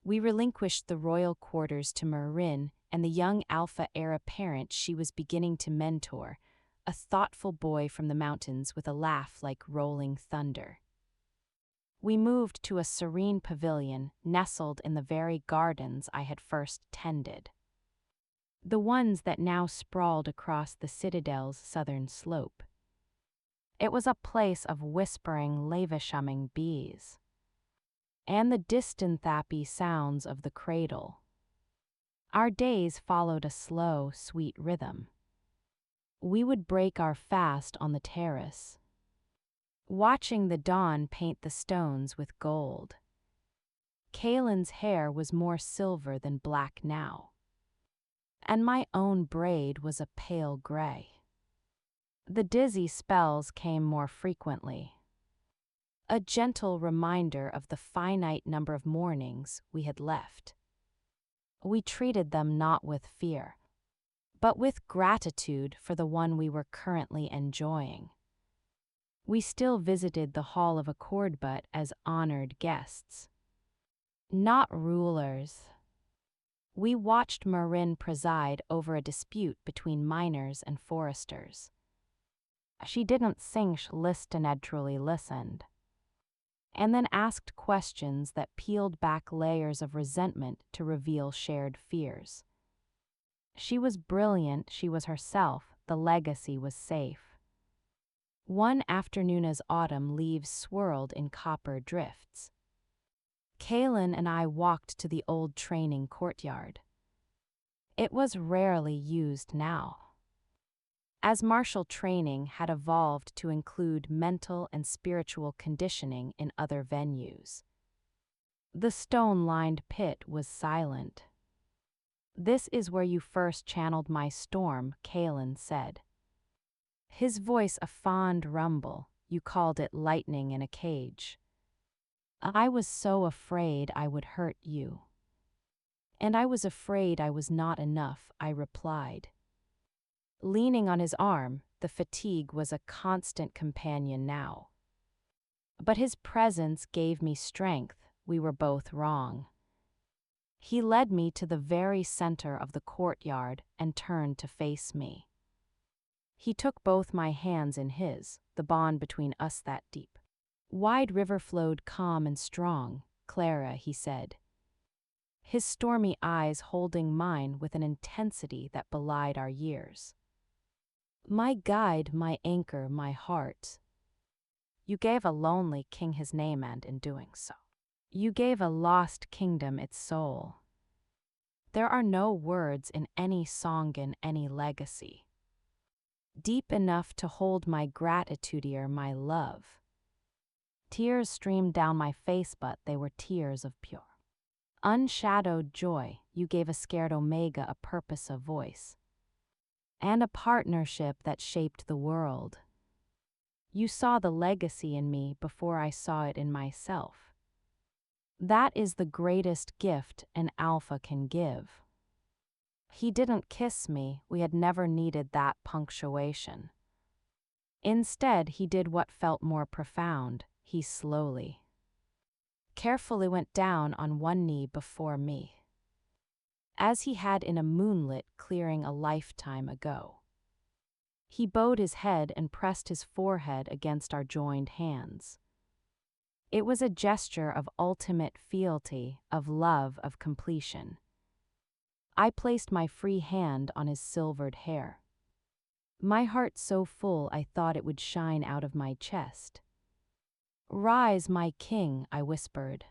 We relinquished the royal quarters to Marin and the young alpha heir apparent she was beginning to mentor, a thoughtful boy from the mountains with a laugh like rolling thunder. We moved to a serene pavilion nestled in the very gardens I had first tended, the ones that now sprawled across the citadel's southern slope. It was a place of whispering, lavish-humming bees, and the distant thappy sounds of the cradle. Our days followed a slow, sweet rhythm. We would break our fast on the terrace, watching the dawn paint the stones with gold. Kaelen's hair was more silver than black now, and my own braid was a pale gray. The dizzy spells came more frequently, a gentle reminder of the finite number of mornings we had left. We treated them not with fear, but with gratitude for the one we were currently enjoying. We still visited the Hall of Accord but as honored guests, not rulers. We watched Marin preside over a dispute between miners and foresters. She didn't sing, she listened and truly listened, and then asked questions that peeled back layers of resentment to reveal shared fears. She was brilliant, she was herself, the legacy was safe. One afternoon as autumn leaves swirled in copper drifts, Kaelen and I walked to the old training courtyard. It was rarely used now, as martial training had evolved to include mental and spiritual conditioning in other venues. The stone-lined pit was silent. "This is where you first channeled my storm," Kaelen said, his voice a fond rumble. "You called it lightning in a cage. I was so afraid I would hurt you." "And I was afraid I was not enough," I replied. Leaning on his arm, the fatigue was a constant companion now. But his presence gave me strength. We were both wrong. He led me to the very center of the courtyard and turned to face me. He took both my hands in his, the bond between us that deep. "Wide river flowed calm and strong, Clara," he said, his stormy eyes holding mine with an intensity that belied our years. "My guide, my anchor, my heart. You gave a lonely king his name, and in doing so, you gave a lost kingdom its soul. There are no words in any song, in any legacy, deep enough to hold my gratitude or my love." Tears streamed down my face, but they were tears of pure, unshadowed joy. "You gave a scared Omega a purpose, a voice, and a partnership that shaped the world. You saw the legacy in me before I saw it in myself. That is the greatest gift an alpha can give." He didn't kiss me, we had never needed that punctuation. Instead, he did what felt more profound. He slowly, carefully went down on one knee before me, as he had in a moonlit clearing a lifetime ago. He bowed his head and pressed his forehead against our joined hands. It was a gesture of ultimate fealty, of love, of completion. I placed my free hand on his silvered hair, my heart so full I thought it would shine out of my chest. "Rise, my king," I whispered.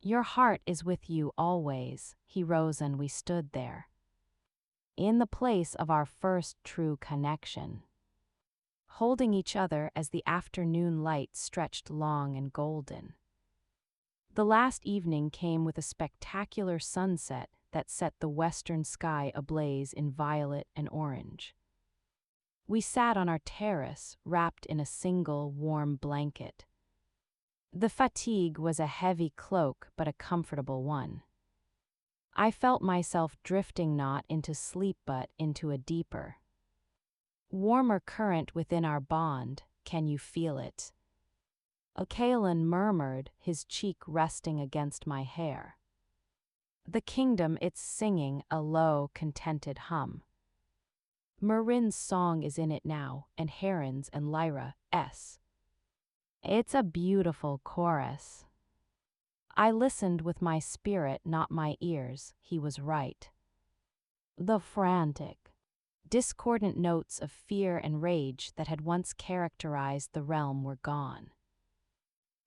"Your heart is with you always." He rose and we stood there, in the place of our first true connection, holding each other as the afternoon light stretched long and golden. The last evening came with a spectacular sunset that set the western sky ablaze in violet and orange. We sat on our terrace, wrapped in a single warm blanket. The fatigue was a heavy cloak, but a comfortable one. I felt myself drifting not into sleep but into a deeper, warmer current within our bond. "Can you feel it?" Kaelen murmured, his cheek resting against my hair. The kingdom, it's singing a low, contented hum. Marin's song is in it now, and Heron's and Lyra's. It's a beautiful chorus. I listened with my spirit, not my ears. He was right. The frantic, discordant notes of fear and rage that had once characterized the realm were gone.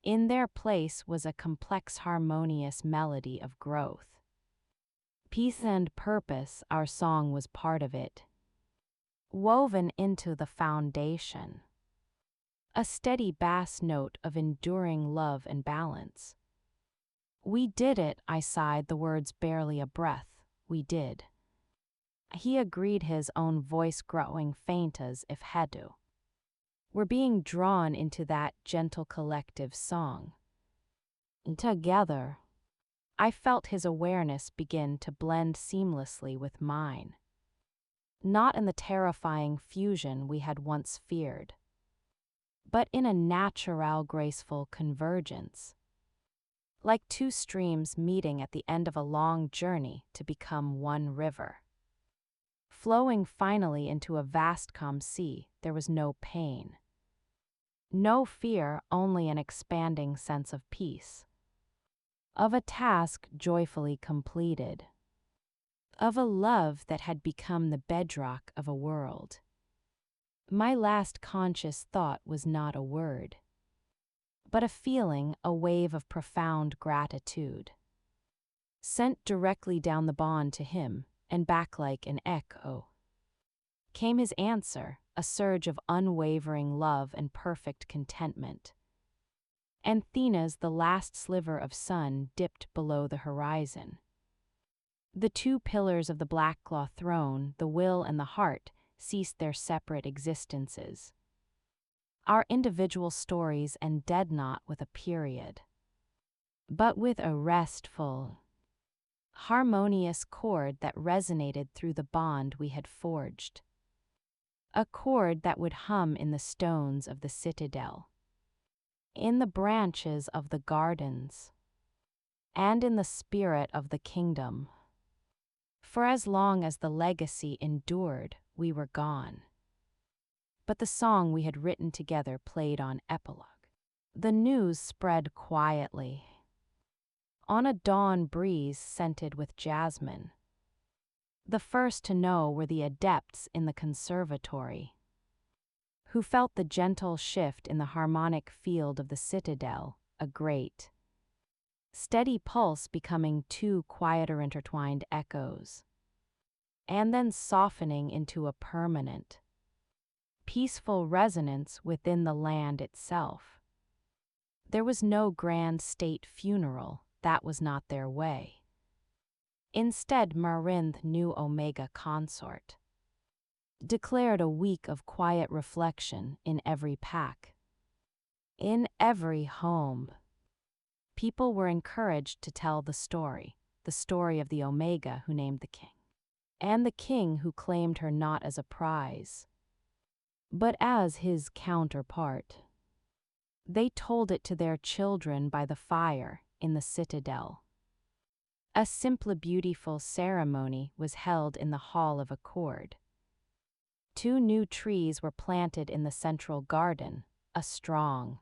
In their place was a complex, harmonious melody of growth. Peace and purpose, our song was part of it, woven into the foundation. A steady bass note of enduring love and balance. We did it, I sighed, the words barely a breath. We did. He agreed, his own voice growing faint as if had to. We're being drawn into that gentle collective song. Together. I felt his awareness begin to blend seamlessly with mine. Not in the terrifying fusion we had once feared, but in a natural, graceful convergence. Like two streams meeting at the end of a long journey to become one river. Flowing finally into a vast calm sea, there was no pain. No fear, only an expanding sense of peace. Of a task joyfully completed. Of a love that had become the bedrock of a world. My last conscious thought was not a word, but a feeling, a wave of profound gratitude. Sent directly down the bond to him, and back like an echo. Came his answer, a surge of unwavering love and perfect contentment. And Thena's the last sliver of sun dipped below the horizon. The two pillars of the Blackclaw throne, the will and the heart, ceased their separate existences. Our individual stories ended not with a period, but with a restful, harmonious chord that resonated through the bond we had forged. A chord that would hum in the stones of the citadel, in the branches of the gardens, and in the spirit of the kingdom. For as long as the legacy endured, we were gone. But the song we had written together played on epilogue. The news spread quietly, on a dawn breeze scented with jasmine. The first to know were the adepts in the conservatory, who felt the gentle shift in the harmonic field of the citadel, a great, steady pulse becoming two quieter intertwined echoes, and then softening into a permanent, peaceful resonance within the land itself. There was no grand state funeral, that was not their way. Instead, Marin's new Omega consort declared a week of quiet reflection in every pack. In every home, people were encouraged to tell the story of the Omega who named the king, and the king who claimed her not as a prize, but as his counterpart. They told it to their children by the fire in the citadel. A simple, beautiful ceremony was held in the Hall of Accord. 2 new trees were planted in the central garden, a strong,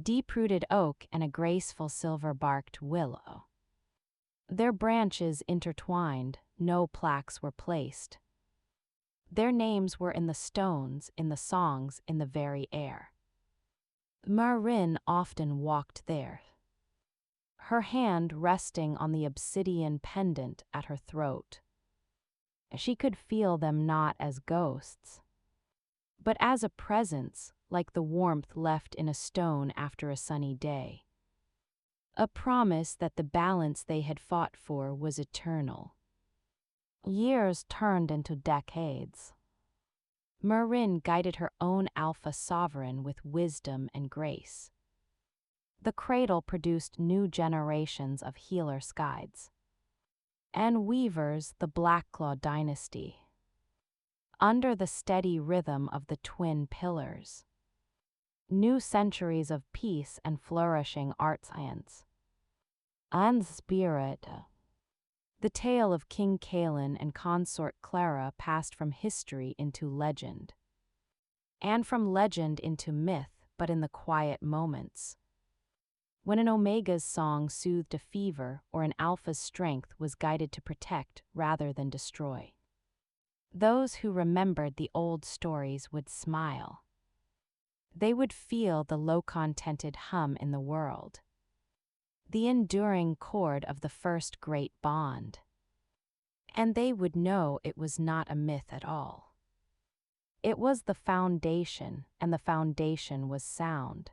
deep-rooted oak and a graceful silver-barked willow. Their branches intertwined, no plaques were placed. Their names were in the stones, in the songs, in the very air. Marin often walked there, her hand resting on the obsidian pendant at her throat. She could feel them not as ghosts, but as a presence, like the warmth left in a stone after a sunny day. A promise that the balance they had fought for was eternal. Years turned into decades. Marin guided her own alpha sovereign with wisdom and grace. The cradle produced new generations of healer skides, and weavers the Blackclaw dynasty. Under the steady rhythm of the twin pillars, new centuries of peace and flourishing art science. And spirit. The tale of King Kaelen and consort Clara passed from history into legend. And from legend into myth, but in the quiet moments. When an Omega's song soothed a fever or an Alpha's strength was guided to protect rather than destroy. Those who remembered the old stories would smile. They would feel the low-contented hum in the world. The enduring chord of the first great bond. And they would know it was not a myth at all. It was the foundation, and the foundation was sound.